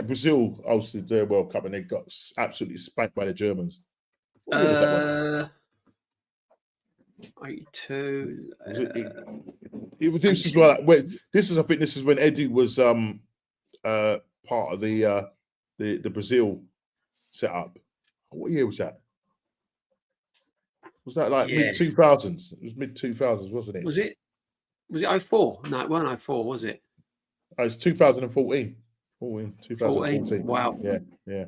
Brazil hosted the World Cup and they got absolutely spanked by the Germans? What year was that one? 82. This is I think this is when Eddie was part of the Brazil setup. What year was that? Was that like mid-2000s? It was mid-2000s, wasn't it? Was it 04? No, it wasn't 04, was it? Oh, it's 2014. 2014. Wow. Yeah.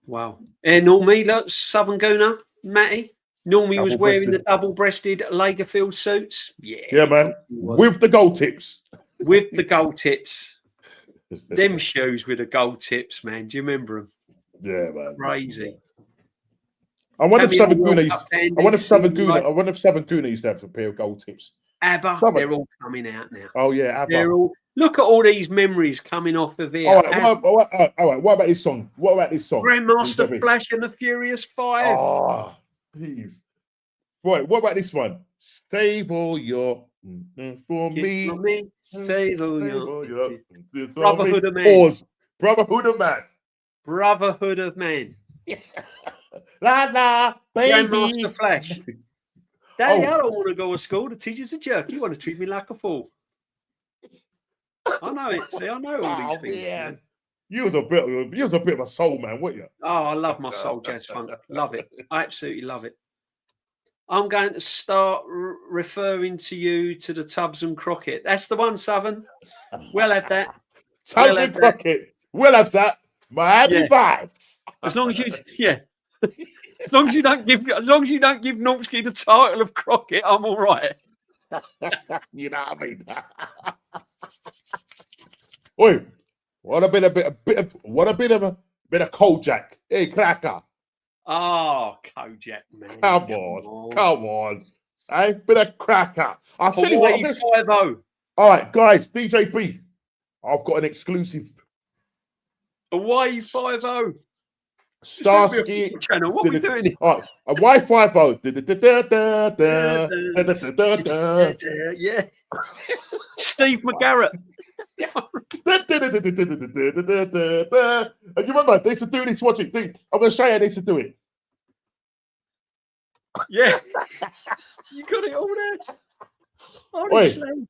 Wow. Normie, look, Southern Gooner, Matty. Normie was wearing the double-breasted Lagerfield suits. Yeah, man. With the gold tips. With the gold tips. Them shoes with the gold tips, man. Do you remember them? Yeah, man. Crazy. I wonder if Southern Gooner used to have a pair of gold tips. ABBA, they're all coming out now. Oh yeah, ABBA. Look at all these memories coming off of here. All right. What about this song? Grandmaster Flash and the Furious Five. Oh, please. Right, what about this one? Save all your for me. Save all your Brotherhood of Man. Pause. Brotherhood of Man. Brotherhood of Man. La la, baby. Grandmaster Flash. Daddy, I don't want to go to school. The teacher's a jerk. You want to treat me like a fool. I know it. See, I know all these things. Man. You was a bit of a soul man, weren't you? Oh, I love my soul jazz funk. Love it. I absolutely love it. I'm going to start referring to you to the Tubbs and Crockett. That's the one, Southern. We'll have that. Tubbs and Crockett. We'll have that. Miami Vice. As long as you, as long as you don't give Norsky the title of Crockett, I'm all right. You know what I mean? Oi, what a bit of Kojak. Hey, cracker. Oh, Kojak, man. Come on. Hey, bit of cracker. I'll tell you what. 5-0. All right, guys, DJ B, I've got an exclusive. Away 5-0. Starsky channel. What are we doing here? All right, a Y50. Yeah. Steve McGarrett. And you remember, they used to do this, watch it. I'm going to show you how they used to do it. Yeah. You got it all there. Honestly.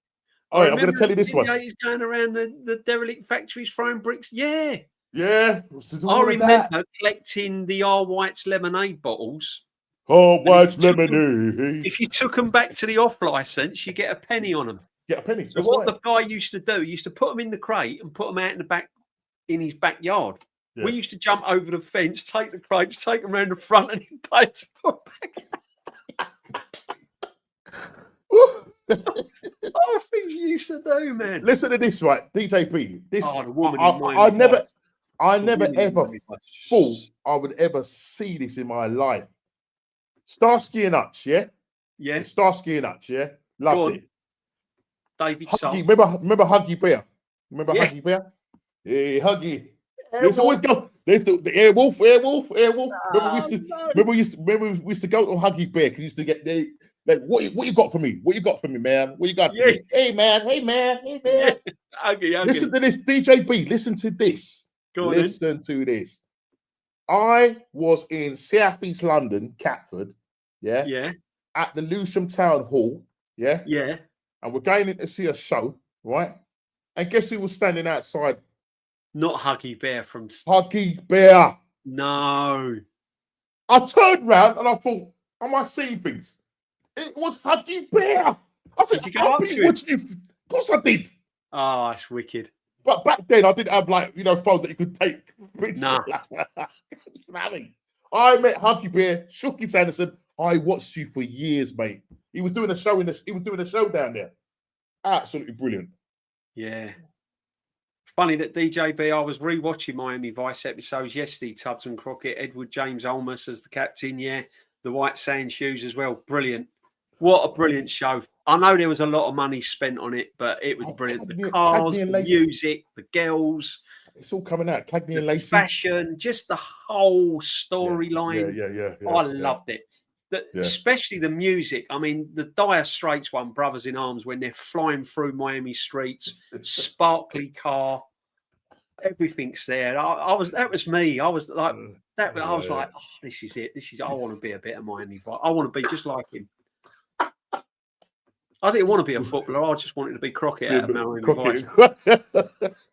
All right, I'm going to tell you this one. He's going around the derelict factories throwing bricks. Yeah. Yeah. I remember collecting the R. White's lemonade bottles. R. White's lemonade. If you took them back to the off license, you get a penny on them. Get a penny. So what the guy used to do, he used to put them in the crate and put them out in his backyard. Yeah. We used to jump over the fence, take the crates, take them around the front, and he'd pay us to put back. Oh, things you used to do, man. Listen to this, right? DJ P. This the woman I never ever thought I would ever see this in my life. Starsky and Hutch, yeah? Yeah. Starsky and Hutch, yeah? Loved it. David remember Huggy Bear? Huggy Bear? Hey, Huggy. There's always go. There's the Airwolf. Remember we used to go to Huggy Bear because used to get like what you got for me? What you got for me, man? What you got for me? Hey man. Yeah. Huggy. Listen to this, DJ B. Listen to this. Listen to this. I was in South East London, Catford, yeah, at the Lewisham Town Hall, yeah, and we're going in to see a show, right? And guess who was standing outside? Not Huggy Bear from Huggy Bear. No. I turned round and I thought, am I seeing things? It was Huggy Bear. I said, did you go up to it? Of course I did. Oh, that's wicked. But back then, I didn't have phones that you could take. Nah. I met Huggy Bear, shook his hand and said, "I watched you for years, mate." He was doing a show down there. Absolutely brilliant. Yeah. Funny that DJB, I was rewatching Miami Vice episodes yesterday. Tubbs and Crockett, Edward James Olmos as the captain. Yeah, the white sand shoes as well. Brilliant. What a brilliant show. I know there was a lot of money spent on it, but it was brilliant. The cars, the music, the girls. It's all coming out. Cagney and Lacey. Fashion, just the whole storyline. Yeah. I loved it. Especially the music. I mean, the Dire Straits one, Brothers in Arms, when they're flying through Miami streets, sparkly car, everything's there. That was me. I was like, oh, this is it. I want to be a bit of Miami Vice. I want to be just like him. I didn't want to be a footballer. I just wanted to be Crockett out of Miami Vice.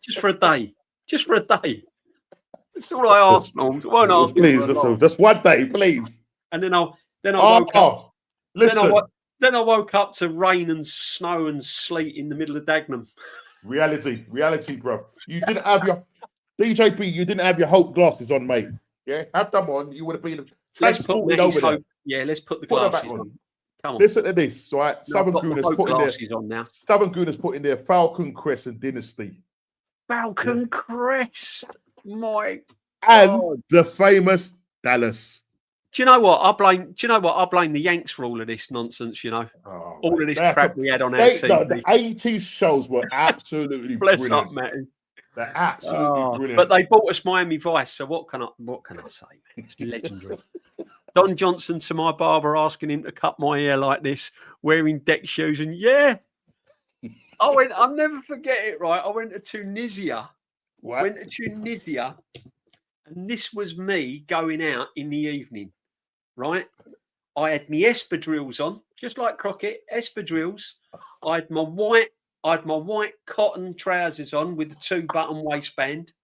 Just for a day. Just for a day. That's all I asked, Norms. Won't ask please, just one day, please. And then I woke up. Listen. Then I woke up to rain and snow and sleet in the middle of Dagenham. Reality, bro. You didn't have your DJP. You didn't have your Hope glasses on, mate. Yeah, have them on. You would have been transported over there. Yeah, let's put the glasses on. Come on. Listen to this, right? Southern Gooners put in there. On now. Southern Gooners put in there Falcon Crest and Dynasty. Falcon Crest, my and God. The famous Dallas. Do you know what? I blame the Yanks for all of this nonsense. You know, all of this crap we had on our TV. The 80s shows were absolutely brilliant. Up, Matty. They're absolutely brilliant. But they bought us Miami Vice. So what can I say, man? It's legendary. Don Johnson to my barber asking him to cut my hair like this, wearing deck shoes, and I'll never forget it. Right, I went to Tunisia. What? And this was me going out in the evening. Right, I had my espadrilles on, just like Crockett. Espadrilles. I had my white cotton trousers on with the 2-button waistband.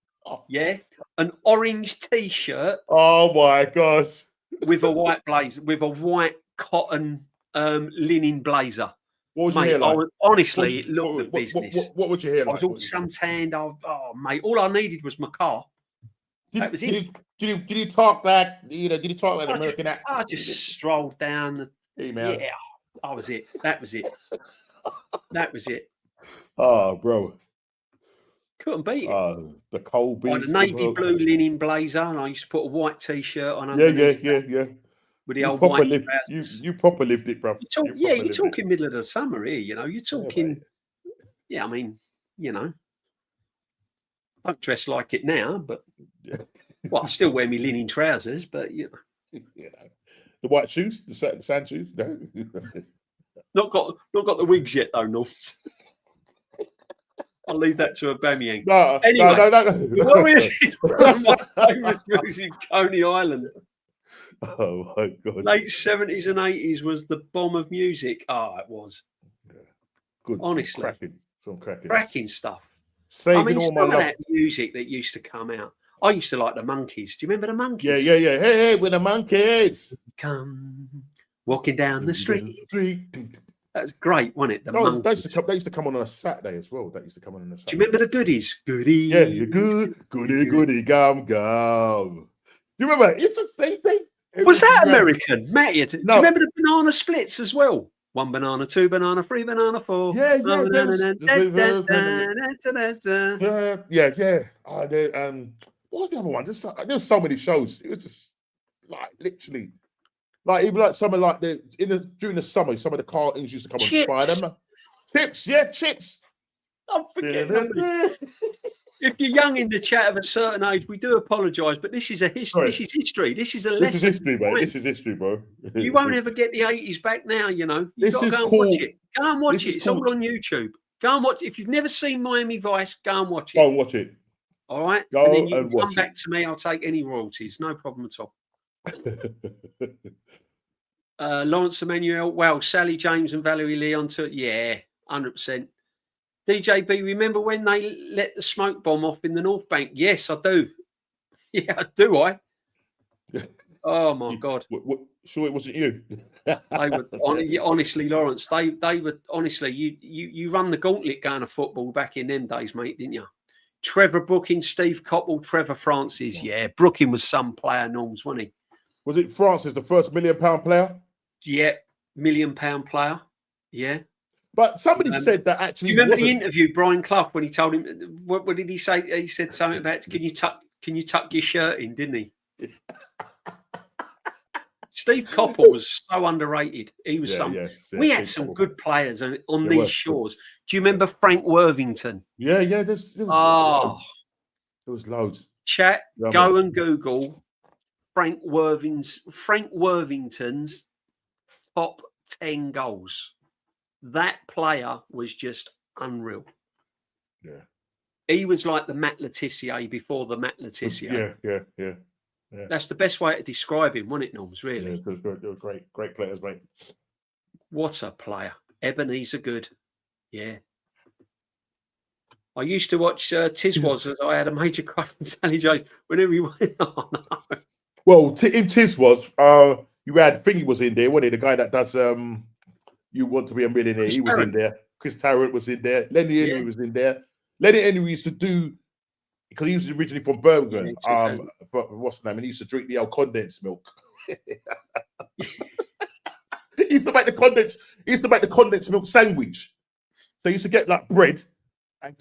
Yeah, an orange T-shirt. Oh my gosh. With a white blazer, with a white cotton linen blazer. What was your hair like? Honestly, it looked the business. What was your hair like? I was all suntanned. Mate, all I needed was my car. That was it. Did you talk like did you talk like American accent? I just strolled down. Yeah, that was it. That was it. Oh, bro. Couldn't beat it. The cold beast. I had a navy blue linen blazer, and I used to put a white T-shirt on. Yeah. With the old white you proper lived it, bro. You're talking middle of the summer here. You know, you're talking. Yeah, I mean, you know, I don't dress like it now, but I still wear me linen trousers. But you know, the white shoes, the sand shoes. No. Not got the wigs yet, though, Norms. I'll leave that to Aubameyang. No. What is it? My favourite music, Coney Island. Oh my God! Late 70s and 80s was the bomb of music. It was. Yeah. Good. Honestly, cracking stuff. Saving all some of that music that used to come out. I used to like the Monkeys. Do you remember the Monkeys? Yeah. Hey, we're the Monkeys. Come walking down the street. That was great, wasn't it? They used to come on a Saturday as well. That used to come on a Saturday. Do you remember the Goodies? Goodies. Yeah, you're goody, gum. Do you remember? It's the same thing. Was that American? Matty, do you remember the banana splits as well? 1 banana, 2 banana, 3 banana, 4. Yeah. What was the other one? There's so many shows. It was just like literally. Like even like some of like during the summer, some of the cartoons used to come on Spider-Man. Chips. I'm forgetting. If you're young in the chat of a certain age, we do apologise, but this is history. This is history. This is a lesson. This is history, mate. This is history, bro. You won't ever get the 80s back now, you know. You've got to go and watch it. Go and watch it. It's all on YouTube. Go and watch it. If you've never seen Miami Vice, go and watch it. Go and watch it. All right? Go and then you and come back to me. I'll take any royalties. No problem at all. Lawrence Emmanuel, well, Sally James and Valerie Leon too. Yeah, 100%. DJB, remember when they let the smoke bomb off in the North Bank? Yes, I do. Yeah, do I? Oh my God! Sure, it wasn't you. They were honestly, Lawrence. They were honestly. You run the gauntlet going to football back in them days, mate, didn't you? Trevor Brooking, Steve Coppell, Trevor Francis. Yeah, Brooking was some player, Norms, wasn't he? Was it Francis, the first £1 million player? Yeah, £1 million player. Yeah. But somebody said that actually. Do you remember the interview, Brian Clough, when he told him, what did he say? He said something about, can you tuck your shirt in, didn't he? Steve Coppell was so underrated. He was we had some good players on these shores. Do you remember Frank Worthington? Yeah. There was loads. Chat, go and Google Frank Worthington's top 10 goals. That player was just unreal. Yeah. He was like the Matt Letizia before the Matt Letizia. Yeah. That's the best way to describe him, wasn't it, Norms? Really? Yeah, they were great players, mate. What a player. Ebenezer Good. Yeah. I used to watch Tiswas as I had a major crush on Sally Jones whenever he went. Oh, no. Well, in Tiswas, you had Thingy was in there, wasn't he? The guy that does You Want to Be a Millionaire. He was in there. Chris Tarrant was in there. Lenny Henry was in there. Lenny Henry used to do, because he was originally from Birmingham. But what's the name? And he used to drink the old condensed milk. He used to make the condensed milk sandwich. So he used to get like bread and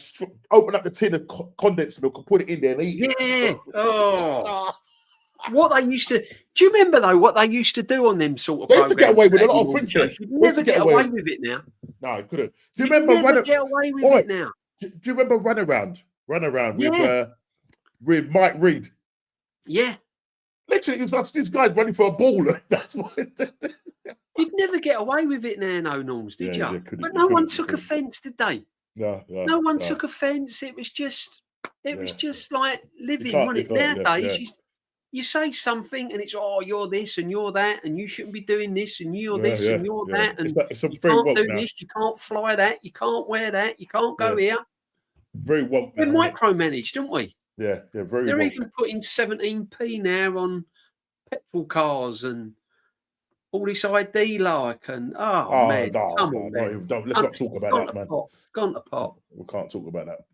open up the tin of condensed milk and put it in there and eat it. Yeah. Oh. What they used to, do you remember though what they used to do on them sort of programs? They used to get away with a lot of things. You'd never get away with it now. No, I couldn't. Do you remember get away with it now? Do you remember Run Around with Mike Reed? Yeah. Literally, it was like this guy's running for a ball. That's what. You'd never get away with it now, no, Norms, did you? But no one took offence, did they? No. No one took offence. It was just like living, wasn't it? Nowadays, you say something and it's, oh, you're this and you're that and you shouldn't be doing this and you're this and you're that and you can't do this, you can't fly that, you can't wear that, you can't go here. Very woke. We're micromanaged, don't we? Yeah, very. They're even putting 17p now on petrol cars and all this ID like and man, come on, man. Let's not talk about that, man. Gone to pot. We can't talk about that.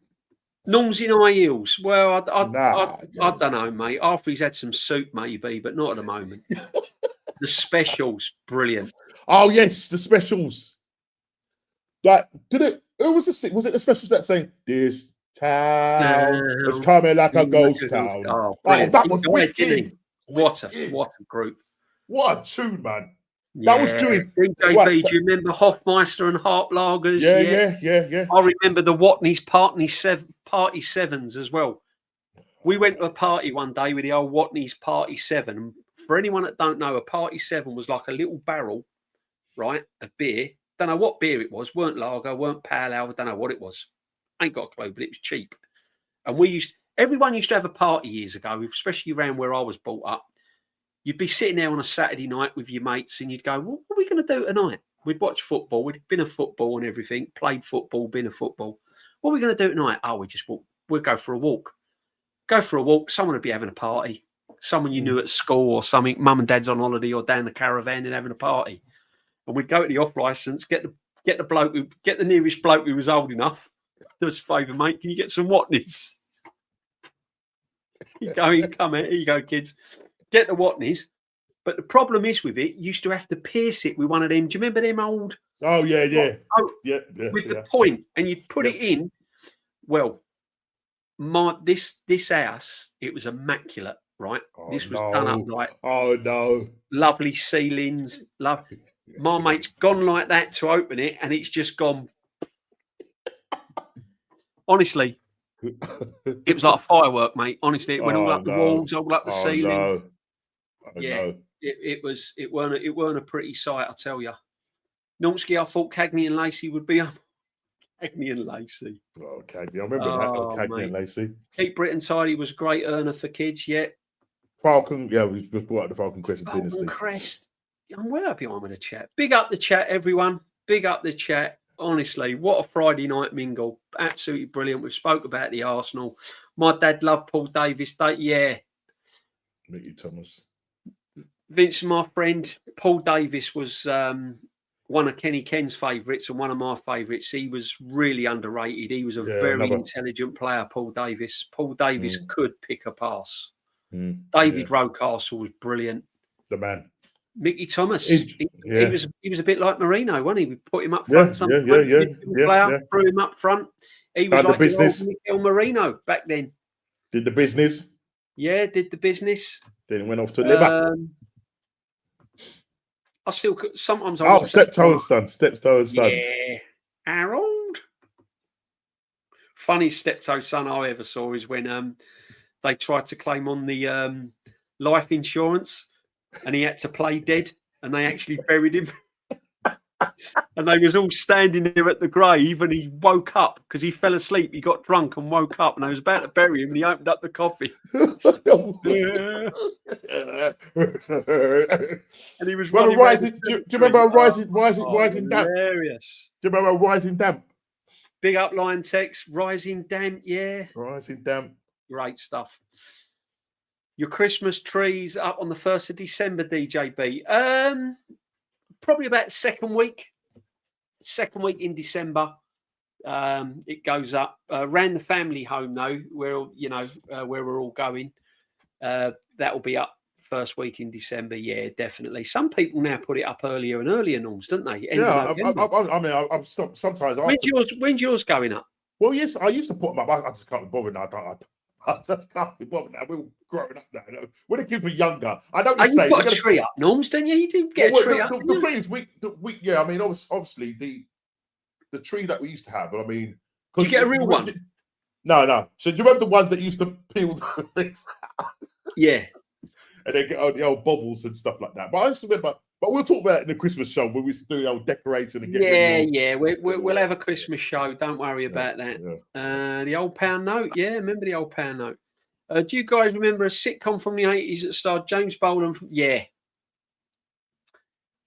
Norms in high heels. Well, I don't know, mate. After he's had some soup, maybe, but not at the moment. The specials, brilliant. Oh yes, the specials. Like, who was it? Was it the specials that saying this town was coming like a ghost town? Oh, that was wicked. What a group. What a tune, man. That was doing DJB. Do you remember Hofmeister and Harp Lagers? Yeah. I remember the Watney's Party Sevens as well. We went to a party one day with the old Watney's Party 7. And for anyone that don't know, a Party 7 was like a little barrel, right, of beer. Don't know what beer it was. Weren't lager, weren't pale ale. Don't know what it was. Ain't got a clue, but it was cheap. And everyone used to have a party years ago, especially around where I was brought up. You'd be sitting there on a Saturday night with your mates and you'd go, well, what are we going to do tonight? We'd watch football. We'd been a football and everything, played football, been a football. What are we going to do tonight? Oh, we'll go for a walk. Go for a walk. Someone would be having a party. Someone you knew at school or something. Mum and dad's on holiday or down the caravan and having a party. And we'd go to the off license, get the nearest bloke who was old enough. Do us a favour, mate. Can you get some Watneys? You go in, come here. Here you go, kids. Get the Watneys. But the problem is with it, you used to have to pierce it with one of them. Do you remember them old? Oh, yeah. With the point, and you'd put it in. Well, this house, it was immaculate, right? This was done up like lovely ceilings. My mate's gone like that to open it, and it's just gone. Honestly, it was like a firework, mate. Honestly, it went all up the walls, all up the ceiling. It weren't a pretty sight, I tell you. Nonsky, I thought Cagney and Lacey would be up. Cagney and Lacey. Oh, Cagney. I remember that. Cagney and Lacey. Keep Britain Tidy was a great earner for kids, Falcon, we just brought up the Falcon Crest dynasty. Crest. I'm well up behind with the chat. Big up the chat, everyone. Big up the chat. Honestly, what a Friday night mingle. Absolutely brilliant. We spoke about the Arsenal. My dad loved Paul Davis. Yeah. Meet you, Thomas. Vince, my friend, Paul Davis was one of Kenny Ken's favourites and one of my favourites. He was really underrated. He was a very intelligent player, Paul Davis. Paul Davis could pick a pass. David Rocastle was brilliant. The man. Mickey Thomas. He was a bit like Marino, wasn't he? We put him up front. Yeah. Threw him up front. He was like your old Miguel Marino back then. Did the business. Yeah, did the business. Then went off to liver. I still sometimes. Steptoe's son. Yeah, Harold. Funniest steptoe son I ever saw is when they tried to claim on the life insurance, and he had to play dead, and they actually buried him. And they was all standing there at the grave, and he woke up because he fell asleep. He got drunk and woke up, and they was about to bury him, and he opened up the coffin. And he was running. Do you remember Rising Damp? Hilarious. Do you remember Rising Damp? Big up line text, Rising Damp, yeah. Rising Damp. Great stuff. Your Christmas trees up on the 1st of December, DJB. Probably about second week in December. It goes up. Around the family home though, where where we're all going. That will be up first week in December. Yeah, definitely. Some people now put it up earlier and earlier, Norms, don't they? I'm sometimes. When's yours going up? Well, yes, I used to put them up. I just can't be bothered now. I just can't be bothered now. We're growing up now. When the kids were younger, I don't say. You got a tree up, Norms, didn't you? You did get a tree up. The trees, yeah. I mean, obviously the tree that we used to have. I mean, did you get a real one? No. So do you remember the ones that used to peel the things out? Yeah. And they get the old bobbles and stuff like that. But I just remember. But we'll talk about it in the Christmas show when we do the old decoration and get. We'll have a Christmas show. Don't worry about that. Yeah. The old pound note. Yeah, remember the old pound note. Do you guys remember a sitcom from the 80s that starred James Boland? Yeah.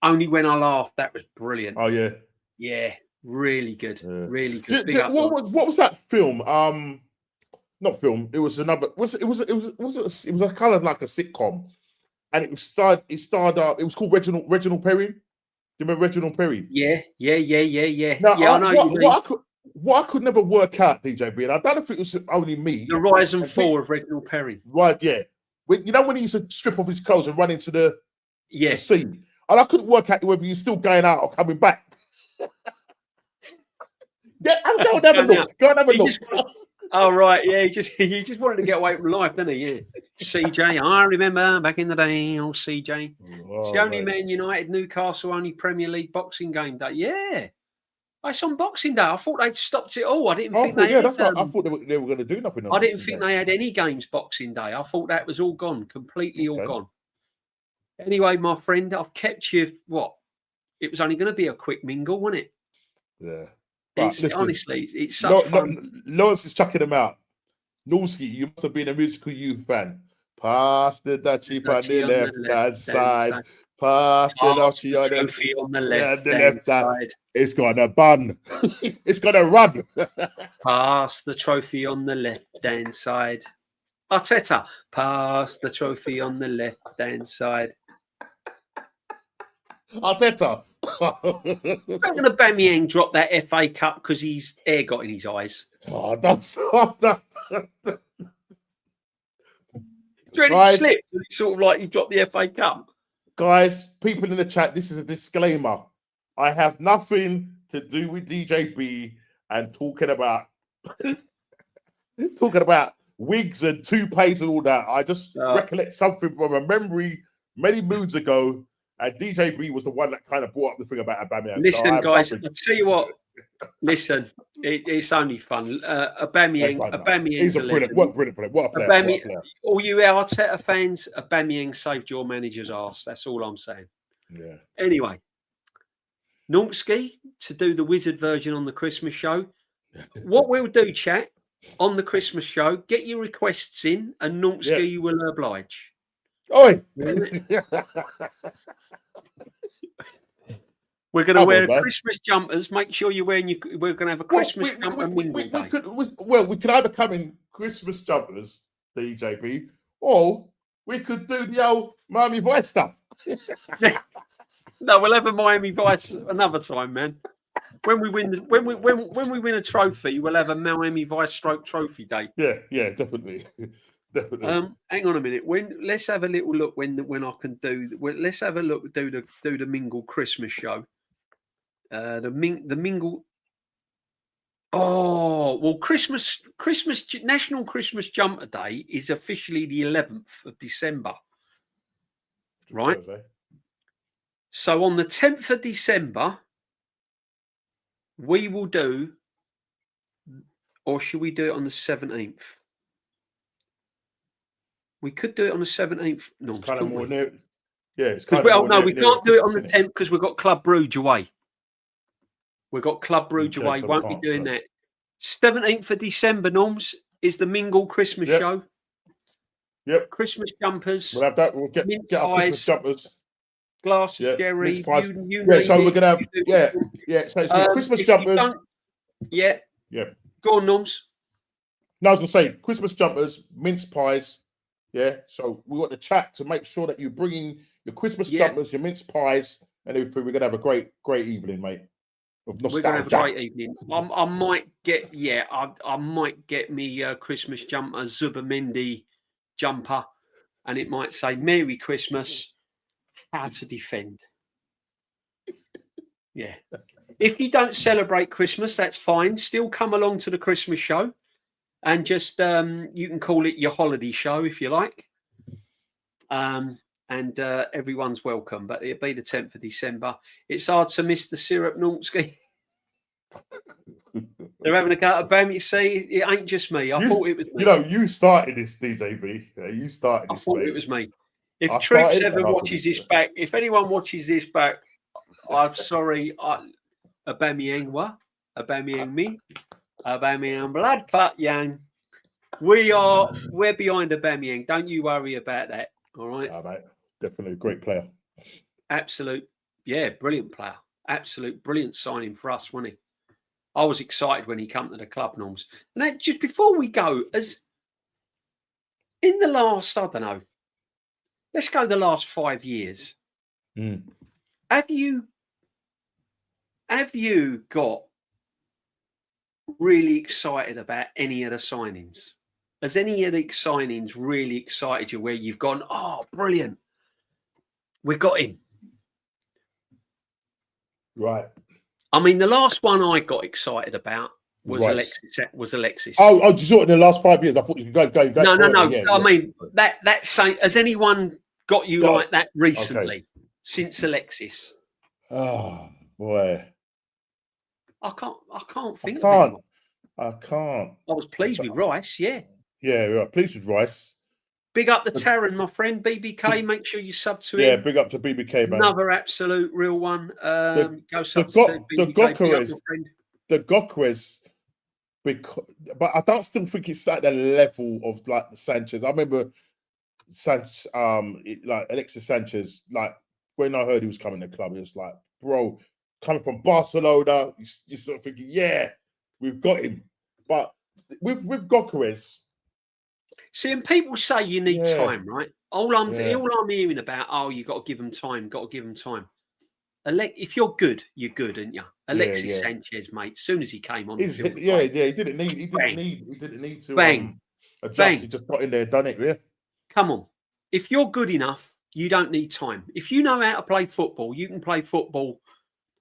Only When I Laugh. That was brilliant. Oh yeah. Yeah, really good. Yeah. Really good. What was that film? Not film. It was another. It was a kind of like a sitcom. And it starred. It was called Reginald Perry. Do you remember Reginald Perry? Yeah. Now, I know what I could never work out, DJB, and I don't know if it was only me. The rise and fall of Reginald Perry. Right, yeah. When he used to strip off his clothes and run into the sea, and I couldn't work out whether he's still going out or coming back. Go and have a look. Go and have a look. Oh right, yeah. He just wanted to get away from life, didn't he? Yeah. CJ, I remember back in the day, old CJ. It's the only Man United Newcastle only Premier League Boxing Game day. Yeah, it's on Boxing Day. I thought they'd stopped it all. I didn't think they. I thought they were going to do nothing. I didn't think they had any games Boxing Day. I thought that was all gone, completely all gone. Anyway, my friend, I've kept you. What? It was only going to be a quick mingle, wasn't it? Yeah. Honestly, it's such fun. Lawrence is chucking them out. Nulski, you must have been a musical youth fan. Pass the Dutchie on the left-hand side. Pass the Dutchie on the left-hand side. It's gonna bun. It's gonna run. Pass the trophy on the left-hand side. Arteta, pass the trophy on the left-hand side. Arteta. I'm going to Bamiyang drop that FA Cup because his air got in his eyes. Oh, that's that. Do you reckon he slipped? Sort of like you dropped the FA Cup. Guys, people in the chat, this is a disclaimer. I have nothing to do with DJB and talking about wigs and toupees and all that. I just recollect something from a memory many moons ago. And DJB was the one that kind of brought up the thing about Aubameyang. Listen, guys, I'll tell you what. Listen, it's only fun. Aubameyang, he's a brilliant. What a player. All you Arteta fans, Aubameyang saved your manager's arse. That's all I'm saying. Yeah. Anyway, Numpski to do the wizard version on the Christmas show. What we'll do, chat, on the Christmas show, get your requests in, and Numpski will oblige. Oi! We're going to wear Christmas jumpers. Make sure you're wearing we're going to have a Christmas jumper. We could either come in Christmas jumpers, DJB, or we could do the old Miami Vice stuff. No, we'll have a Miami Vice another time, man. When we win a trophy, we'll have a Miami Vice stroke trophy day. Yeah, definitely. Definitely. Hang on a minute. Let's have a little look when I can do. Let's have a look. Do the Mingle Christmas show. The Mingle. Oh well, National Christmas Jumper Day is officially the 11th of December, right? Thursday. So on the 10th of December, we will do, or should we do it on the 17th? We could do it on the 17th. No, it's kind of more near. Yeah, it's because kind of more no, we can't do it on the Christmas, 10th because we've got Club Brugge away. We've got Club Brugge away. So Won't be doing that. 17th of December, Norms, is the Mingle Christmas show. Yep. Christmas jumpers. We'll have that. We'll get our Christmas jumpers. Glass of sherry. So we're gonna have So it's Christmas jumpers. Yeah. Go on, Norms. No, I was gonna say Christmas jumpers, mince pies. Yeah. So we got the chat to make sure that you're bringing your Christmas jumpers, your mince pies, and everything. We're gonna have a great evening, mate. We're gonna have a great evening. I might get I might get me Christmas jumper, Zubamendi jumper, and it might say Merry Christmas, how to defend. Yeah. If you don't celebrate Christmas, that's fine. Still come along to the Christmas show, and just you can call it your holiday show if you like. And everyone's welcome, but it'll be the 10th of December. It's hard to miss the syrup, Normsky. They're having a go at Bam. You see, it ain't just me. I thought it was me. You started this, DJB. You started this. I thought it was me. If Troops ever watches this back, if anyone watches this back, I'm sorry. Aubameyang me, Aubameyang blood clot young. We're behind Aubameyang. Don't you worry about that. All right. Mate. Definitely a great player. Absolute, brilliant player. Absolute brilliant signing for us, wasn't he? I was excited when he came to the club, Norms. And that, just before we go, as in the last, I don't know, let's go the last 5 years. Have you got really excited about any of the signings? Has any of the signings really excited you where you've gone, oh, brilliant, we got him? Right. I mean, the last one I got excited about was Alexis. Oh, you saw it in the last 5 years. I thought you could go. No. Yeah, I mean, that saying, has anyone got you like that recently since Alexis? Oh boy, I can't think. I can't. I was pleased with Rice. Yeah, right. Pleased with Rice. Big up to Taryn, my friend. BBK, make sure you sub to him. Yeah, big up to BBK, man. Another absolute real one. Go sub to BBK. The Gokwes, but I don't still think it's at the level of like the Sanchez. I remember Alexis Sanchez, like when I heard he was coming to the club, it was like, bro, coming from Barcelona, you're sort of thinking, yeah, we've got him. But with Gokwes, see, and people say you need time, right? All I'm hearing about, you got to give them time. If you're good, aren't you? Alexis Sanchez, mate. As soon as he came on, he didn't need to adjust. He just got in there, done it. Yeah. Come on, if you're good enough, you don't need time. If you know how to play football, you can play football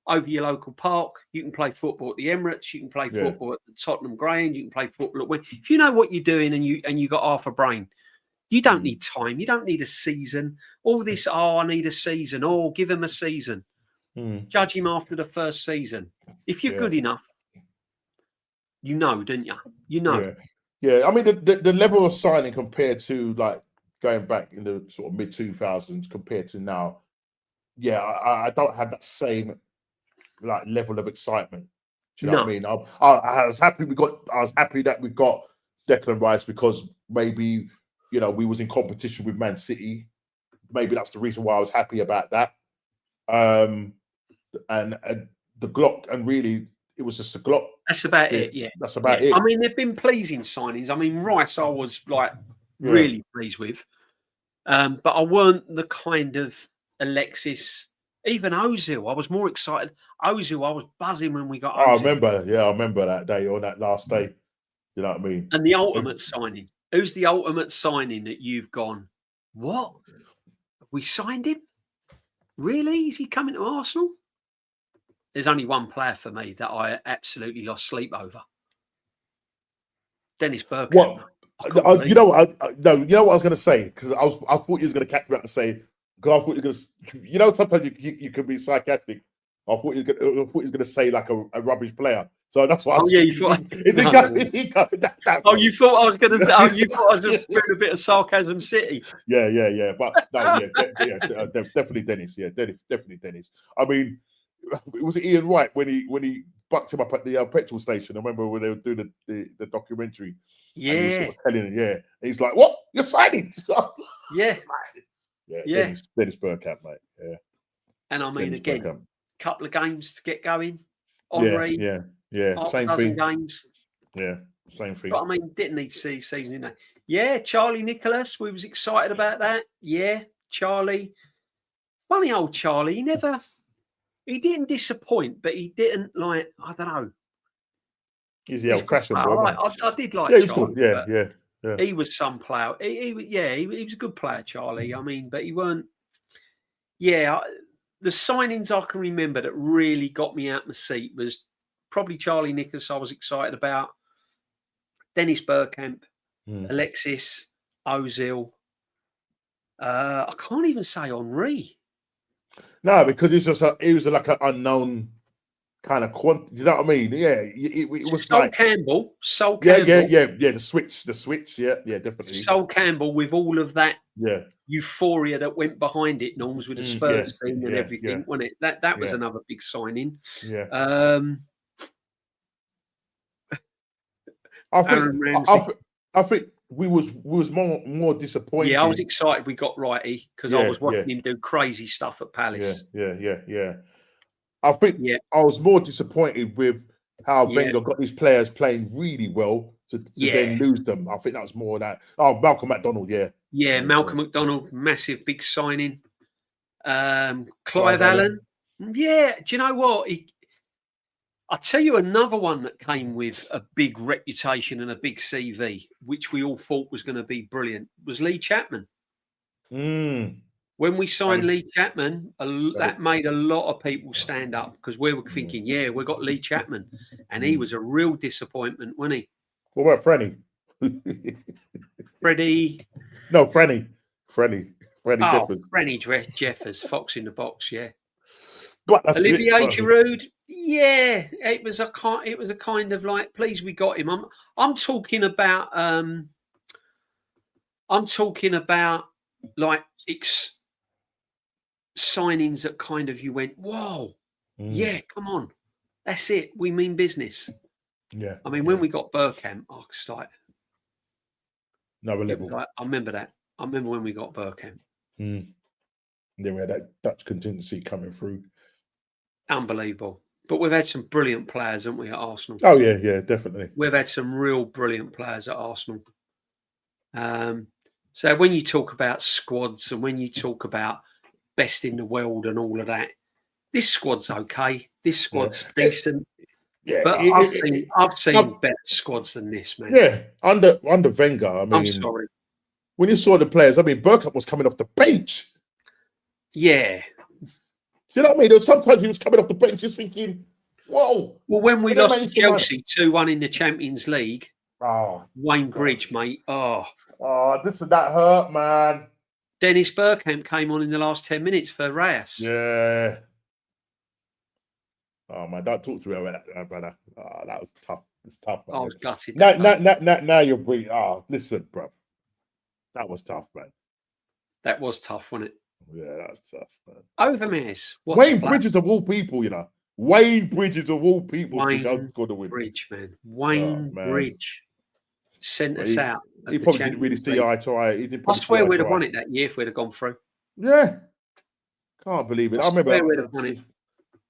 over your local park. You can play football at the Emirates. You can play football at the Tottenham Ground. You can play football at when. If you know what you're doing and you got half a brain, you don't need time. You don't need a season. All this, I need a season. Oh, give him a season. Judge him after the first season. If you're good enough, you know, don't you? You know. Yeah. I mean, the level of signing compared to like going back in the sort of mid 2000s compared to now, I don't have that same like level of excitement. Do you know what I mean? I was happy that we got Declan Rice because maybe we was in competition with Man City. Maybe that's the reason why I was happy about that. And the Glock, and really it was just a Glock. That's about it. Yeah, that's about it. I mean, they've been pleasing signings. I mean, Rice, I was like really pleased with, but I weren't the kind of Alexis. Even Ozil, I was more excited. Ozil, I was buzzing when we got Ozil. I remember that day, on that last day. You know what I mean? And the ultimate signing. Who's the ultimate signing that you've gone, what? Have we signed him? Really? Is he coming to Arsenal? There's only one player for me that I absolutely lost sleep over. Dennis Bergkamp. What? You know what? No, you know what I was going to say, because I thought you was going to catch me out and say, because I thought you were going to, you know, sometimes you could be sarcastic. I thought you were going to say like a rubbish player. So that's what I was thinking. You thought, is he going that oh, you thought I was going to say, oh, you thought I was doing a bit of sarcasm city. Yeah. But no, definitely Dennis. Yeah, definitely Dennis. I mean, was it Ian Wright when he bucked him up at the petrol station? I remember when they were doing the documentary. Yeah. And he was sort of telling him, and he's like, "What? You're signing?" Yeah. Dennis Bergkamp, mate. Yeah. And I mean, again, couple of games to get going. Henri, same thing. Games. Yeah, same thing. But I mean, didn't need to see season, didn't they? Yeah, Charlie Nicholas, we was excited about that. Yeah, Charlie. Funny old Charlie. He didn't disappoint, but he didn't I don't know. He's the old-fashioned boy. I did like Charlie. Cool. Yeah. He was some player. He was a good player, Charlie. I mean, but he weren't. Yeah, the signings I can remember that really got me out my seat was probably Charlie Nicholas. I was excited about Dennis Bergkamp, Alexis, Ozil. I can't even say Henri. No, because he was like an unknown kind of quantity. You know what I mean? Yeah, it was Sol like Campbell. Yeah. The switch. Yeah, definitely. Sol Campbell with all of that. Euphoria that went behind it, Norms, with the Spurs thing and everything, wasn't it? That was another big signing. Yeah. I think we was more disappointed. Yeah, I was excited we got Righty because I was watching him do crazy stuff at Palace. Yeah. I think I was more disappointed with how Wenger got these players playing really well to then lose them. I think that was more that. Oh, Malcolm McDonald, Yeah, Malcolm McDonald, massive big signing. Clive Allen. Yeah, do you know what? I'll tell you another one that came with a big reputation and a big CV, which we all thought was going to be brilliant, was Lee Chapman. When we signed Lee Chapman, that made a lot of people stand up because we were thinking, we got Lee Chapman. And he was a real disappointment, wasn't he? What about Freddie? Freddie. No, Freddie. Jeffers. Freddie Jeffers, Fox in the Box, yeah. But Olivier Giroud, it was a kind of like, please, we got him. I'm talking about like signings that kind of you went, whoa, come on, that's it. We mean business. Yeah. I mean, when we got Bergkamp, I was like, another level. I remember that. I remember when we got Bergkamp. Then we had that Dutch contingency coming through. Unbelievable. But we've had some brilliant players, haven't we, at Arsenal? Oh, yeah, definitely. We've had some real brilliant players at Arsenal. So when you talk about squads and when you talk about best in the world and all of that, this squad's okay. This squad's decent. Yeah, but I've seen better squads than this, man. Yeah, under Wenger. I mean, I'm sorry. When you saw the players, I mean, Bergkamp was coming off the bench. Yeah. Do you know what I mean? Sometimes he was coming off the bench just thinking, whoa. Well, when we lost to Chelsea 2-1 in the Champions League, Wayne Bridge, mate. This and that hurt, man. Dennis Bergkamp came on in the last 10 minutes for Reyes. Yeah. Oh, man, don't talk to me about that, brother. That was tough. It's tough, man. I was gutted. Now you're breathing. Listen, bro. That was tough, man. That was tough, wasn't it? Yeah, that was tough, man. Overmars. Wayne Bridges of all people, you know. Wayne Bridges of all people Wayne to go to win. Bridge, man. Wayne Bridge sent us out. He probably didn't really see eye to eye. I swear we'd have won it that year if we'd have gone through. Yeah. Can't believe it. I remember we'd have won it.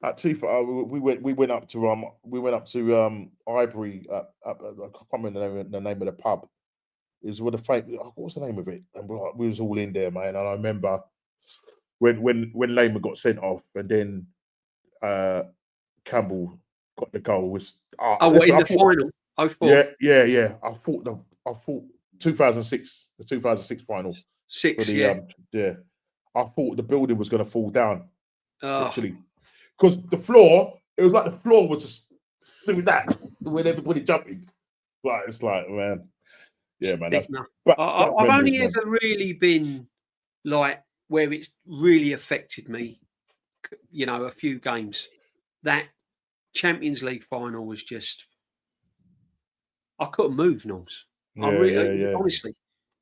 At we went up to Ivory. I can't remember the name of the pub. It was with what was the name of it? And we was all in there, man. And I remember when Lehman got sent off, and then Campbell got the goal. Was in the final? 04? Yeah. I thought 2006, the 2006 final. Six, yeah. I thought the building was going to fall down, literally, because the floor. It was like the floor was just doing that with everybody jumping. Like it's like, man, yeah, man. That's, but I've only ever really been like where it's really affected me. You know, a few games. That Champions League final was just. I couldn't move, Norms. Honestly,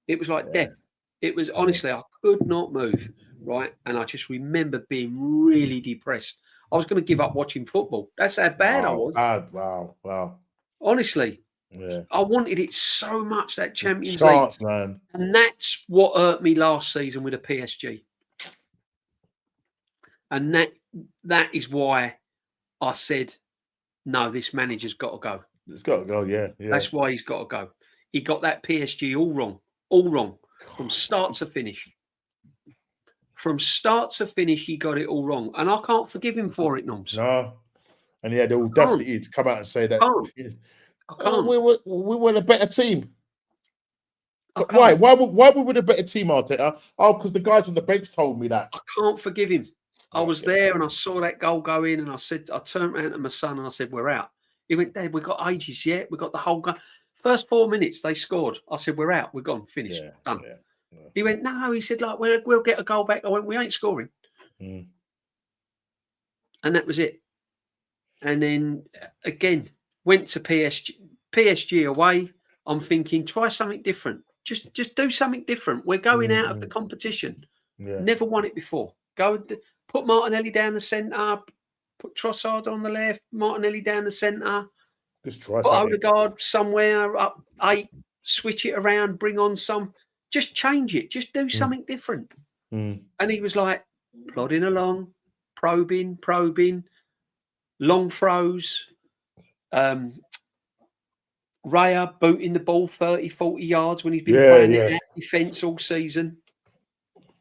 it was like death. It was honestly, I could not move, right? And I just remember being really depressed. I was going to give up watching football. That's how bad I was. Wow. Honestly, yeah. I wanted it so much, that Champions League, man. And that's what hurt me last season with the PSG. And that is why I said, no, this manager's got to go. He's got to go, yeah. That's why he's got to go. He got that PSG all wrong, from start to finish. From start to finish, he got it all wrong. And I can't forgive him for it, Noms. No. And he had the audacity to come out and say that. I can't. We were a better team. Why? Why were we the better team, Arteta? Oh, because the guys on the bench told me that. I can't forgive him. I was there and I saw that goal go in, and I turned around to my son and I said, "We're out." He went, "Dad, we've got ages yet. We've got the whole game." First 4 minutes, they scored. I said, "We're out. We're gone. Finished. Done." Yeah. He went, "No." He said, "Like we'll get a goal back." I went, "We ain't scoring." And that was it. And then again, went to PSG away. I'm thinking, try something different. Just do something different. We're going out of the competition. Never won it before. Go put Martinelli down the centre. Put Trossard on the left. Martinelli down the centre. Just try put something. Odegaard somewhere up 8. Switch it around. Bring on some. Just change it. Just do something different. And he was like plodding along, probing, long throws. Raya booting the ball 30, 40 yards when he's been playing in defence all season.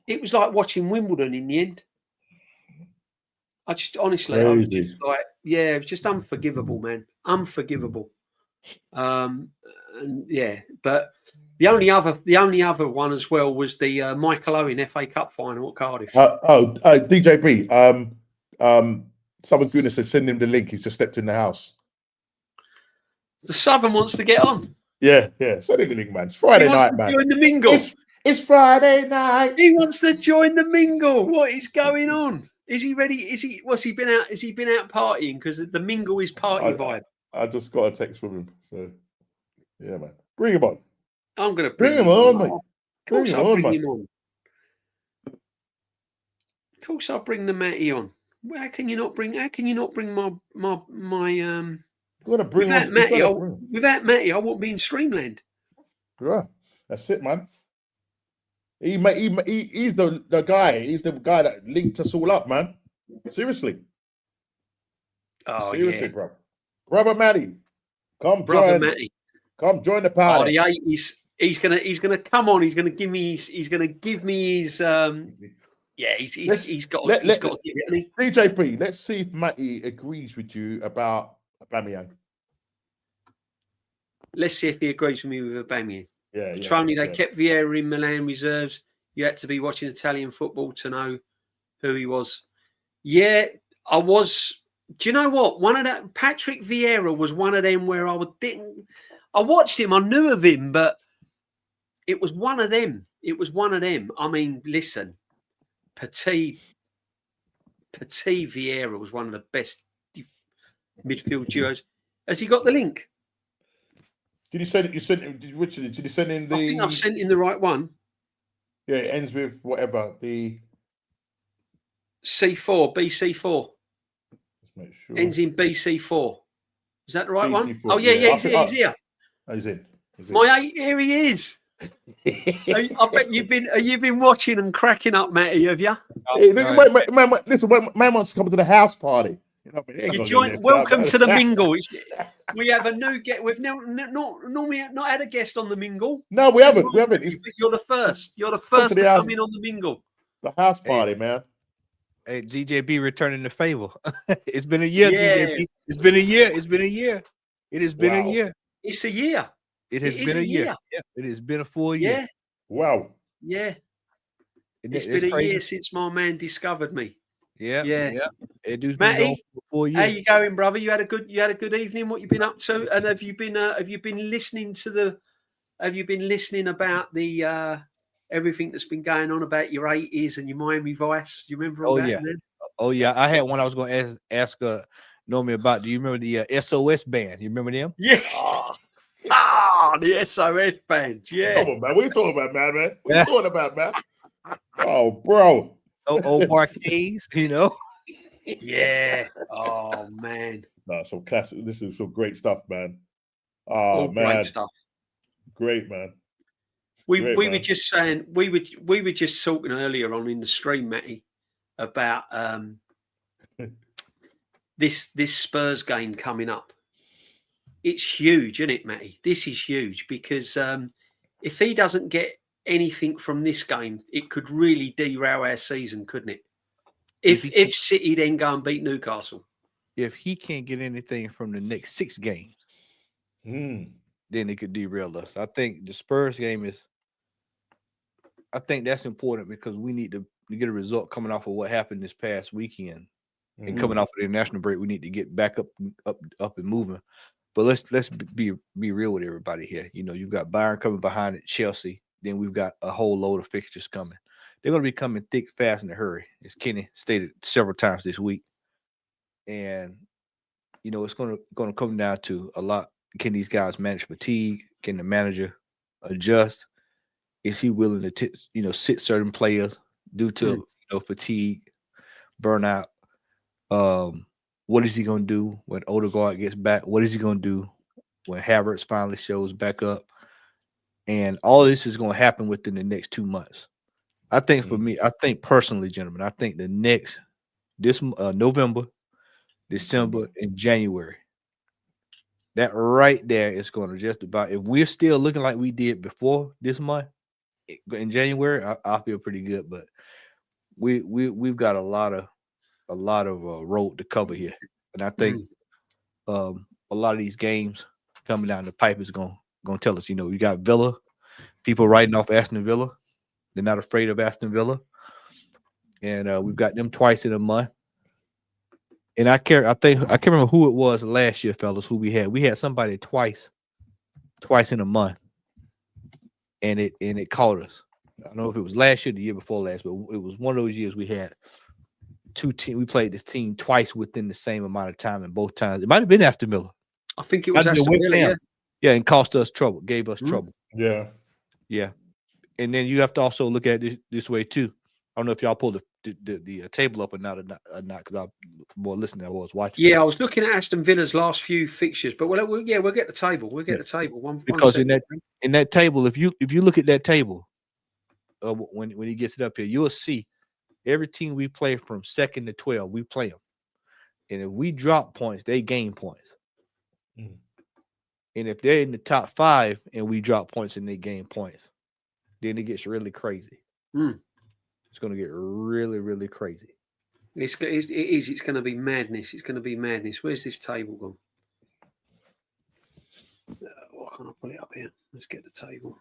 It was like watching Wimbledon in the end. I just honestly, I was just like, it was just unforgivable, man. Unforgivable. But the only other one as well was the Michael Owen FA Cup final at Cardiff. DJB. Someone goodness said send him the link. He's just stepped in the house. The Southern wants to get on. Yeah. Send him the link, man. It's Friday night, man. Join the mingle. It's Friday night. He wants to join the mingle. What is going on? Is he ready? What's he been out? Has he been out partying? Because the mingle is party vibe. I just got a text from him. So yeah, man. Bring him on. I'm gonna bring him on, mate. Of course I'll bring him on. Of course I'll bring the Matty on. How can you not bring my gotta bring without Matty, I wouldn't be in Streamland. Yeah, that's it, man. He's the guy. He's the guy that linked us all up, man. Seriously. Oh, seriously, bro. Brother Matty, come Brother join. Matty, come join the party. Oh, the 80s. He's gonna come on. He's gonna give me his. He's got to give it. Hasn't he? DJP, let's see if Matty agrees with you about Aubameyang. Let's see if he agrees with me with Aubameyang. Yeah. Trony, they kept Vieira in Milan reserves. You had to be watching Italian football to know who he was. Yeah, I was. Do you know what? Patrick Vieira was one of them where I watched him. I knew of him, but it was one of them. I mean, listen, Petit Vieira was one of the best midfield duos. Has he got the link? Did you send it? Richard, did you send in the? I think I've sent in the right one. Yeah, it ends with whatever the C4, BC4. Let's make sure. Ends in BC4. Is that the right one? BC4, Oh yeah, he's here. He's in. Here he is. I bet you've been watching and cracking up, Matty, have you? Man, listen, man wants to come to the house party. You join. Welcome to the mingle. We have a new guest. We've normally not had a guest on the mingle. No, we haven't. You're the first. You're the first to come in on the mingle. The house party, man. Hey, DJB returning the favor. It's been a year, DJB. It's been a year. It has been a year. It's a year. It has been a year. Yeah, it has been a full year. Yeah. Wow. Yeah. It's It's been a year crazy. since my man discovered me. Yeah. Yeah. It dude's been going Matty, for a full how year. you going, brother? You had a good evening. What you been up to? And have you been listening to the? Have you been listening about the everything that's been going on about your 80s and your Miami Vice? Do you remember all Oh that? yeah. Man? Oh yeah. I had one I was going to ask Normie about. Do you remember the SOS band? You remember them? Yeah. Oh. The SOS band. Yeah. Come on, man. What are you talking about, man? What are you talking about, man? Oh, bro. Old Barcades, you know. Yeah. Oh man. No, some classic. This is some great stuff, man. Oh All man, great stuff. great, man. We Great, were man. just saying we were just talking earlier on in the stream, Matty, about this Spurs game coming up. It's huge, isn't it, Matty? This is huge because if he doesn't get anything from this game, it could really derail our season, couldn't it? If City then go and beat Newcastle. If he can't get anything from the next 6 games, then it could derail us. I think the Spurs game is. I think that's important because we need to get a result coming off of what happened this past weekend, and coming off of the international break, we need to get back up and moving. But let's be real with everybody here. You know, you've got Bayern coming behind at Chelsea. Then we've got a whole load of fixtures coming. They're going to be coming thick, fast, in a hurry, as Kenny stated several times this week. And you know, it's going to come down to a lot. Can these guys manage fatigue? Can the manager adjust? Is he willing to sit certain players due to fatigue, burnout? What is he going to do when Odegaard gets back? What is he going to do when Havertz finally shows back up? And all this is going to happen within the next 2 months. I think for me, I think personally, gentlemen, I think this November, December, and January, that right there is going to just about, if we're still looking like we did before this month, in January, I feel pretty good. But we've got a lot of road to cover here, and I think a lot of these games coming down the pipe is going to tell us. You know, you got Villa, people writing off Aston Villa. They're not afraid of Aston Villa, and we've got them twice in a month. And I can't remember who it was last year, fellas. Who we had? We had somebody twice in a month, and it caught us. I don't know if it was last year or the year before last, but it was one of those years we had two teams. We played this team twice within the same amount of time, and both times it might have been Aston Villa. I think it was Aston Villa. Yeah, and cost us trouble, gave us trouble. Yeah. And then you have to also look at it this way too. I don't know if y'all pulled the table up or not, because I'm more listening than I was watching. Yeah, I was looking at Aston Villa's last few fixtures, but we'll get the table. We'll get the table. Because in that table, if you look at that table, when he gets it up here, you'll see every team we play from 2nd to 12, we play them. And if we drop points, they gain points. And if they're in the top 5 and we drop points and they gain points, then it gets really crazy. It's going to get really, really crazy. It's going to be madness. It's going to be madness. Where's this table gone? Why can't I pull it up here? Let's get the table.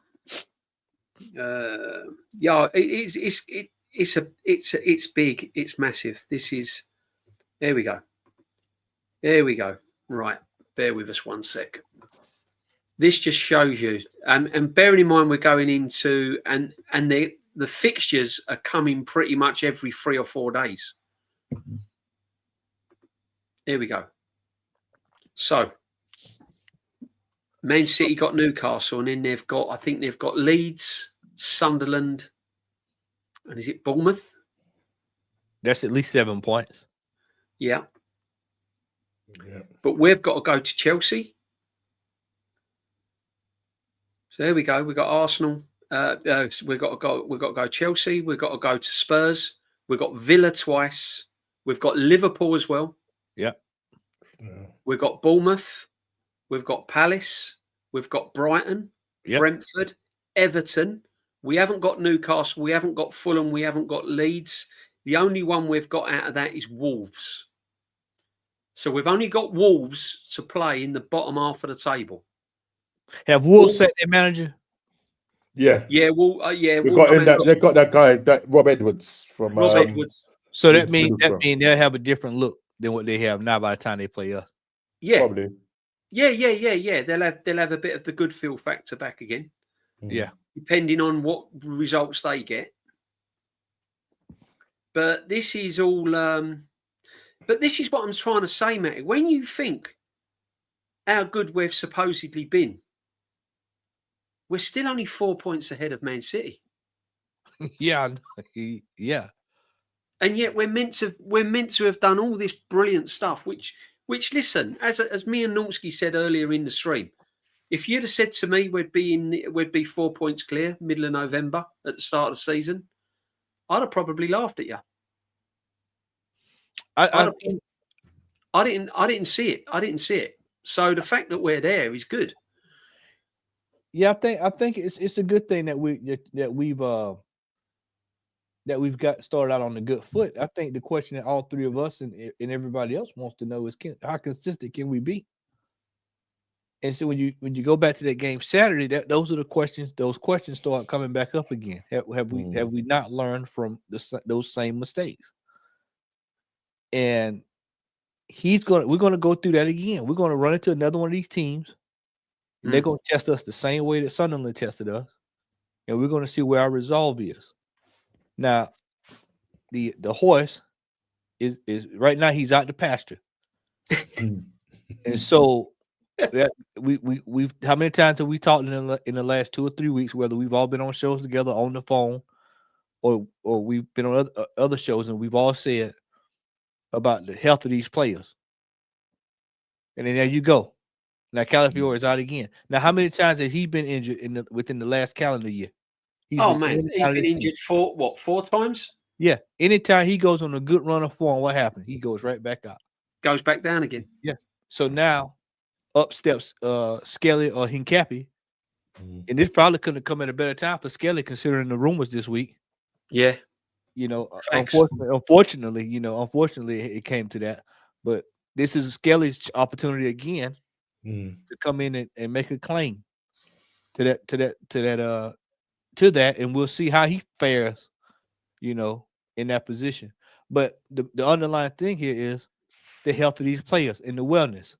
Yeah, it's big. It's massive. This is. There we go. Right. Bear with us one sec. This just shows you, and bearing in mind we're going into and the fixtures are coming pretty much every 3 or 4 days. Here we go. So, Man City got Newcastle, and then I think they've got Leeds, Sunderland, and is it Bournemouth? That's at least 7 points. Yeah. But we've got to go to Chelsea. So there we go. We've got Arsenal. We've got to go Chelsea. We've got to go to Spurs. We've got Villa twice. We've got Liverpool as well. Yeah. We've got Bournemouth. We've got Palace. We've got Brighton, Brentford, Everton. We haven't got Newcastle. We haven't got Fulham. We haven't got Leeds. The only one we've got out of that is Wolves. So we've only got Wolves to play in the bottom half of the table. Have Wolves set their manager? Yeah. Well, They got that guy, that Rob Edwards from Rob Edwards. So that means they'll have a different look than what they have now by the time they play us. Yeah. Probably. Yeah. They'll have a bit of the good feel factor back again. Yeah. Depending on what results they get. But this is all but this is what I'm trying to say, Matty. When you think how good we've supposedly been, we're still only 4 points ahead of Man City. Yeah. And yet we're meant to have done all this brilliant stuff, which listen, as me and Nonsky said earlier in the stream, if you'd have said to me we'd be 4 points clear middle of November at the start of the season, I'd have probably laughed at you. I didn't see it. I didn't see it. So the fact that we're there is good. Yeah, I think it's a good thing that we've got started out on a good foot. I think the question that all three of us and everybody else wants to know is how consistent can we be? And so when you go back to that game Saturday, those are the questions. Those questions start coming back up again. Have we not learned from those same mistakes? And we're gonna go through that again. We're gonna run into another one of these teams. And they're gonna test us the same way that Sunderland tested us, and we're gonna see where our resolve is. Now, the horse is right now he's out the pasture, and so that we've how many times have we talked in the last 2 or 3 weeks, whether we've all been on shows together on the phone or we've been on other shows, and we've all said about the health of these players. And then there you go. Now Calafiore is out again. Now, how many times has he been injured within the last calendar year? He's been injured 4 times? Yeah. Anytime he goes on a good run of form, what happens? He goes right back out. Goes back down again. Yeah. So now up steps Skelly or Hincapi. And this probably couldn't have come at a better time for Skelly considering the rumors this week. Yeah. Unfortunately, it came to that. But this is Skelly's opportunity again to come in and make a claim to that, and we'll see how he fares, in that position. But the underlying thing here is the health of these players and the wellness.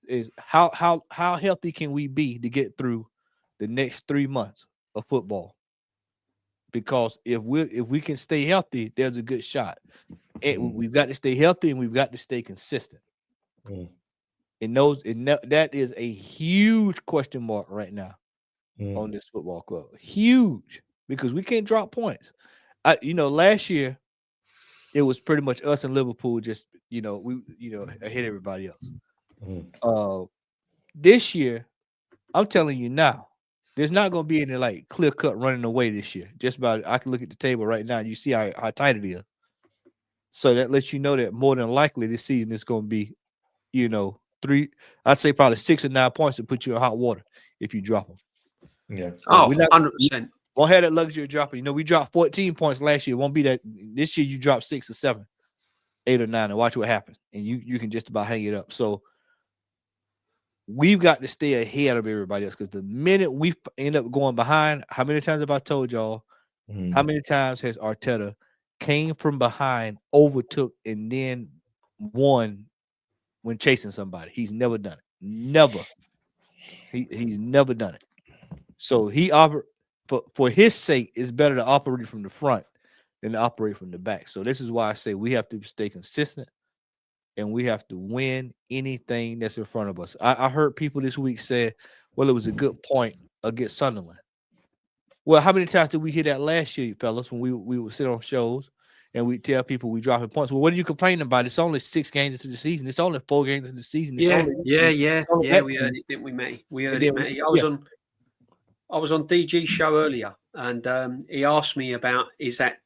Is how healthy can we be to get through the next 3 months of football? Because if we can stay healthy, there's a good shot. And we've got to stay healthy and we've got to stay consistent. And that is a huge question mark right now on this football club. Huge, because we can't drop points. Last year it was pretty much us and Liverpool just hit everybody else. This year, I'm telling you now, there's not going to be any clear cut running away this year. Just about, I can look at the table right now and you see how tight it is. So that lets you know that more than likely this season is going to be, I'd say probably 6 or 9 points to put you in hot water if you drop them. Yeah. So 100%. Won't have that luxury of dropping. We dropped 14 points last year. It won't be that this year. You drop 6 or 7, 8 or 9, and watch what happens. And you can just about hang it up. So we've got to stay ahead of everybody else, because the minute we end up going behind, how many times have I told y'all? How many times has Arteta came from behind, overtook, and then won when chasing somebody? He's never done it. Never. He's never done it. So for his sake, it's better to operate from the front than to operate from the back. So this is why I say we have to stay consistent and we have to win anything that's in front of us. I heard people this week say, well, it was a good point against Sunderland. Well, how many times did we hear that last year, fellas, when we would sit on shows and we tell people we dropping points? Well, what are you complaining about? It's only 6 games into the season. It's only 4 games into the season. We heard it, didn't we, Matty? We heard it, Matty. I was on DG's show earlier, and he asked me about, is that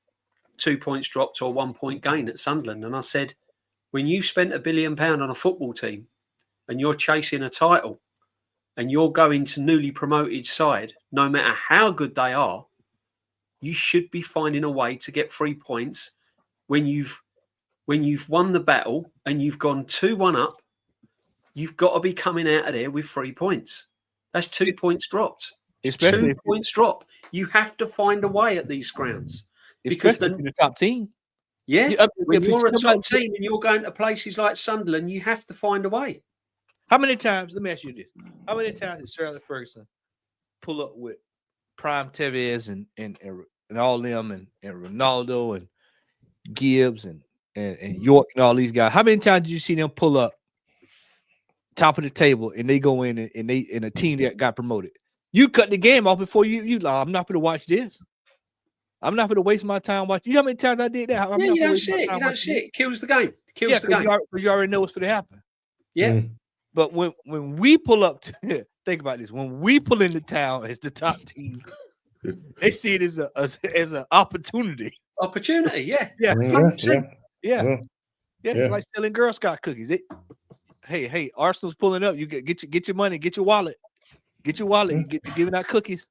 2 points dropped or 1 point gain at Sunderland? And I said, when you spent £1 billion on a football team and you're chasing a title and you're going to newly promoted side, no matter how good they are, you should be finding a way to get 3 points when you've won the battle and you've gone 2-1 up. You've got to be coming out of there with 3 points. That's 2 points dropped. Especially 2 points drop. You have to find a way at these grounds. Because especially if you're the top team. when you're a top team and you're going to places like Sunderland, you have to find a way. How many times, let me ask you this. How many times did Sir Alex Ferguson pull up with Prime Tevez and all them and Ronaldo and Gibbs and York and all these guys? How many times did you see them pull up top of the table and they go in and they in a team that got promoted? You cut the game off before you I'm not going to watch this. I'm not going to waste my time watching. You know how many times I did that? You don't see it. You don't see it. It kills the game. Kills the game. Because you already know what's going to happen. Yeah. But when we pull up to think about this, when we pull into town as the top team, they see it as an opportunity. Opportunity, yeah. Yeah. It's like selling Girl Scout cookies. Hey, Arsenal's pulling up. You get your money, get your wallet. Get your wallet. You get giving out cookies.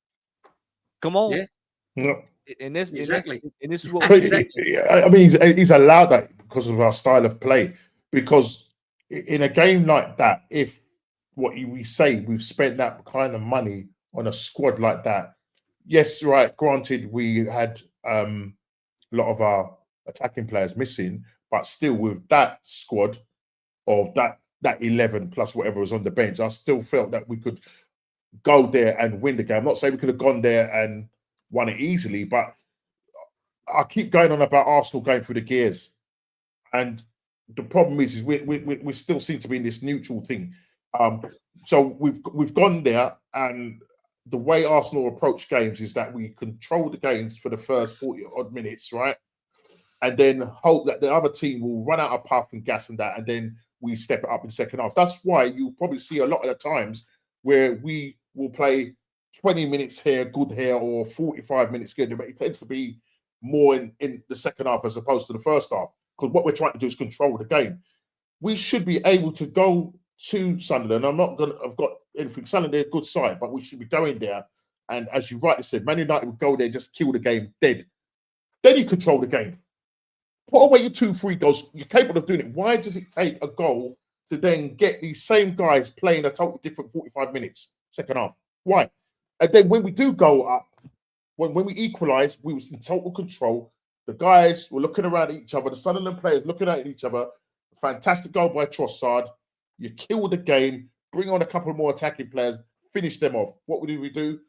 Come on. Yeah. And this exactly. And this is what I mean, he's allowed that because of our style of play. Because in a game like that, if we say we've spent that kind of money on a squad like that, yes, right. Granted, we had a lot of our attacking players missing, but still with that squad or that 11 plus whatever was on the bench, I still felt that we could go there and win the game. I'm not saying we could have gone there and won it easily, but I keep going on about Arsenal going through the gears, and the problem is we still seem to be in this neutral thing. So we've gone there, and the way Arsenal approach games is that we control the games for the first 40 odd minutes, right? And then hope that the other team will run out of puff and gas and that, and then we step it up in the second half. That's why you probably see a lot of the times where we will play 20 minutes here, good here, or 45 minutes good. But it tends to be more in the second half as opposed to the first half. Because what we're trying to do is control the game. We should be able to go to Sunderland. I've got anything. Sunderland, they're a good side, but we should be going there. And as you rightly said, Man United would go there, just kill the game dead. Then you control the game. Put away your 2-3 goals. You're capable of doing it. Why does it take a goal to then get these same guys playing a totally different 45 minutes second half? Why? And then when we do go up, when we equalise, we was in total control. The guys were looking around at each other. The Sunderland players looking at each other. Fantastic goal by Trossard. You kill the game, bring on a couple more attacking players, finish them off. What did we do?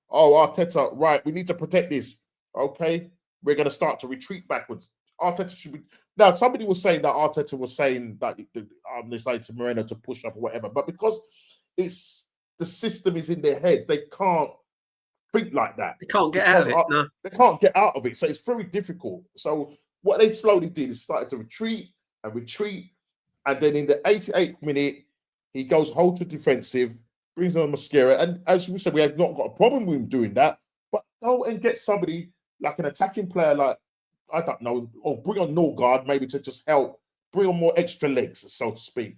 Oh, Arteta, right, we need to protect this. Okay, we're going to start to retreat backwards. Arteta should be... Now, somebody was saying that Arteta was saying that they say to Moreno to push up or whatever, but because it's the system is in their heads, they can't think like that. They can't get out of it. No. They can't get out of it, so it's very difficult. So what they slowly did is started to retreat, and then in the 88th minute, he goes hold to defensive, brings on Mascara, and as we said, we have not got a problem with him doing that, but go and get somebody like an attacking player like, I don't know, or bring on Norgard maybe to just help, bring on more extra legs, so to speak,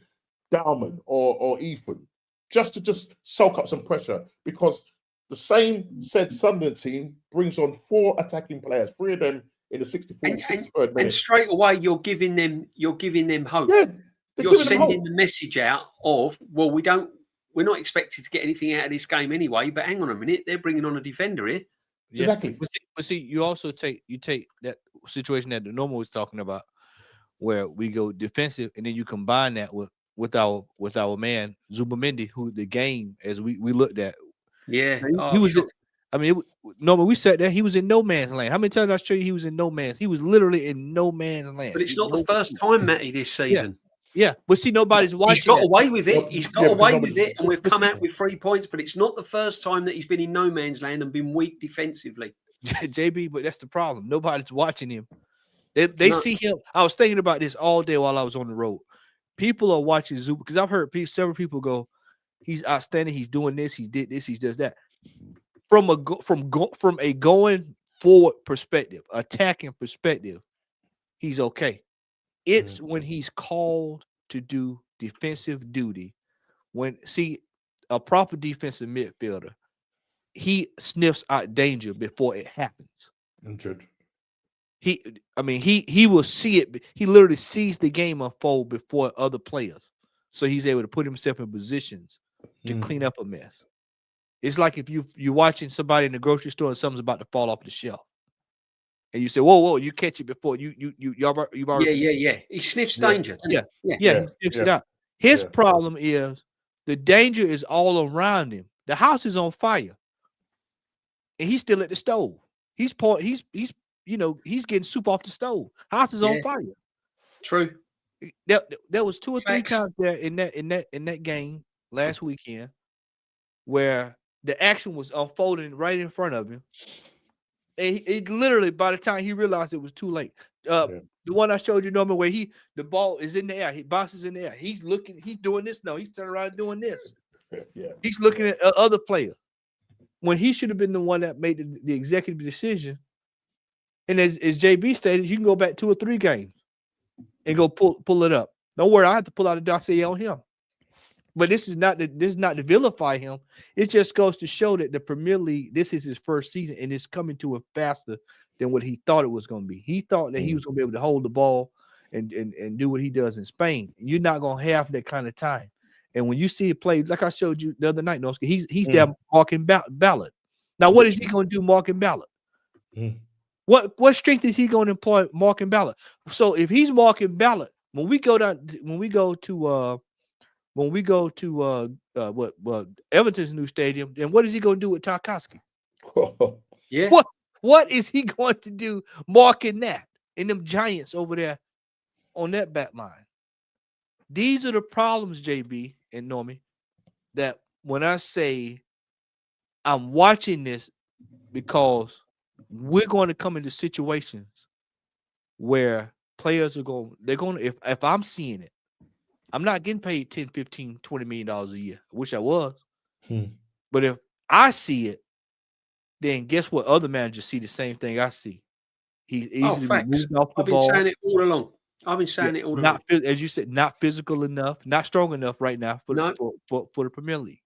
Dalman or Ethan, just to soak up some pressure, because the same said Sunderland team brings on 4 attacking players, 3 of them in the 64th, 63rd minute. And straight away you're giving them hope. Yeah, you're sending the message out of, well, we're not expected to get anything out of this game anyway, but hang on a minute, they're bringing on a defender here. Yeah. Exactly. But see, you also take that situation that the normal was talking about, where we go defensive, and then you combine that with our man Zubamendi, who the game as we looked at. Yeah, he was. Sure. I mean, but we sat there. He was in no man's land. How many times I show you he was in no man's? He was literally in no man's land. But it's not the first time, Matty, this season. Yeah, but see, nobody's watching. He's got away with it. He's got away with it, and we've come out with 3 points. But it's not the first time that he's been in no man's land and been weak defensively. JB, but that's the problem. Nobody's watching him. They see him. I was thinking about this all day while I was on the road. People are watching Zuba because I've heard several people go, "He's outstanding. He's doing this. He did this. He does that." From a going forward perspective, attacking perspective, he's okay. It's when he's called to do defensive duty. When a proper defensive midfielder, he sniffs out danger before it happens. Injured. He will see it. He literally sees the game unfold before other players, so he's able to put himself in positions to clean up a mess. It's like if you're watching somebody in the grocery store and something's about to fall off the shelf, and you say, "Whoa, you catch it before you've already." Yeah. He sniffs danger. Yeah, Yeah. he sniffs it out. His problem is the danger is all around him. The house is on fire, and he's still at the stove. He's getting soup off the stove. House is on fire. True. There was 2 or 3 Facts. times there in that game last weekend where the action was unfolding right in front of him. And he literally, by the time he realized it was too late. The one I showed you, Norman, where the ball is in the air, he bounces in the air. He's looking, he's doing this now. He's turning around doing this. He's looking at other players when he should have been the one that made the executive decision. And as JB stated, you can go back 2 or 3 games and go pull it up. Don't worry, I have to pull out a dossier on him. But this is not to vilify him. It just goes to show that the Premier League, this is his first season, and it's coming to him faster than what he thought it was going to be. He thought that he was going to be able to hold the ball and do what he does in Spain. You're not going to have that kind of time. And when you see it play, like I showed you the other night, Noski, he's there marking ballot. Now, what is he going to do marking ballot? What strength is he going to employ marking ballot? So if he's marking ballot, when we go to Everton's new stadium, then what is he going to do with Tarkowski? Yeah. What is he going to do marking that and them giants over there on that back line? These are the problems, JB and Normie, that when I say I'm watching this because we're going to come into situations where players if I'm seeing it, I'm not getting paid $10, $15, $20 million a year. I wish I was. But if I see it, then guess what? Other managers see the same thing I see. He's easily moved off the ball. I've been saying it all along. Along. As you said, not physical enough, not strong enough right now for the Premier League.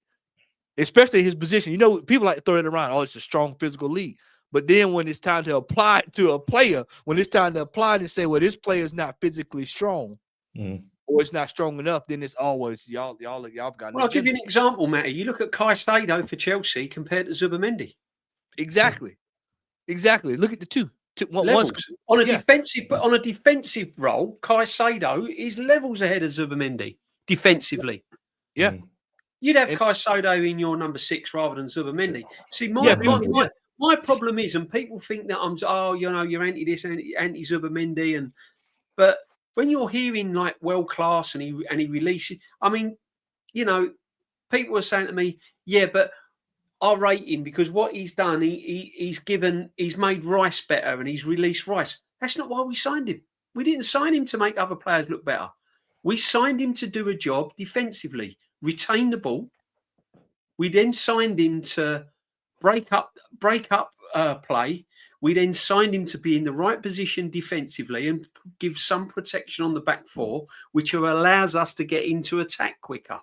Especially his position. You know, people like to throw it around. Oh, it's a strong physical league. But then when it's time to apply it to a player, when it's time to apply it and say, well, this player is not physically strong, or it's not strong enough, then it's always y'all got. Well, I'll give you an example, Matty. You look at Caicedo for Chelsea compared to Zubimendi. Exactly. Look at the two. Levels. On a defensive role, Caicedo is levels ahead of Zubimendi defensively. Yeah. You'd have Caicedo in your number 6 rather than Zubimendi. See, my problem is, and people think that you're anti this, anti Zubimendi, but when you're hearing like world class and he releases, I mean, people are saying to me, yeah, but I rate him because what he's done, he's made Rice better and he's released Rice. That's not why we signed him. We didn't sign him to make other players look better. We signed him to do a job defensively, retain the ball. We then signed him to break up play. We then signed him to be in the right position defensively and give some protection on the back 4, which allows us to get into attack quicker.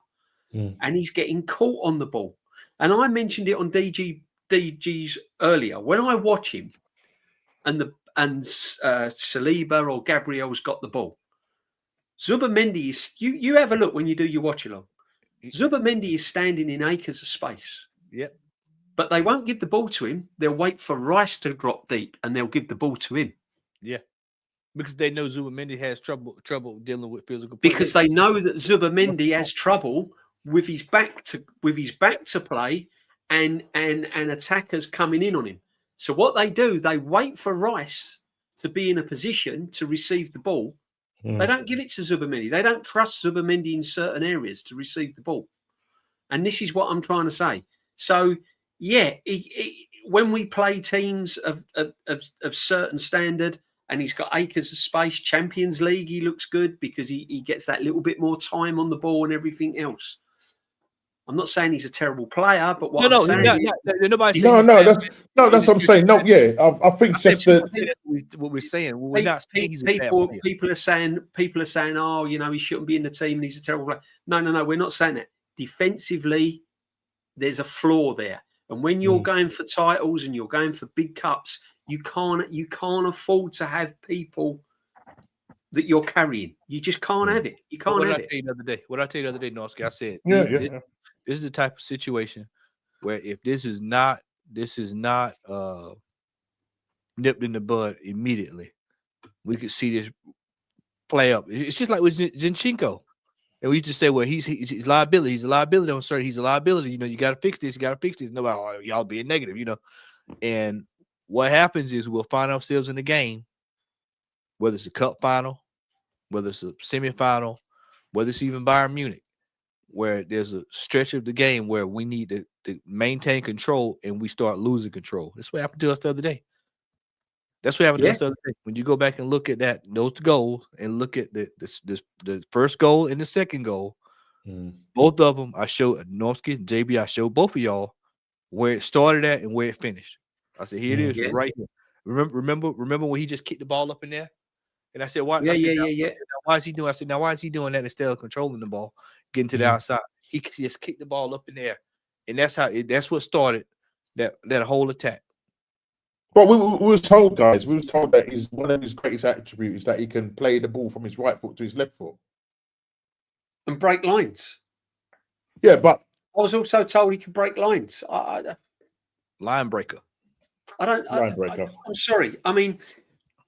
And he's getting caught on the ball. And I mentioned it on DG's earlier. When I watch him and Saliba or Gabriel's got the ball, Zubimendi is, you have a look when you do your watch along. Zubimendi is standing in acres of space. Yep. But they won't give the ball to him. They'll wait for Rice to drop deep and they'll give the ball to him. Yeah. Because they know Zubimendi has trouble dealing with physical play. Because they know that Zubimendi has trouble with his back to play and attackers coming in on him. So what they do, they wait for Rice to be in a position to receive the ball. They don't give it to Zubimendi. They don't trust Zubimendi in certain areas to receive the ball. And this is what I'm trying to say. So, yeah, when we play teams of certain standard and he's got acres of space, Champions League, he looks good because he gets that little bit more time on the ball and everything else. I'm not saying he's a terrible player, but what I'm saying is... that's what I'm saying. No, yeah, I think it's just what we're saying. We're not saying he's a bad player. People are saying, oh, he shouldn't be in the team and he's a terrible player. No, we're not saying that. Defensively, there's a flaw there. And when you're going for titles and you're going for big cups, you can't afford to have people that you're carrying. You just can't have it. You can't have it. What I tell you the other day, Noski, I said, this is the type of situation where if this is not nipped in the bud immediately, we could see this play up. It's just like with Zinchenko. And we just say, well, he's liability. He's a liability on certain. He's a liability. You know, you got to fix this. You got to fix this. Nobody, oh, y'all being negative, you know. And what happens is we'll find ourselves in the game, whether it's a cup final, whether it's a semifinal, whether it's even Bayern Munich, where there's a stretch of the game where we need to maintain control and we start losing control. That's what happened to us the other day. That's what happened to us the other day. When you go back and look at those goals and look at the first goal and the second goal, both of them, I showed Normski, JB, I showed both of y'all where it started at and where it finished. I said, here it is, right here. Remember when he just kicked the ball up in there? And I said, why? Yeah. Why is he doing? I said, now why is he doing that instead of controlling the ball, getting to the outside? He just kicked the ball up in there, and that's what started that whole attack. But we were told, guys, that one of his greatest attributes is that he can play the ball from his right foot to his left foot and break lines. Yeah, but I was also told he can break lines. Line breaker. I'm sorry. I mean,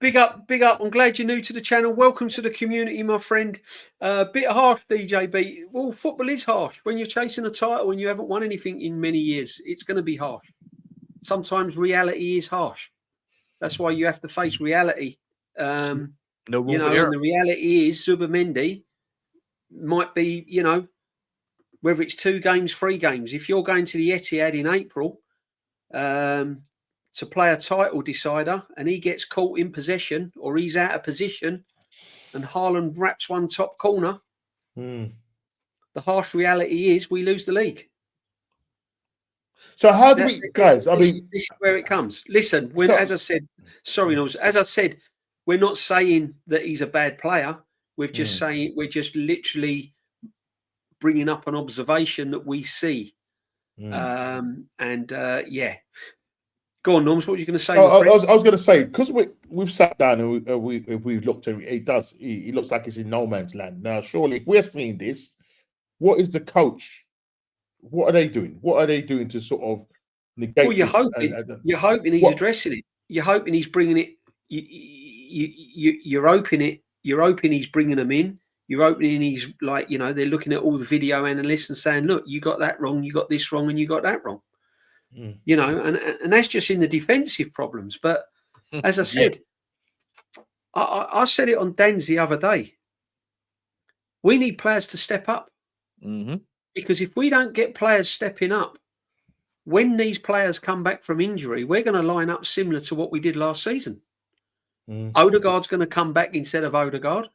big up. I'm glad you're new to the channel. Welcome to the community, my friend. Bit harsh, DJB. Well, football is harsh. When you're chasing a title and you haven't won anything in many years, it's going to be harsh. Sometimes reality is harsh. That's why you have to face reality. No room you know, for error. and the reality is Zubimendi might be, you know, whether it's 2 games, 3 games. If you're going to the Etihad in April to play a title decider and he gets caught in possession or he's out of position and Haaland wraps one top corner, the harsh reality is we lose the league. So how do we, guys? This is where it comes. Listen, as I said, sorry, Nils, as I said, we're not saying that he's a bad player. We're just saying we're just literally bringing up an observation that we see. Yeah. Go on, Norms. What were you going to say? So I was going to say, because we've sat down and we've looked at it, he looks like he's in no man's land. Now, surely, if we're seeing this, what is the coach? What are they doing? What are they doing to sort of negate? Well, you're hoping he's addressing it. You're hoping he's bringing it. You're hoping he's bringing them in. You're hoping he's like, you know, they're looking at all the video analysts and saying, look, you got that wrong, you got this wrong, and you got that wrong. You know, and that's just in the defensive problems. But as I said, I said it on Dan's the other day. We need players to step up. Because if we don't get players stepping up, when these players come back from injury, we're going to line up similar to what we did last season. Odegaard's going to come back instead of Odegaard.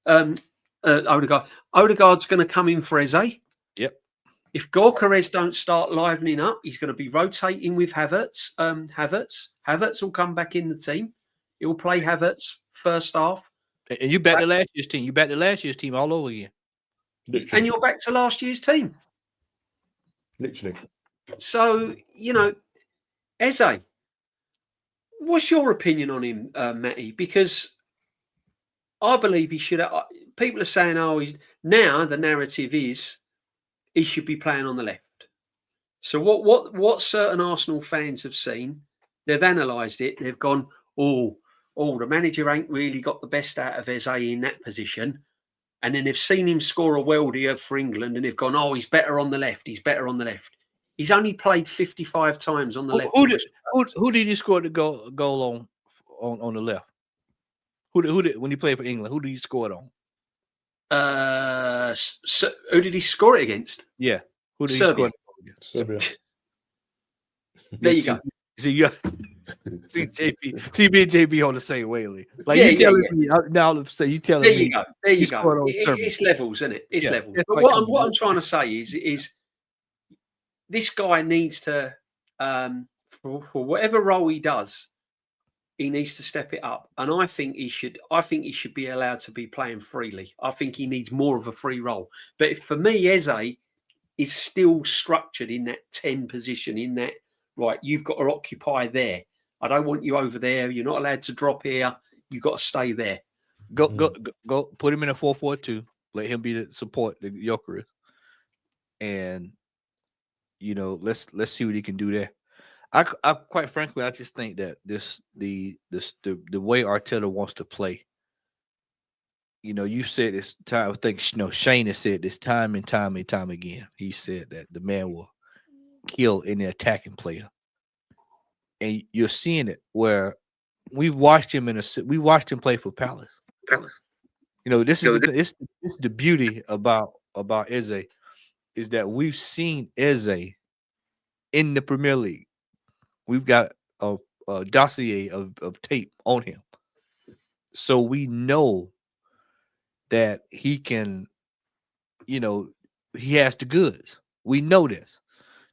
Odegaard's going to come in for Eze. Yep. If Gyökeres don't start livening up, he's going to be rotating with Havertz. Havertz will come back in the team. He'll play Havertz first half. And you bet the last year's team. You bet the last year's team all over again. Literally. And you're back to last year's team. Literally. So, you know, Eze, what's your opinion on him, Matty? Because I believe he should have. People are saying, now the narrative is he should be playing on the left. So what certain Arsenal fans have seen, they've analysed it. They've gone, the manager ain't really got the best out of Eze in that position. And then they've seen him score a worldie for England and they've gone, he's better on the left. He's better on the left. He's only played 55 times on the left. Who did he score the goal on the left? Who did when he played for England? Who did he score it on? Who did he score it against? Yeah. Who did Serbia. he score it against? Serbia. There you go. See JB on the same way, Lee. Like you telling me now. So you telling me? There you go. It's levels, isn't it? It's levels. But what I'm trying to say is this guy needs to, for whatever role he does, he needs to step it up. And I think he should be allowed to be playing freely. I think he needs more of a free role. But for me, Eze is still structured in that 10 position, in that, right, you've got to occupy there. I don't want you over there. You're not allowed to drop here. You've got to stay there. Go put him in a 4-4-2. Let him be the support, the Gyökeres. And you know, let's see what he can do there. I quite frankly, I just think that the way Arteta wants to play. You know, you said this time. I think Shane has said this time and time and time again. He said that the man will kill any attacking player, and you're seeing it where we've watched him play for Palace. You know, this is this is the beauty about Eze is that we've seen Eze in the Premier League. We've got a dossier of tape on him, so we know that he can. You know, he has the goods. We know this.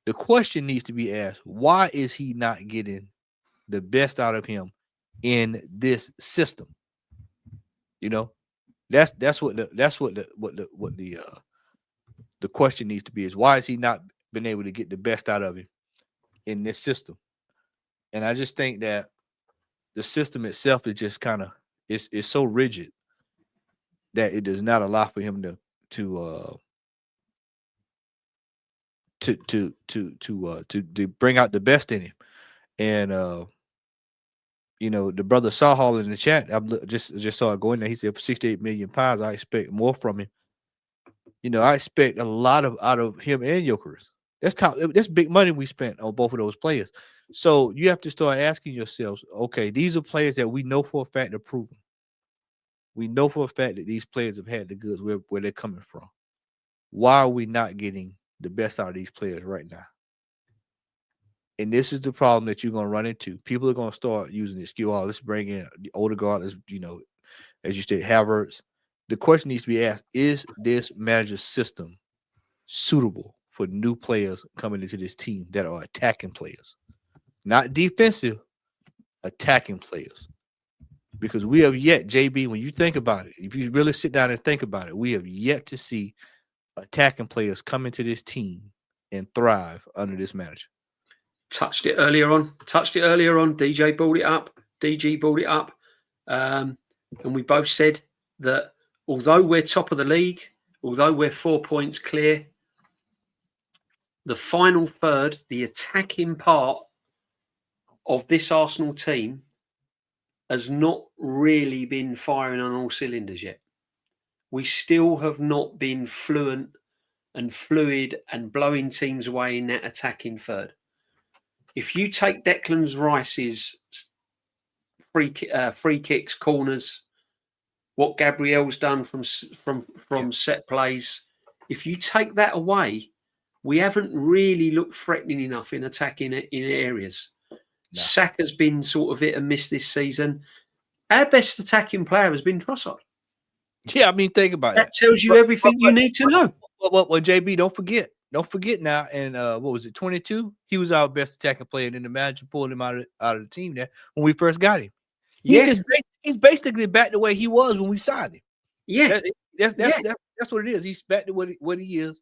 The question needs to be asked: why is he not getting the best out of him in this system? You know, that's what the question needs to be is why has he not been able to get the best out of him in this system? And I just think that the system itself is just kind of is so rigid that it does not allow for him to bring out the best in him. And you know, the brother Sahal in the chat, I just saw it going there. He said for 68 million pounds, I expect more from him. You know, I expect a lot out of him and Jokeris. That's big money we spent on both of those players. So you have to start asking yourselves, okay, these are players that we know for a fact are proven. We know for a fact that these players have had the goods where they're coming from. Why are we not getting the best out of these players right now? And this is the problem that you're going to run into. People are going to start using the excuse, oh, let's bring in the older guard, let's, you know, as you said, Havertz. The question needs to be asked, is this manager's system suitable for new players coming into this team that are attacking players? Not defensive, attacking players. Because we have yet, JB, when you think about it, if you really sit down and think about it, we have yet to see attacking players come into this team and thrive under this manager. Touched it earlier on. DJ brought it up. DG brought it up. And we both said that although we're top of the league, although we're 4 points clear, the final third, the attacking part of this Arsenal team has not really been firing on all cylinders yet. We still have not been fluent and fluid and blowing teams away in that attacking third. If you take Declan Rice's free kicks, corners, what Gabriel's done from set plays, if you take that away, we haven't really looked threatening enough in attacking in areas. No. Saka's been sort of hit and miss this season. Our best attacking player has been Trossard. Yeah, I mean, think about that. That tells you everything you need to know. Well, JB, don't forget now. And what was it, 22? He was our best attacking player, and then the manager pulled him out of the team there when we first got him. He's basically back the way he was when we signed him. Yeah, that's what it is. He's back to what he is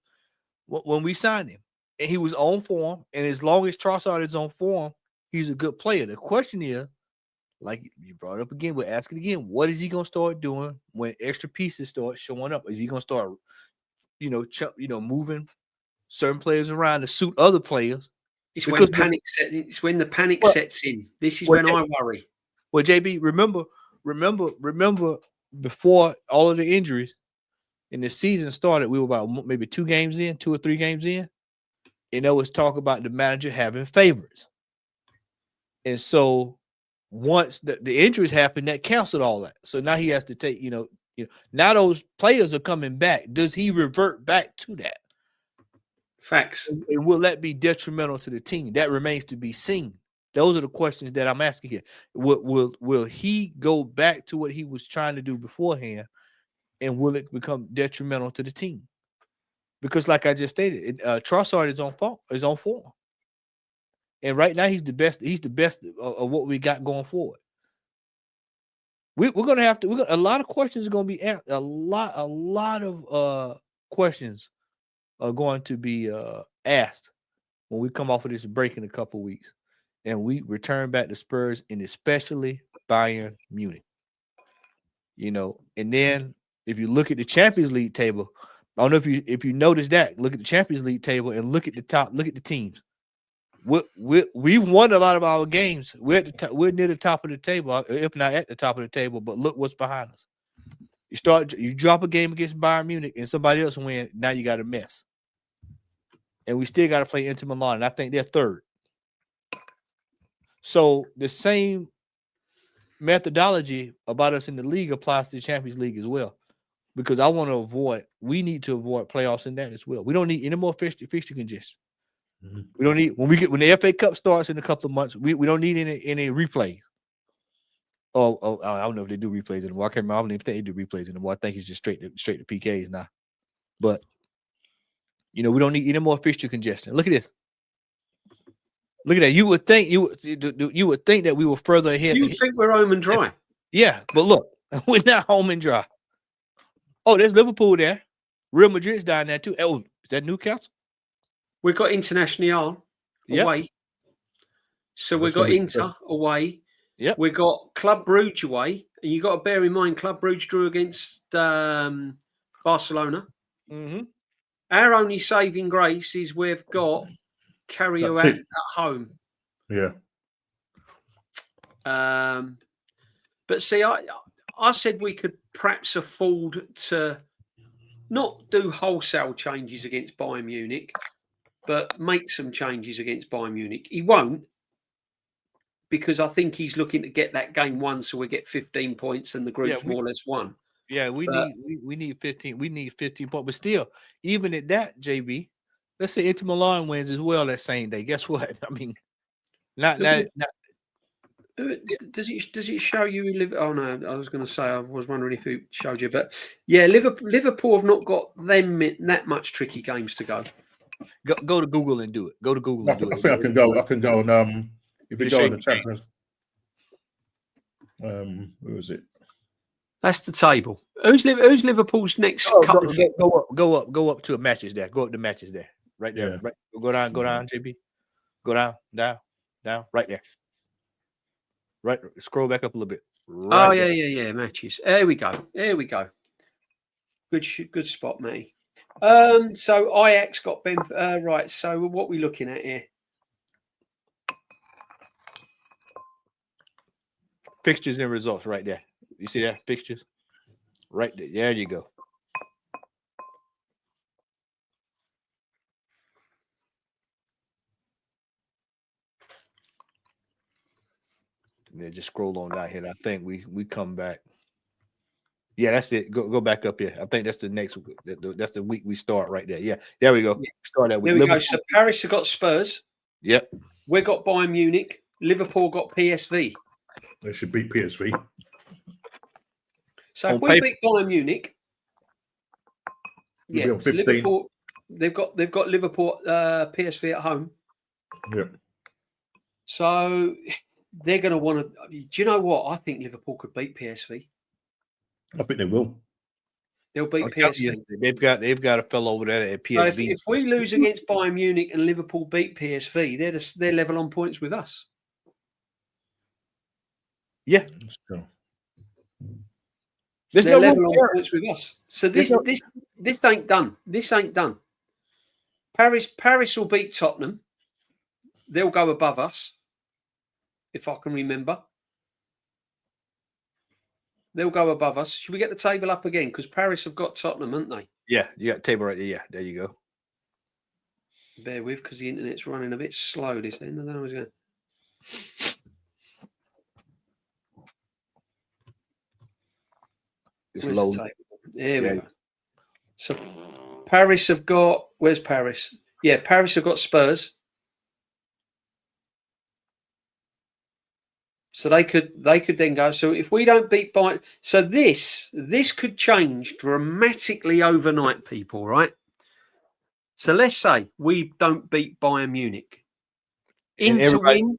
when we signed him, and he was on form. And as long as Trossard is on form, he's a good player. The question is, like you brought up again, we're asking again, what is he going to start doing when extra pieces start showing up? Is he going to start, moving certain players around to suit other players? It's when the panic sets in. This is when I worry. Well, JB, remember before all of the injuries and the season started, we were about maybe 2 or 3 games in, and there was talk about the manager having favorites. And so once the injuries happened, that canceled all that. So now he has to take, now those players are coming back. Does he revert back to that? Facts. And will that be detrimental to the team? That remains to be seen. Those are the questions that I'm asking here. Will he go back to what he was trying to do beforehand, and will it become detrimental to the team? Because, like I just stated, Trossard is on form, and right now he's the best. He's the best of what we got going forward. We're gonna have to. A lot of questions are gonna be asked. A lot of questions are going to be asked when we come off of this break in a couple of weeks. And we return back to Spurs and especially Bayern Munich. And then if you look at the Champions League table, I don't know if you notice that. Look at the Champions League table and look at the top. Look at the teams. We've won a lot of our games. We're at the top, we're near the top of the table, if not at the top of the table. But look what's behind us. You drop a game against Bayern Munich and somebody else win. Now you got a mess. And we still got to play Inter Milan, and I think they're third. So the same methodology about us in the league applies to the Champions League as well. Because we need to avoid playoffs in that as well. We don't need any more fixture congestion. Mm-hmm. We don't need when the FA Cup starts in a couple of months. We don't need any replays. Oh, I don't know if they do replays anymore. I can't remember. I don't even think they do replays anymore. I think it's just straight to PKs now. But we don't need any more fixture congestion. Look at this. Look at that. You would think that we were further ahead. You think we're home and dry? Yeah, but look, we're not home and dry. Oh, there's Liverpool there. Real Madrid's down there too. Oh, is that Newcastle? We've got International away. So we've got Inter away. Yeah. We've got Club Brugge away. And you got to bear in mind, Club Brugge drew against Barcelona. Mm-hmm. Our only saving grace is we've got Carrio at home. Yeah. But see, I said we could perhaps afford to not do wholesale changes against Bayern Munich, but make some changes against Bayern Munich. He won't, because I think he's looking to get that game won, so we get 15 points and the group's more or less won. Yeah, we need 15. We need 15 points, but still, even at that, JB, let's say Inter Milan wins as well that same day. Guess what? I mean, not. Does it show you who live? Oh no, I was going to say I was wondering if it showed you, but yeah, Liverpool have not got them that much tricky games to go. Go to Google and do it. Go to Google and do it. I think I can go. I can go and if you go in the Champions. Who is it? That's the table. Who's Liverpool's next couple? Go up to a matches there. Go up to matches there. Right there. Yeah. Right. Go down, JB. Go down, right there. Right, scroll back up a little bit. Right yeah. Matches. There we go. Good spot, mate. So Ajax got Ben. Right. So what are we looking at here? Fixtures and results, right there. You see that fixtures? Right there. There you go. And then just scroll on down here. And I think we come back. Yeah, that's it. Go back up here. I think that's the next. That's the week we start right there. Yeah, there we go. Yeah. Start that week. There we go. So Paris have got Spurs. Yep. We got Bayern Munich. Liverpool got PSV. They should beat PSV. So if we beat Bayern Munich, so Liverpool, they've got Liverpool PSV at home. Yep. So they're going to want to. Do you know what? I think Liverpool could beat PSV. I think they will. They'll beat PSV. They've got a fellow over there at PSV. So if we lose against Bayern Munich and Liverpool beat PSV, they're level on points with us. Yeah. They're level on points with us. So this ain't done. This ain't done. Paris will beat Tottenham. They'll go above us, if I can remember. They'll go above us. Should we get the table up again? Because Paris have got Tottenham, haven't they? Yeah, you got the table right there. Yeah, there you go. Bear with, because the internet's running a bit slow this end. I don't know what's going. It's low. There we go. So Paris have got. Where's Paris? Yeah, Paris have got Spurs. So they could then go. So if we don't beat Bayern, so this could change dramatically overnight, people, right? So let's say we don't beat Bayern Munich. Inter win.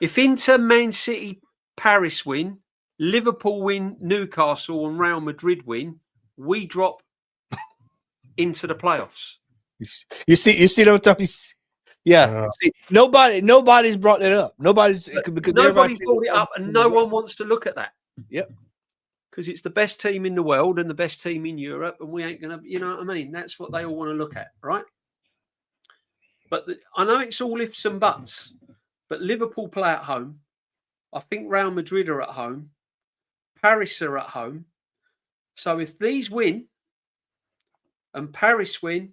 If Inter, Man City, Paris win, Liverpool win, Newcastle and Real Madrid win, we drop into the playoffs. You see what I'm talking about? Yeah. See, nobody's brought it up. Nobody's brought it up, and no one wants to look at that. Yep. because it's the best team in the world and the best team in Europe, and we ain't gonna, you know what I mean? That's what they all want to look at, right? But I know it's all ifs and buts, but Liverpool play at home. I think Real Madrid are at home. Paris are at home. So if these win, and Paris win,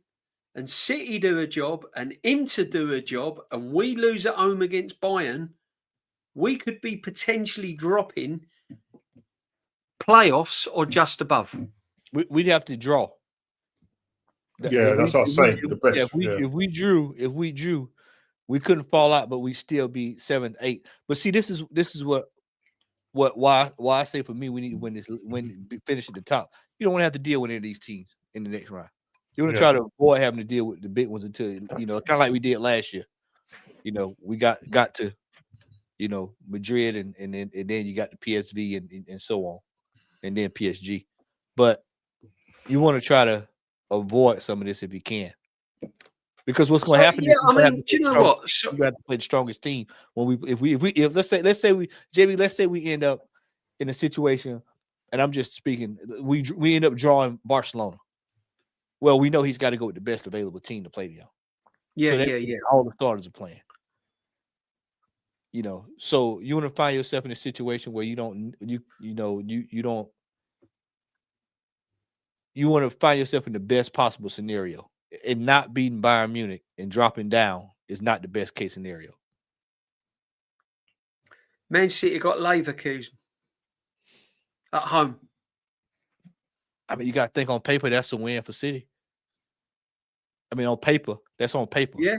and City do a job, and Inter do a job, and we lose at home against Bayern, we could be potentially dropping playoffs or just above. We'd have to draw. Yeah, that's what I was saying. The best. If we drew, we couldn't fall out, but we still be 7th, 8th. But see, this is why I say for me we need to finish at the top. You don't want to have to deal with any of these teams in the next round. You want to try to avoid having to deal with the big ones until kind of like we did last year. We got to Madrid and then you got the PSV and so on, and then PSG. But you want to try to avoid some of this if you can, because what's going to happen? Yeah, I mean, do you know what? You have to play the strongest team if let's say we end up in a situation, and I'm just speaking, we end up drawing Barcelona. Well, we know he's got to go with the best available team to play them. Yeah. All the starters are playing. So you want to find yourself in a situation where you want to find yourself in the best possible scenario, and not beating Bayern Munich and dropping down is not the best case scenario. Man City got Leverkusen at home. I mean, you got to think on paper, that's a win for City. I mean, on paper, that's on paper. Yeah.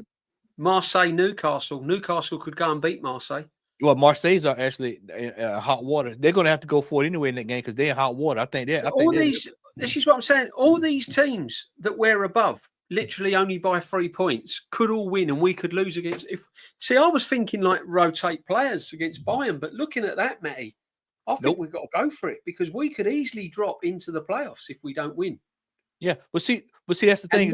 Marseille, Newcastle. Newcastle could go and beat Marseille. Well, Marseille's are actually in hot water. They're going to have to go for it anyway in that game because they're in hot water. I think that. This is what I'm saying. All these teams that we're above, literally only by 3 points, could all win, and we could lose against. I was thinking like rotate players against Bayern, but looking at that, Matty, I think we've got to go for it because we could easily drop into the playoffs if we don't win. Yeah, but see, that's the thing.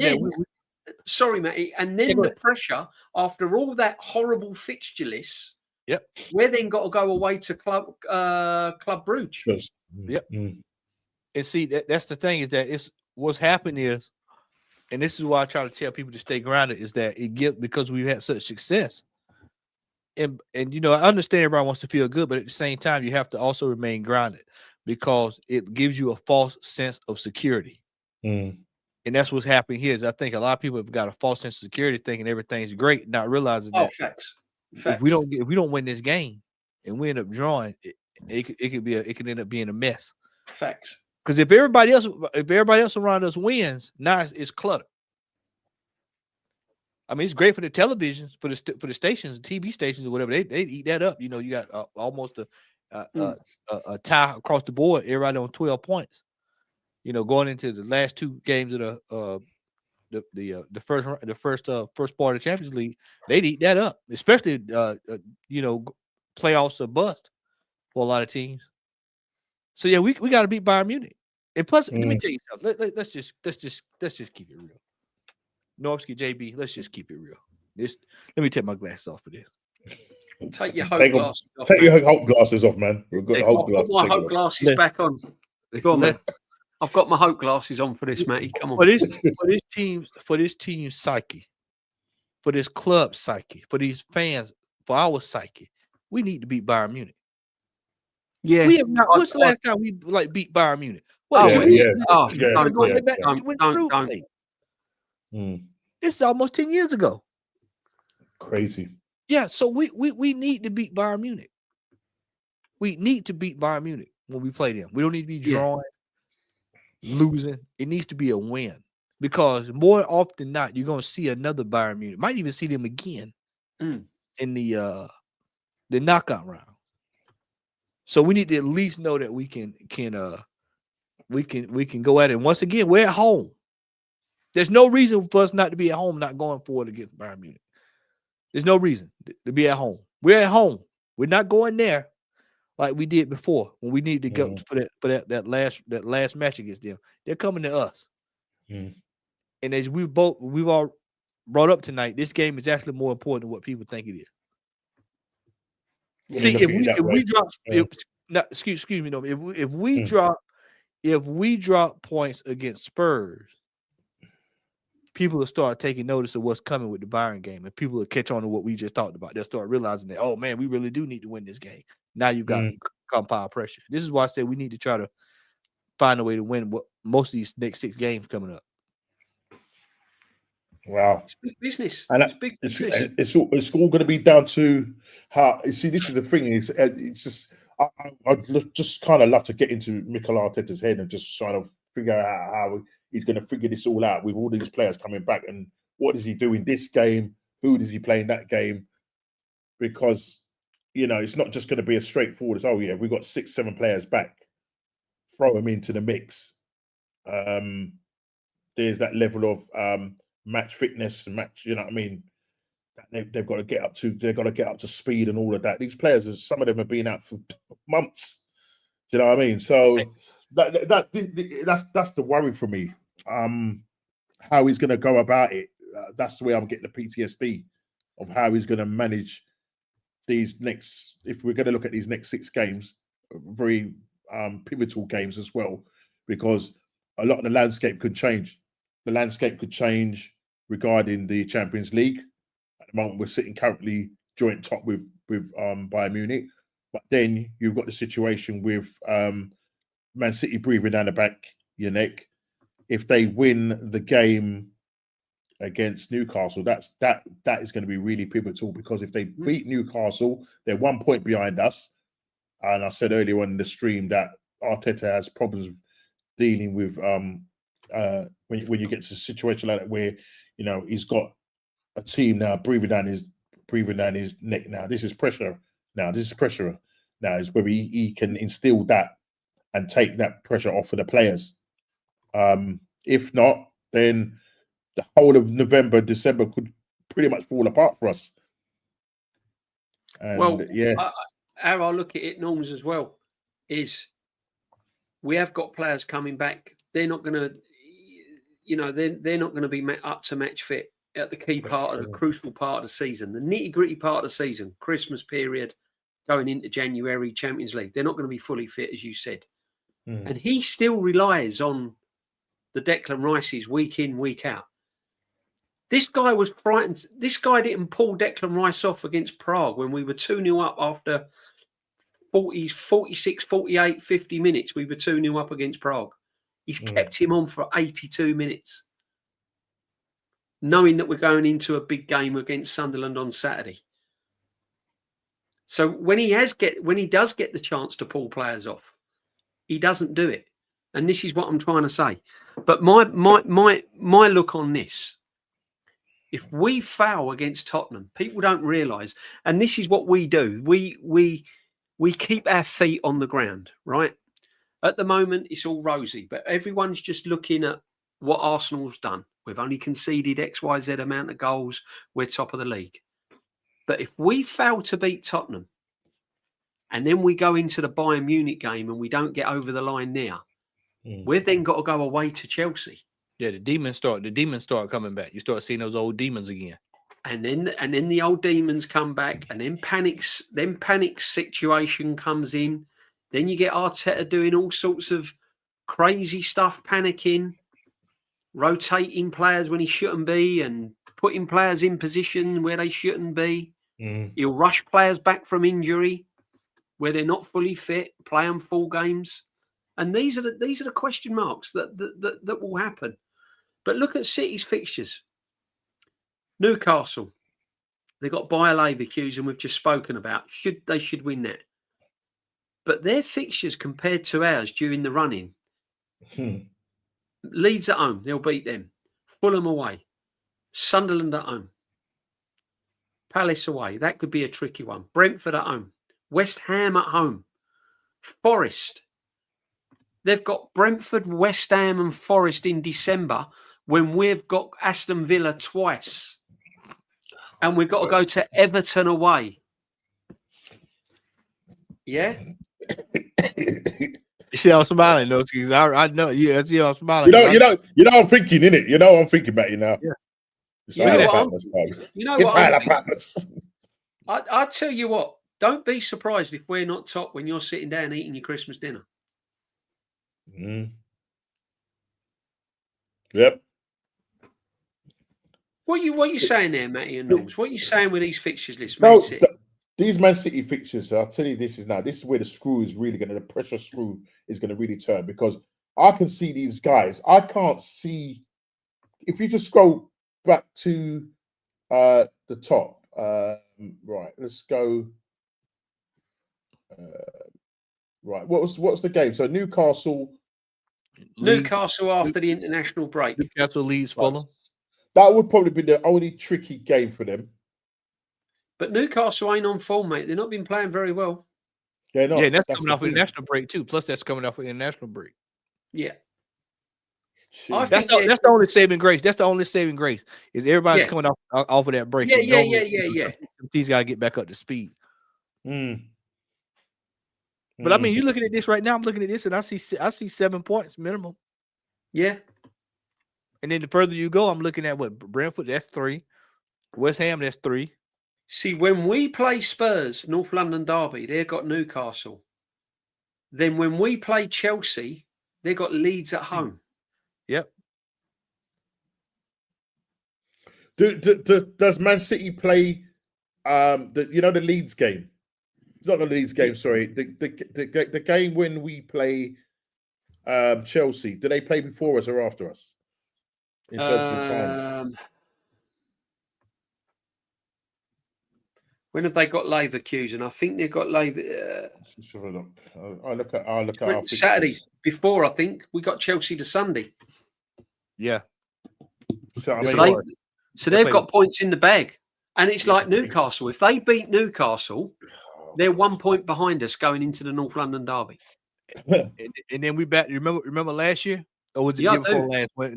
Sorry, Matty, and then the pressure after all that horrible fixture list. Yep, we're then got to go away to Club Brugge. Yep, and see that's the thing is that what's happened is, and this is why I try to tell people to stay grounded, is that because we've had such success. And I understand everybody wants to feel good, but at the same time, you have to also remain grounded because it gives you a false sense of security. And that's what's happening here. Is I think a lot of people have got a false sense of security, thinking everything's great, not realizing that facts. If we don't win this game and we end up drawing, it could end up being a mess. Facts. Because if everybody else around us wins, now it's clutter. I mean, it's great for the televisions, for the stations, TV stations, or whatever. They eat that up. You got almost a tie across the board. Everybody on 12 points. Going into the last two games of the first part of the Champions League, they'd eat that up. Especially playoffs are bust for a lot of teams. So yeah, we got to beat Bayern Munich. And plus, let me tell you something. Let's just keep it real. Norwski, JB, let's just keep it real. Let me take my glasses off for this. Take your Hope glasses off. Take your Hope glasses off, man. We've got Hope glasses. Put my Hope glasses back on. Go on, man. I've got my Hope glasses on for this, Matty. Come on. For this team's psyche, for this club psyche, for these fans, for our psyche, we need to beat Bayern Munich. Yeah. What's the last time we beat Bayern Munich? This is almost 10 years ago. Crazy. Yeah, so we need to beat Bayern Munich. We need to beat Bayern Munich when we play them. We don't need to be drawing, losing. It needs to be a win because more often than not, you're going to see another Bayern Munich. Might even see them again in the knockout round. So we need to at least know that we can go at it. And once again, we're at home. There's no reason for us not to be at home, not going forward against Bayern Munich. There's no reason to be at home. We're at home. We're not going there like we did before when we needed to go for that last match against them. They're coming to us. And as we've all brought up tonight, this game is actually more important than what people think it is. See, if we drop, No, excuse me, no. If we drop points against Spurs, people will start taking notice of what's coming with the Bayern game, and people will catch on to what we just talked about. They'll start realizing that, oh man, we really do need to win this game. Now you got compound pressure. This is why I said we need to try to find a way to win most of these next 6 games coming up. Wow, it's big business. And it's big business. It's all going to be down to how. You see, this is the thing. It's just I'd just kind of love to get into Mikel Arteta's head and just try to figure out how he's going to figure this all out with all these players coming back, and what does he do in this game? Who does he play in that game? Because it's not just going to be as straightforward as, oh yeah, we've got 6, 7 players back, throw them into the mix. There's that level of match fitness and match, you know what I mean? They've got to get up to. They've got to get up to speed and all of that. These players, some of them have been out for months. Do you know what I mean? So that's the worry for me. How he's going to go about it. That's the way I'm getting the PTSD of how he's going to manage these next. If we're going to look at these next 6 games, very pivotal games as well, because a lot of the landscape could change. The landscape could change regarding the Champions League. At the moment, we're sitting currently joint top with Bayern Munich, but then you've got the situation with Man City breathing down the back of your neck. If they win the game against Newcastle, that is going to be really pivotal, because if they beat Newcastle, they're 1 point behind us. And I said earlier on in the stream that Arteta has problems dealing with when you get to a situation like that where he's got a team now breathing down his neck. Now this is pressure. Now is where he can instill that and take that pressure off of the players. If not, then the whole of November, December could pretty much fall apart for us. And, how I look at it, Norms, as well, is we have got players coming back. They're not going to, they're not going to be up to match fit at the key part of the crucial part of the season, the nitty gritty part of the season, Christmas period, going into January, Champions League. They're not going to be fully fit, as you said. And he still relies on the Declan Rice's week in, week out. This guy was frightened. This guy didn't pull Declan Rice off against Prague when we were 2-0 up after 46, 48, 50 minutes. We were 2-0 up against Prague. He's kept him on for 82 minutes, knowing that we're going into a big game against Sunderland on Saturday. So when he does get the chance to pull players off, he doesn't do it. And this is what I'm trying to say. But my look on this, if we foul against Tottenham, people don't realise, and this is what we do. We keep our feet on the ground, right? At the moment, it's all rosy, but everyone's just looking at what Arsenal's done. We've only conceded XYZ amount of goals. We're top of the league. But if we fail to beat Tottenham, and then we go into the Bayern Munich game and we don't get over the line there, we've then got to go away to Chelsea. Yeah, the demons start coming back. You start seeing those old demons again. And then the old demons come back, and then panic situation comes in. Then you get Arteta doing all sorts of crazy stuff, panicking, rotating players when he shouldn't be, and putting players in position where they shouldn't be. He'll rush players back from injury where they're not fully fit, play them full games. And these are the question marks that will happen. But look at City's fixtures. Newcastle, they got Bayer Leverkusen, and we've just spoken about. They should win that. But their fixtures compared to ours during the run-in, Leeds at home, they'll beat them. Fulham away. Sunderland at home. Palace away, that could be a tricky one. Brentford at home. West Ham at home. Forest. They've got Brentford, West Ham and Forest in December when we've got Aston Villa twice. And we've got to go to Everton away. Yeah? You see how I'm smiling, though, because I know. Yeah, I see how I'm smiling. You know, I'm thinking, innit? You know, I'm thinking about you now. Yeah. You know what? I tell you what. Don't be surprised if we're not top when you're sitting down eating your Christmas dinner. Yep. What are you saying there, Matty and Norms? What are you saying with these fixtures lists, No, Man City? these Man City fixtures, I'll tell you this is where the screw is really the pressure screw is going to really turn, because I can see these guys. I can't see, if you just scroll back to the top. Right, let's go. Right, what's the game? So Newcastle after the international break. Newcastle leads Fulham. That would probably be the only tricky game for them. But Newcastle ain't on form, mate. They've not been playing very well. They're not. Yeah, that's coming off an international break too. Plus, that's coming off an international break. Yeah. That's the only saving grace. That's the only saving grace is everybody's coming off of that break. Yeah. He's got to get back up to speed. But I mean, you're looking at this right now. I'm looking at this, and I see 7 points minimum. Yeah. And then the further you go, I'm looking at what Brentford. That's 3. West Ham. That's 3. See, when we play Spurs, North London derby, they've got Newcastle. Then when we play Chelsea, they've got Leeds at home. Yep. Does Man City play the Leeds game? Not the Leeds game, sorry. The game when we play Chelsea, do they play before us or after us? In terms of the times. When have they got Leverkusen? I think they've got Let's have a look. I'll look at our Saturday fixtures. before. I think we got Chelsea to Sunday. Yeah. So they've got points in the bag, and it's like Newcastle. If they beat Newcastle, they're 1 point behind us going into the North London derby. And then we back. Remember last year, or was it year before last? When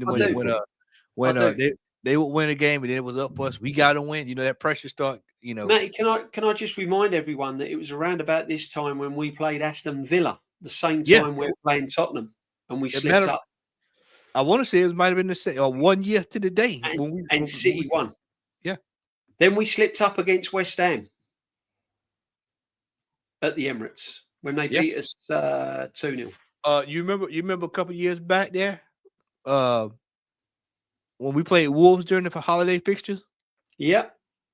they would win a game and then it was up for us. We got to win. You know that pressure start. You know, Matty, can I just remind everyone that it was around about this time when we played Aston Villa, the same time we were playing Tottenham, and we slipped up. I want to say it might have been the 1 year to the day and City won. Yeah. Then we slipped up against West Ham at the Emirates when they beat us 2-0. You remember a couple of years back there, when we played Wolves during the holiday fixtures? Yeah.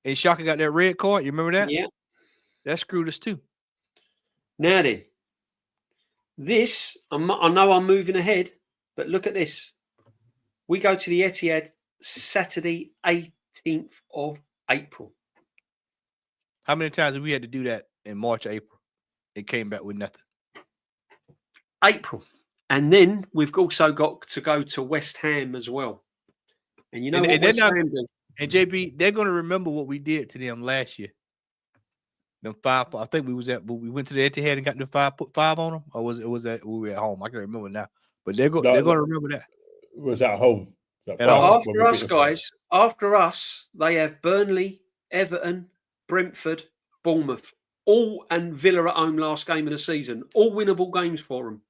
And Shaka got that red card. You remember that? Yeah. That screwed us too. Now then, this, I know I'm moving ahead, but look at this. We go to the Etihad Saturday, 18th of April. How many times have we had to do that in March, April? It came back with nothing. April. And then we've also got to go to West Ham as well. And you know what West Ham do? And JB, they're going to remember what we did to them last year. Them 5. I think we went to the Etihad and got the 5 on them, or was that we were at home? I can't remember now. But they're going to remember that. It was at home. After us, guys. After us, they have Burnley, Everton, Brentford, Bournemouth, all and Villa at home last game of the season. All winnable games for them.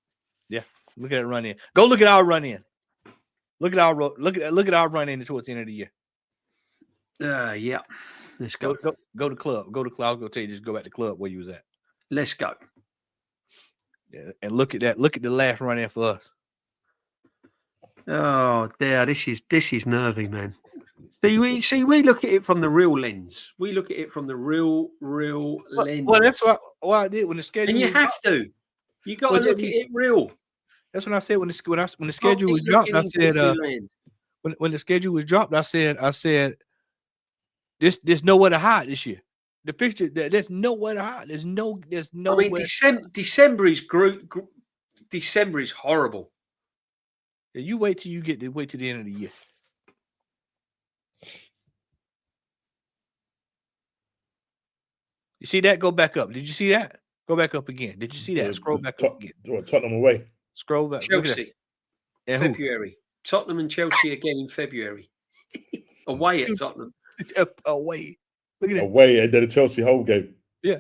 Yeah, look at that run in. Go look at our run in. Look at our run in towards the end of the year. Yeah. Let's go. Go to club. Go to club. I'll go tell you, just go back to club where you was at. Let's go. Yeah, and look at that. Look at the last run in for us. Oh, dear. This is nervy, man. See, we look at it from the real lens. We look at it from the real lens. Well, that's why I did when the schedule. And you have to. You got to look at it real. That's when I said when the schedule was dropped. I said when the schedule was dropped, I said there's nowhere to hide this year. The fixture there's nowhere to hide. There's no. I mean, December is horrible. Yeah, you wait till the end of the year. You see that? Go back up. Did you see that? Go back up again. Did you see that? Scroll back up again. Tottenham away. Scroll back. Chelsea. February. Tottenham and Chelsea again in February. Away at Tottenham. Away. Look at that. Away and then the Chelsea home game. Yeah.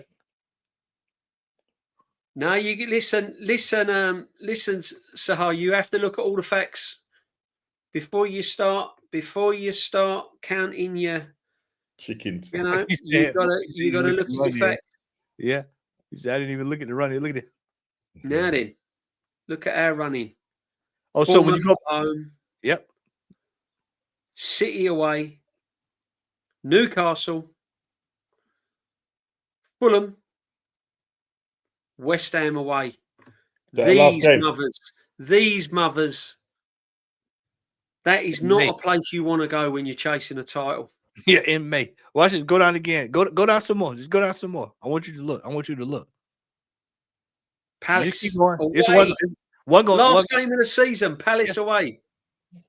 Now you listen, Sahar. You have to look at all the facts before you start counting your chickens. You know, you gotta look at your facts. Yeah. He said, I didn't even look at the running. Look at it. Now then, look at our running. Oh, so when you go home, yep. City away, Newcastle, Fulham, West Ham away. These mothers. That is not a place you want to go when you're chasing a title. Yeah, in May. Watch this. Go down again. Go down some more. Just go down some more. I want you to look. Palace away. It's one last game of the season. Palace away.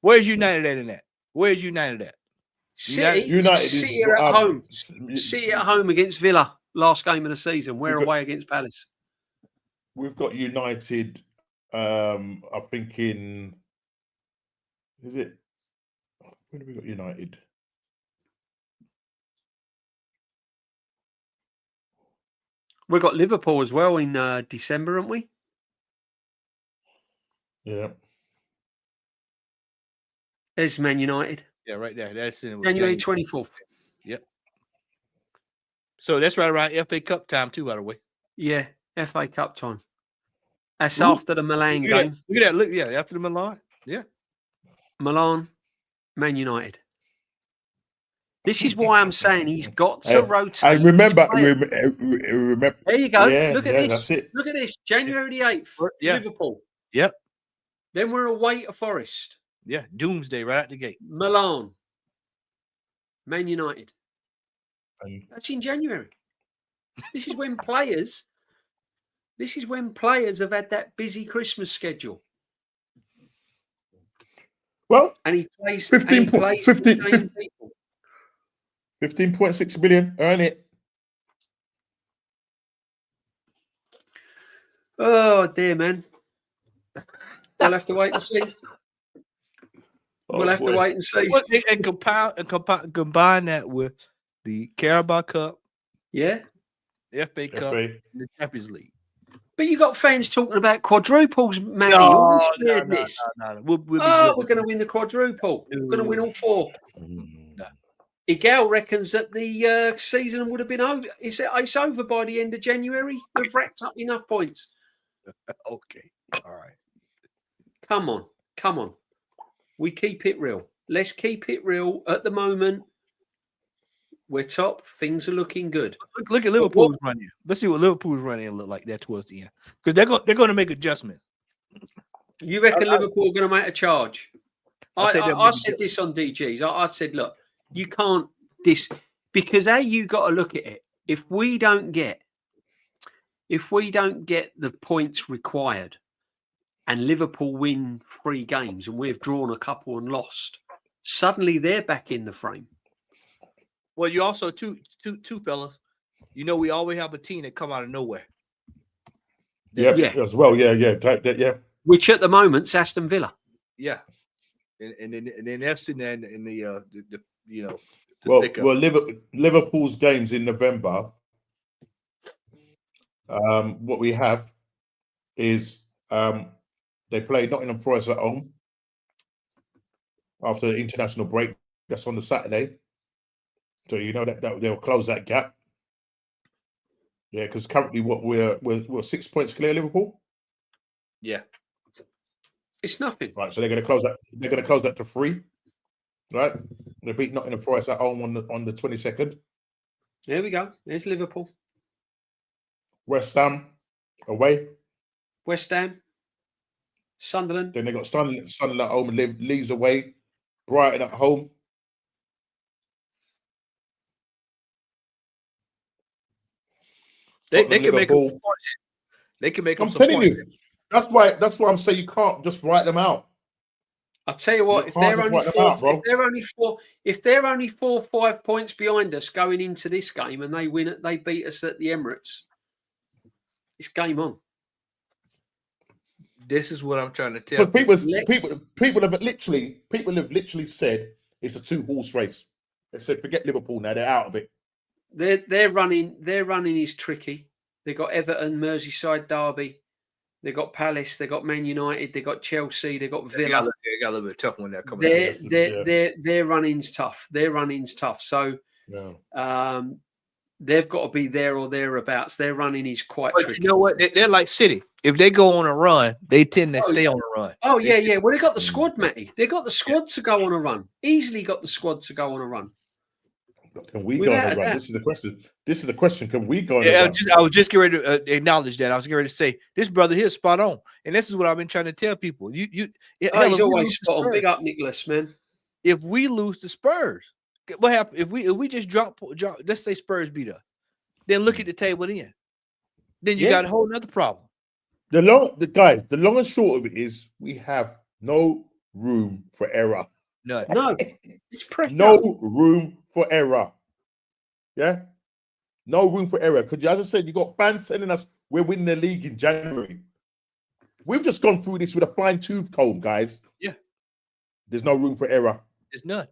Where's United at in that? Where's United at? City are at home. City at home against Villa. Last game of the season. We're away against Palace. We've got United. I think in. Is it? When have we got United? We've got Liverpool as well in December, haven't we? Yeah. There's Man United. Yeah, right there. That's in January 24th. Yep. So that's right around FA Cup time too, by the way. Yeah, FA Cup time. That's after the Milan game. Look at that. Look, yeah, after the Milan. Yeah. Milan, Man United. This is why I'm saying he's got to rotate. I remember. There you go. Yeah, look at this. That's it. Look at this. January the 8th, Liverpool. Yep. Then we're away to Forest. Yeah, Doomsday right out the gate. Milan, Man United. That's in January. This is when players have had that busy Christmas schedule. Well, and he plays 15.6 million. Earn it. Oh dear, man. We'll have to wait and see. We'll have to wait and see. And combine that with the Carabao Cup, the FA Cup, and the Champions League. But you got fans talking about quadruples, man. No. We're going to win the quadruple. We're going to win all four. No. Igal reckons that the season would have been over. It's over by the end of January. We've racked up enough points. Okay. All right. Come on. We keep it real. Let's keep it real. At the moment, we're top. Things are looking good. Look at Liverpool's running. Let's see what Liverpool's running look like there towards the end, because they're going to make adjustments. You reckon Liverpool are going to make a charge? I said this on DGs. I said, look, you can't because how you got to look at it. If we don't get the points required, and Liverpool win 3 games, and we've drawn a couple and lost, suddenly they're back in the frame. Well, you also two fellas. You know, we always have a team that come out of nowhere. Yeah. As well. Yeah. Which at the moment's Aston Villa. Yeah, and then they're sitting there in the Liverpool's games in November. What we have is they play Nottingham Forest at home after the international break. That's on the Saturday. So you know that they'll close that gap. Yeah, because currently we're 6 points clear, Liverpool. Yeah, it's nothing. Right, so they're going to close that. They're going to close that to 3. Right, they beat Nottingham Forest at home on the 22nd. There we go. There's Liverpool. West Ham away. West Ham. Sunderland. Then they got Sunderland at home and Leeds away. Brighton at home. They can make them points. They can make them. I'm telling you, that's why I'm saying you can't just write them out. I'll tell you what, if they're only 4 or 5 points behind us going into this game, and they win it, they beat us at the Emirates, it's game on. This is what I'm trying to tell. Because people have literally said it's a 2-horse race. They said forget Liverpool now; they're out of it. Their running is tricky. They got Everton, Merseyside derby. They got Palace. They got Man United. They got Chelsea. They got Villa. They got a little bit tough when they're coming. Their running's tough. So they've got to be there or thereabouts. Their running is quite tricky. You know what? They're like City. If they go on a run, they tend to stay on a run. Oh, yeah. Well, they got the squad, Matty. They got the squad to go on a run. Easily got the squad to go on a run. Can we go on a run? This is the question. Can we go on a run? I was just getting ready to acknowledge that. I was getting ready to say, this brother here is spot on. And this is what I've been trying to tell people. He's always spot on. Big up, Nicholas, man. If we lose to Spurs, what happens? If we just drop, let's say Spurs beat us. Then look at the table then. Then you got a whole nother problem. The long and short of it is we have no room for error. No, it's pressure. No room for error. Yeah, no room for error. Because as I said, you got fans telling us we're winning the league in January. We've just gone through this with a fine tooth comb, guys. Yeah, there's no room for error. There's none.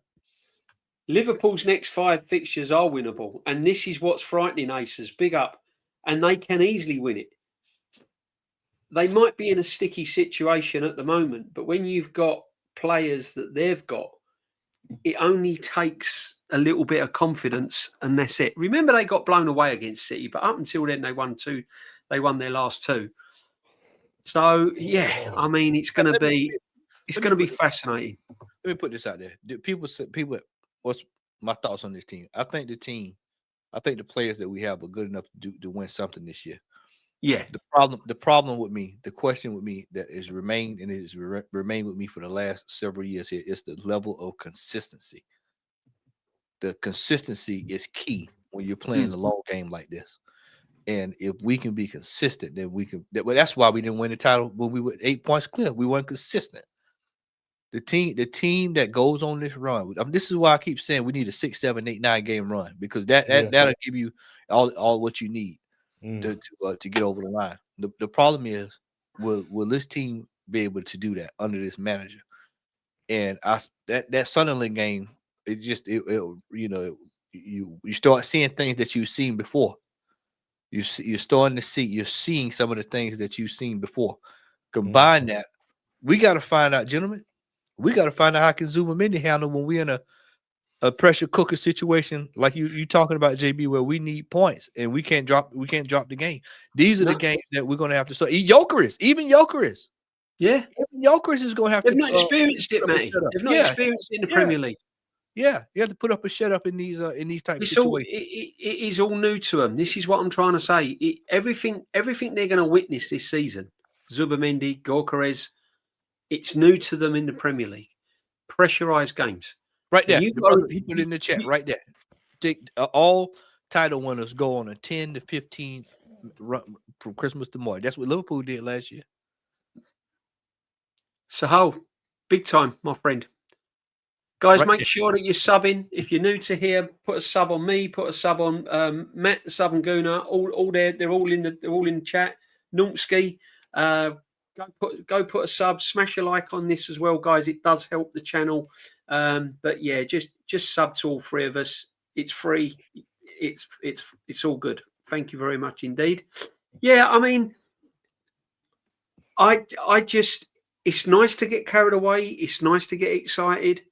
Liverpool's next 5 fixtures are winnable, and this is what's frightening Aces. Big up, and they can easily win it. They might be in a sticky situation at the moment, but when you've got players that they've got, it only takes a little bit of confidence, and that's it. Remember, they got blown away against City, but up until then, they won their last 2. So yeah, I mean, it's going to be fascinating. Let me put this out there. People, what's my thoughts on this team? I think the players that we have are good enough to win something this year. Yeah. The problem with me, the question with me that is remained and it has remained with me for the last several years here is the level of consistency. The consistency is key when you're playing a long game like this. And if we can be consistent, then we can. Well, that's why we didn't win the title when we were 8 points clear. We weren't consistent. The team that goes on this run. This is why I keep saying we need a 6, 7, 8, 9 game run because that'll give you all what you need to get over the line. The problem is, will this team be able to do that under this manager? And that Sunderland game, you start seeing things that you've seen before. You're starting to see. You're seeing some of the things that you've seen before. Combine that, we got to find out, gentlemen. We got to find out how can Zubimendi handle when we're in a pressure cooker situation like you talking about, JB, where we need points and we can't drop the game. These are the games that we're going to have to start. Even Jokeris. Yeah. Even Jokeris is going to have They've not experienced it, mate. They've not experienced it in the Premier League. Yeah, you have to put up a shut up in these types of situations. It is all new to them. This is what I'm trying to say. Everything they're going to witness this season, Zubimendi, Gyökeres, it's new to them in the Premier League. Pressurized games. Right there. He put it in the chat right there. All title winners go on a 10 to 15 run from Christmas to March. That's what Liverpool did last year. So, big time, my friend. Guys, make sure that you're subbing. If you're new to here, put a sub on me, put a sub on Matt, the Southern Gooner. All there. They're all in the chat. Numpski, go put a sub. Smash a like on this as well, guys. It does help the channel. But yeah, just sub to all 3 of us. It's free. It's all good. Thank you very much indeed. Yeah, I mean, I just it's nice to get carried away. It's nice to get excited.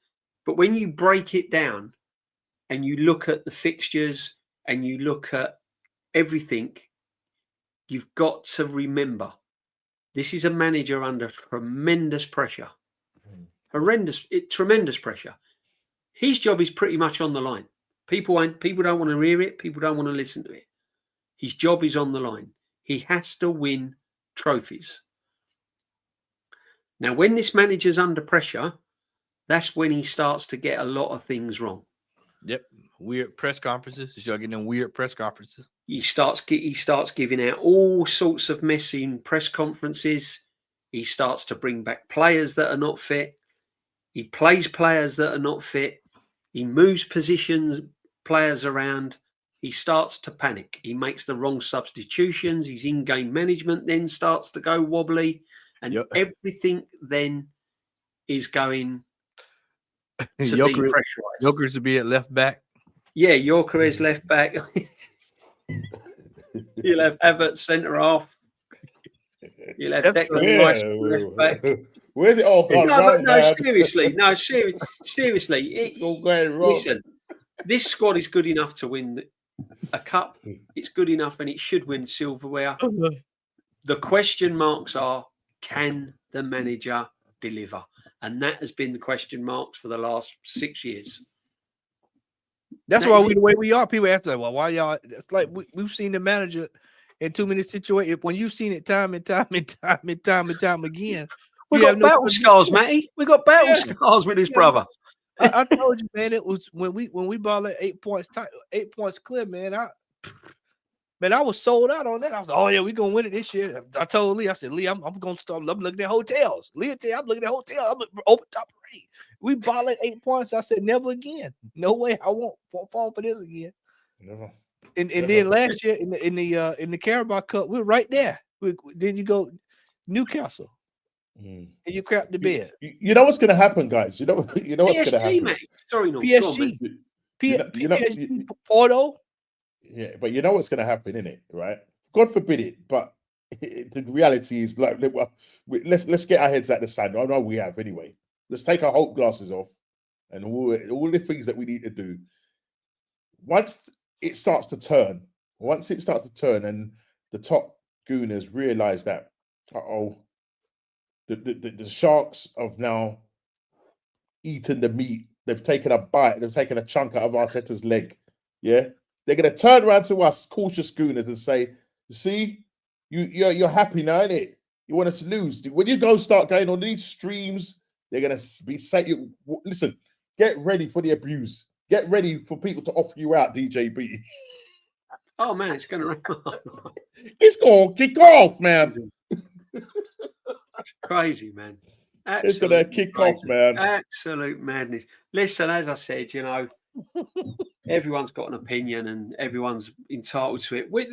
But when you break it down and you look at the fixtures and you look at everything, you've got to remember this is a manager under tremendous pressure. Tremendous pressure. His job is pretty much on the line. People don't want to hear it. People don't want to listen to it. His job is on the line. He has to win trophies. Now, when this manager's under pressure, that's when he starts to get a lot of things wrong. Yep. Weird press conferences. He's getting them weird press conferences. He starts giving out all sorts of messy press conferences. He starts to bring back players that are not fit. He plays players that are not fit. He moves players around. He starts to panic. He makes the wrong substitutions. His in-game management then starts to go wobbly. And everything then is going to be pressurized. Jokeris to be at left back. Yeah, Gyökeres left back. You'll have Havertz centre half. You'll have Declan Rice left back. Where's it all gone wrong? Seriously. Listen, this squad is good enough to win a cup. It's good enough, and it should win silverware. The question marks are: can the manager deliver? And that has been the question marks for the last 6 years. That's why we the way we are. People have to say, well, why y'all? It's like we've seen the manager in too many situations. When you've seen it time and time again, we got battle scars, Matty. We got battle scars with his brother. I told you, man. It was when we balled at 8 points, 8 points clear, man. I was sold out on that. I was like, oh yeah, we're gonna win it this year. I told Lee, I said, Lee, I'm gonna start. I'm looking at hotels. Lee, I'm looking at hotels. I'm open top rate. We ball at 8 points. I said, never again. No way. I won't fall for this again. Never. And then last year in the Carabao Cup, we were right there. Then you go Newcastle, and you crap the bed. You know what's gonna happen, guys. You know what's gonna happen. Mate. Sorry, no. PSG, PSG, Porto. Yeah, but you know what's going to happen, innit? Right? God forbid it, but the reality is like let's get our heads out the sand. I know we have anyway. Let's take our hope glasses off and all the things that we need to do. Once it starts to turn, and the top gooners realize that, the Sharks have now eaten the meat. They've taken a bite. They've taken a chunk out of Arteta's leg. Yeah. They're going to turn around to us, cautious gooners, and say, see, you're happy now, innit? You want us to lose. When you go start going on these streams, they're going to be saying, listen, get ready for the abuse. Get ready for people to offer you out, DJB. Oh, man, it's going to... It's going to kick off, man. Crazy, man. It's going to kick off, man. Absolute madness. Listen, as I said, everyone's got an opinion and everyone's entitled to it. We're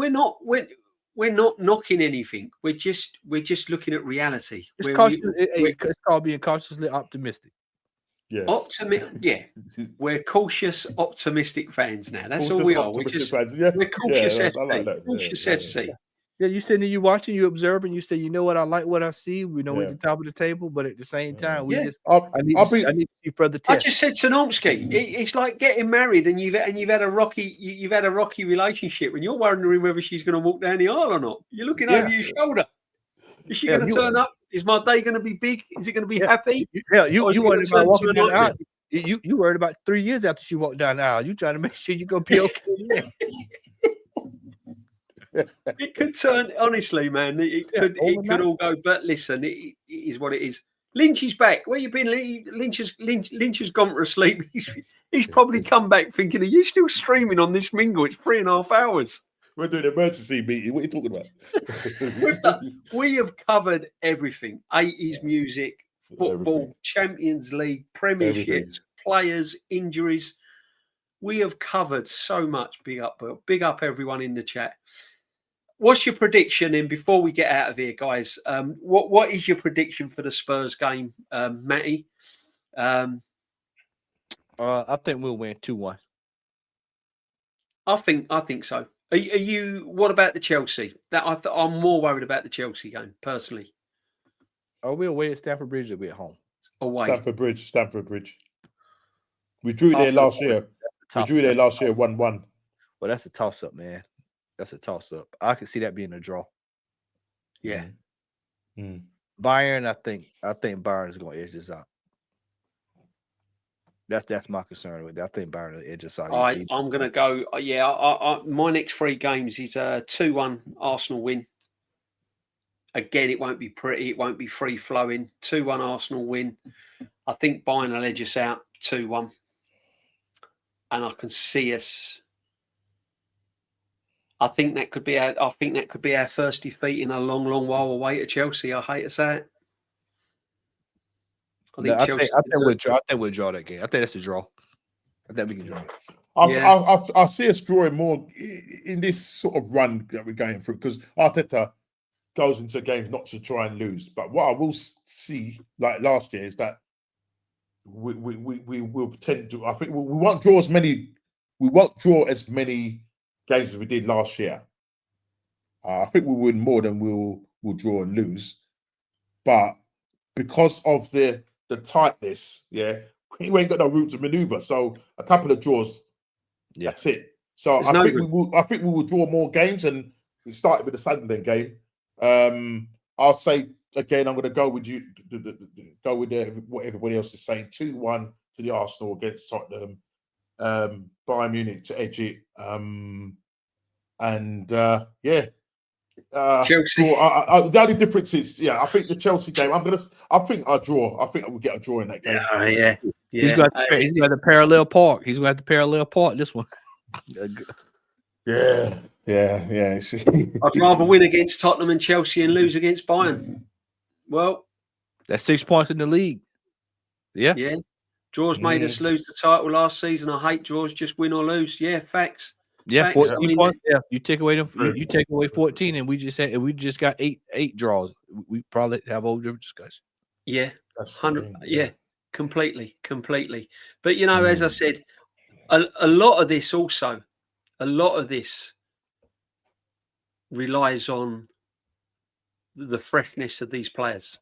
not knocking anything. We're just looking at reality. It's called being cautiously optimistic. Yes. We're cautious, optimistic fans now. That's all we are. We're cautious FC. Cautious FC. Yeah, you sitting there, you watching, you observing, you say, you know what, I like what I see. We know we're at the top of the table, but at the same time, I need to see further tests. I just said to Nomsky, it's like getting married and you've had a rocky relationship and you're wondering whether she's going to walk down the aisle or not. You're looking over your shoulder. Is she going to turn up? Is my day going to be big? Is it going to be happy? Yeah, you worried about walking down the aisle. You worried about 3 years after she walked down the aisle. You trying to make sure you're going to be okay. It could turn, honestly, man. It could all go. But listen, it is what it is. Lynch is back. Where you been? Lynch has gone for a sleep. He's probably come back thinking, "Are you still streaming on this mingle? It's 3.5 hours." We're doing an emergency meeting. What are you talking about? We have covered everything: 80s music, football, Champions League, Premierships, players, injuries. We have covered so much. Big up everyone in the chat. What's your prediction? And before we get out of here, guys, what is your prediction for the Spurs game, Matty? I think we'll win 2-1. I think so. Are you? What about the Chelsea? I'm more worried about the Chelsea game personally. Are we away at Stamford Bridge or are we at home? Away. Stamford Bridge. We drew there last year. 1-1. Well, that's a toss-up, man. That's a toss-up. I could see that being a draw. Yeah. Bayern, I think Bayern is going to edge this out. That's my concern with it. I think Bayern will edge this out. I'm going to go. My next 3 games is a 2-1 Arsenal win. Again, it won't be pretty. It won't be free-flowing. 2-1 Arsenal win. I think Bayern will edge us out 2-1. And I can see us. I think that could be our first defeat in a long, long while away at Chelsea. I hate to say it. I think we'll draw that game. I think that's a draw. I think we can draw it. I see us drawing more in this sort of run that we're going through because Arteta goes into games not to try and lose. But what I will see, like last year, is that we will tend to. I think we won't draw as many. We won't draw as many games as we did last year. I think we'll win more than we'll draw and lose. But because of the tightness, we ain't got no room to maneuver. So a couple of draws, that's it. So I think we will draw more games, and we started with the Sunderland game. I'll say again, I'm going to go with you. Go with what everybody else is saying. 2-1 to the Arsenal against Tottenham. Bayern Munich to edge it. Chelsea. The only difference is, I think the Chelsea game. I think I'll draw. I think we'll get a draw in that game. Yeah. He's got the parallel park. He's going to have to parallel park this one. Yeah. I'd rather win against Tottenham and Chelsea and lose against Bayern. Well, that's 6 points in the league. Yeah. Draws made us lose the title last season. I hate draws. Just win or lose. Yeah, facts. Yeah, 14 points. Yeah, you take away 14, and we just got eight draws. We probably have over discussion. Yeah, 100. Yeah, completely. But as I said, a lot of this relies on the freshness of these players,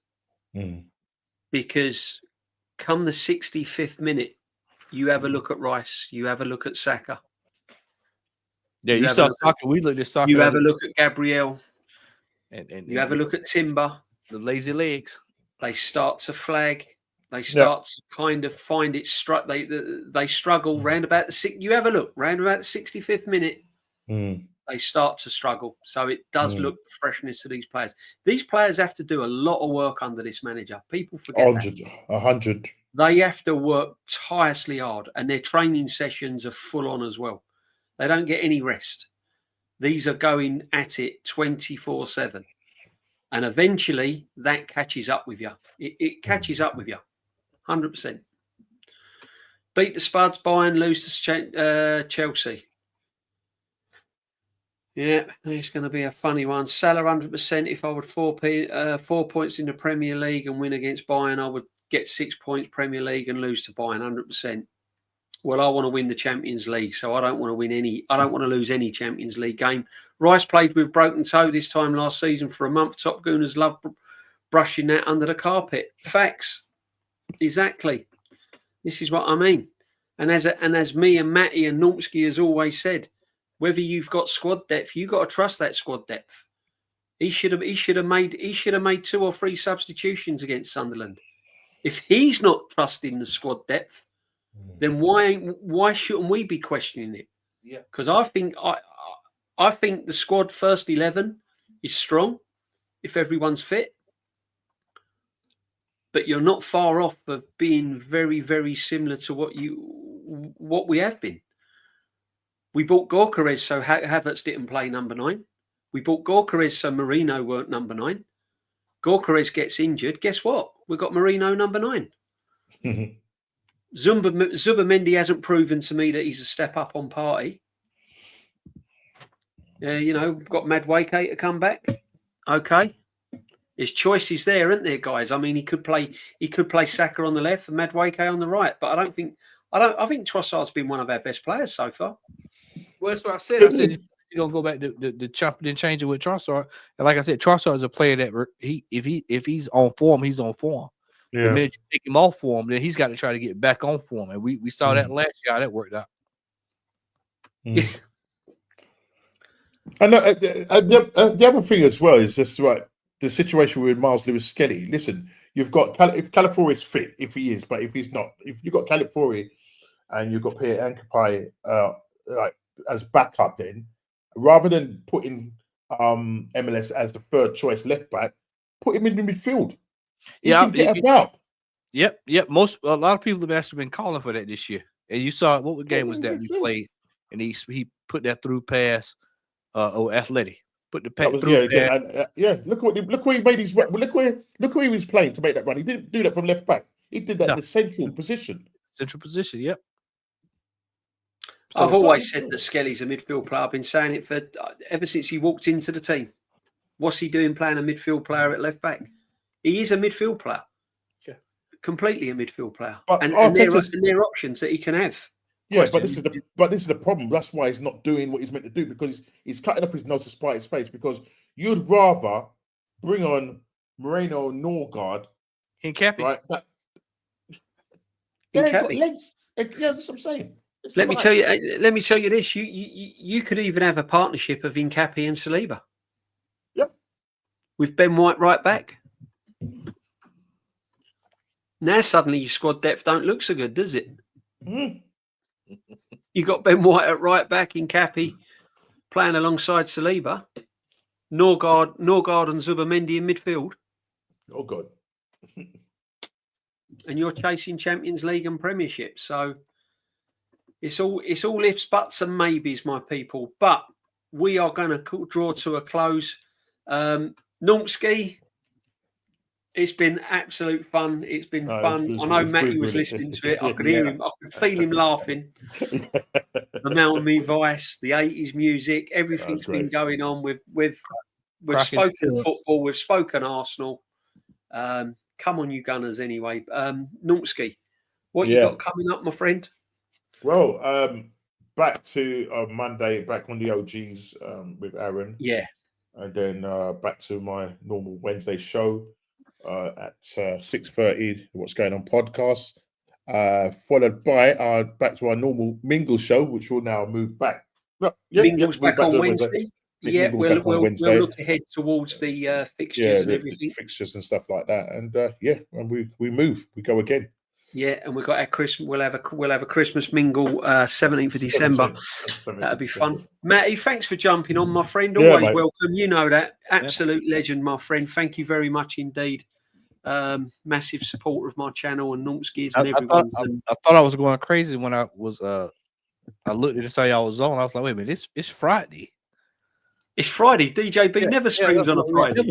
because come the 65th minute, you have a look at Rice, you have a look at Saka. Yeah, you start talking. We look at soccer. You have a look at Gabriel, and you have a look at Timber. The lazy legs. They start to flag. They start to kind of find it. They struggle round about the six. You have a look round about the 65th minute. They start to struggle. So it does look the freshness of these players. These players have to do a lot of work under this manager. People forget 100. They have to work tirelessly hard, and their training sessions are full on as well. They don't get any rest. These are going at it 24/7. And eventually that catches up with you. It catches up with you. 100%. Beat the Spuds, Bayern, lose to Chelsea. Yeah, it's going to be a funny one. Salah 100%. If I would 4 points in the Premier League and win against Bayern, I would get 6 points Premier League and lose to Bayern 100%. Well, I want to win the Champions League, so I don't want to lose any Champions League game. Rice played with broken toe this time last season for a month. Top Gooners love brushing that under the carpet. Facts. Exactly. This is what I mean. And as me and Matty and Normsky has always said, whether you've got squad depth, you've got to trust that squad depth. He should have made 2 or 3 substitutions against Sunderland. If he's not trusting the squad depth, then why shouldn't we be questioning it? Yeah, because I think the squad first 11 is strong if everyone's fit, but you're not far off of being very, very similar to what we have been. We bought Gyökeres so Havertz didn't play number 9. We bought Gyökeres so Marino weren't number 9. Gyökeres gets injured. Guess what? We got Marino number 9. Zubimendi hasn't proven to me that he's a step up on Partey. Got Madueke to come back. Okay, his choice is there, isn't there, guys? I mean, he could play Saka on the left and Madueke on the right, but I think Trossard's been one of our best players so far. Well, that's what I said. I said you're gonna go back to the chopping and changing with Trossard, and like I said, Trossard is a player that if he's on form, he's on form. Yeah. The minute you take him off form, then he's got to try to get back on form, and we saw that last year how that worked out. Yeah. And the other thing as well is this, right? The situation with Miles Lewis-Skelly. Listen, you've got if Calafiori is fit, if he is, but if he's not, if you've got Calafiori and you've got Pierre Ancapai as backup, then rather than putting MLS as the third choice left back, put him in the midfield. Yep. A lot of people have actually been calling for that this year. And you saw what game was that we played, and he put that through pass. Athletic put the pass through. Look where he made his. Look where he was playing to make that run. He didn't do that from left back. He did that in the central position. Yep. So I've always said that Skelly's a midfield player. I've been saying it for ever since he walked into the team. What's he doing playing a midfield player at left back? He is a midfield player. Yeah. Completely a midfield player. And there are options that he can have. Yeah, but this is the problem. That's why he's not doing what he's meant to do, because he's cutting off his nose to spite his face, because you'd rather bring on Moreno Norgard. Hincapié. Right? Legs. Yeah, that's what I'm saying. Let me tell you this. You could even have a partnership of Hincapié and Saliba. Yep. With Ben White right back. Now suddenly your squad depth don't look so good, does it? Mm. You got Ben White at right back, Hincapié playing alongside Saliba. Norgard and Zubamendi in midfield. Oh God. And you're chasing Champions League and Premiership. So it's all ifs, buts, and maybes, my people. But we are going to draw to a close. Normski, it's been absolute fun. It's been fun. I know Matty was listening to it. I could hear him. I could feel him laughing. The Melanie Vice, the 80s music, everything's been going on. We've spoken football. We've spoken Arsenal. Come on, you Gunners, anyway. Normski, what you got coming up, my friend? Well, back to Monday, back on the OGs with Aaron. Yeah. And then back to my normal Wednesday show at 6:30, What's Going On podcast. Followed by back to our normal Mingle show, which will now move back. Mingle's back on Wednesday. Yeah, we'll look ahead towards the fixtures and everything. Fixtures and stuff like that. And and we move. We go again. Yeah, and we've got our Christmas. We'll have a Christmas mingle 17th of December. That'll be fun. Matty, thanks for jumping on, my friend. Always welcome. You know that. Absolute legend, my friend. Thank you very much indeed. Massive supporter of my channel and Normski's and everyone's. I thought I was going crazy when I was I looked at it say I was on. I was like, wait a minute, it's Friday. It's Friday. DJB never streams on a Friday.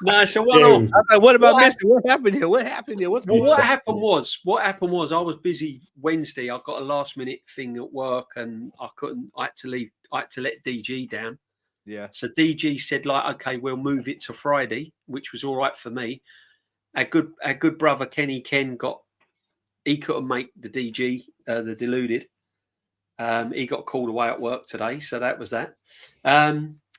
No, it's a one-off. Like, what about missing? What happened here? What happened here? What happened was I was busy Wednesday. I got a last-minute thing at work, and I couldn't. I had to leave. I had to let DG down. Yeah. So DG said, like, okay, we'll move it to Friday, which was all right for me. Our good brother Ken he couldn't make the DG, the Deluded. He got called away at work today, so that was that.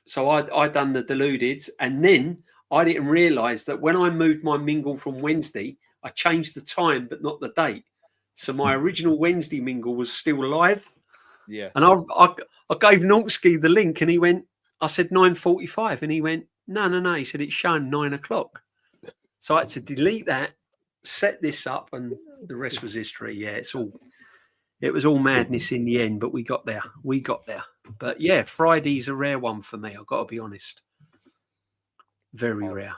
So I done the Deluded, and then I didn't realise that when I moved my mingle from Wednesday, I changed the time but not the date. So my original Wednesday mingle was still live. Yeah. And I gave Normski the link, and he went. I said 9:45, and he went, no. He said it's shown 9 o'clock. So I had to delete that, set this up, and the rest was history. Yeah, it was all madness in the end, but we got there. But yeah, Friday's a rare one for me. I've got to be honest. Very rare.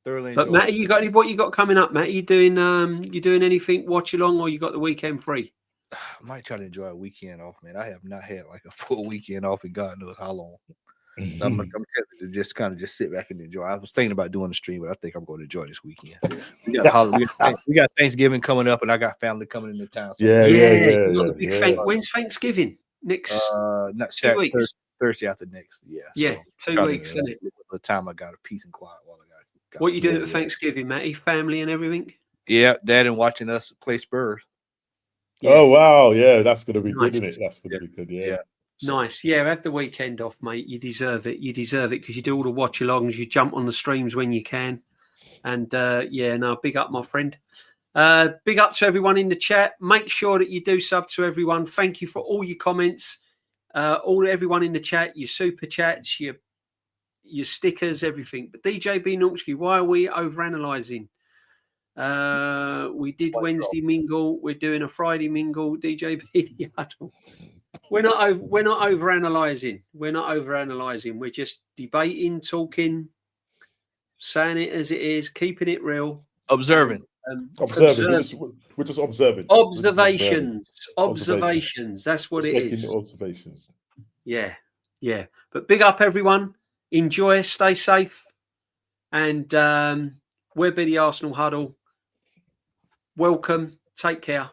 Thoroughly but Matt, what you got coming up, Matt? You doing anything watch along, or you got the weekend free? I might try to enjoy a weekend off, man. I have not had like a full weekend off in God knows how long. So I'm tempted to just sit back and enjoy. I was thinking about doing a stream, but I think I'm going to enjoy this weekend. We got Thanksgiving coming up, and I got family coming into town. So You got the big when's Thanksgiving? Next 2 weeks. Thursday after next. Yeah. Yeah, so 2 weeks, isn't it? The time I got a peace and quiet while I got. What you doing for Thanksgiving, Matty? Family and everything? Yeah, Dad and watching us play Spurs. Yeah. Oh wow, yeah, that's gonna be good, isn't it? That's gonna be good, yeah. Nice. Yeah, have the weekend off, mate. You deserve it. Because you do all the watch alongs, you jump on the streams when you can. And big up, my friend. Big up to everyone in the chat. Make sure that you do sub to everyone. Thank you for all your comments. Everyone in the chat, your super chats, your stickers, everything. But DJB Normski, why are we overanalyzing? We did Wednesday mingle. We're doing a Friday mingle. DJB Huddle. We're not overanalyzing. We're just debating, talking, saying it as it is, keeping it real. Observing. We're just observing. Observations. That's what it is. Observations. Yeah. But big up, everyone. Enjoy. Stay safe. And we'll be the Arsenal Huddle. Welcome. Take care.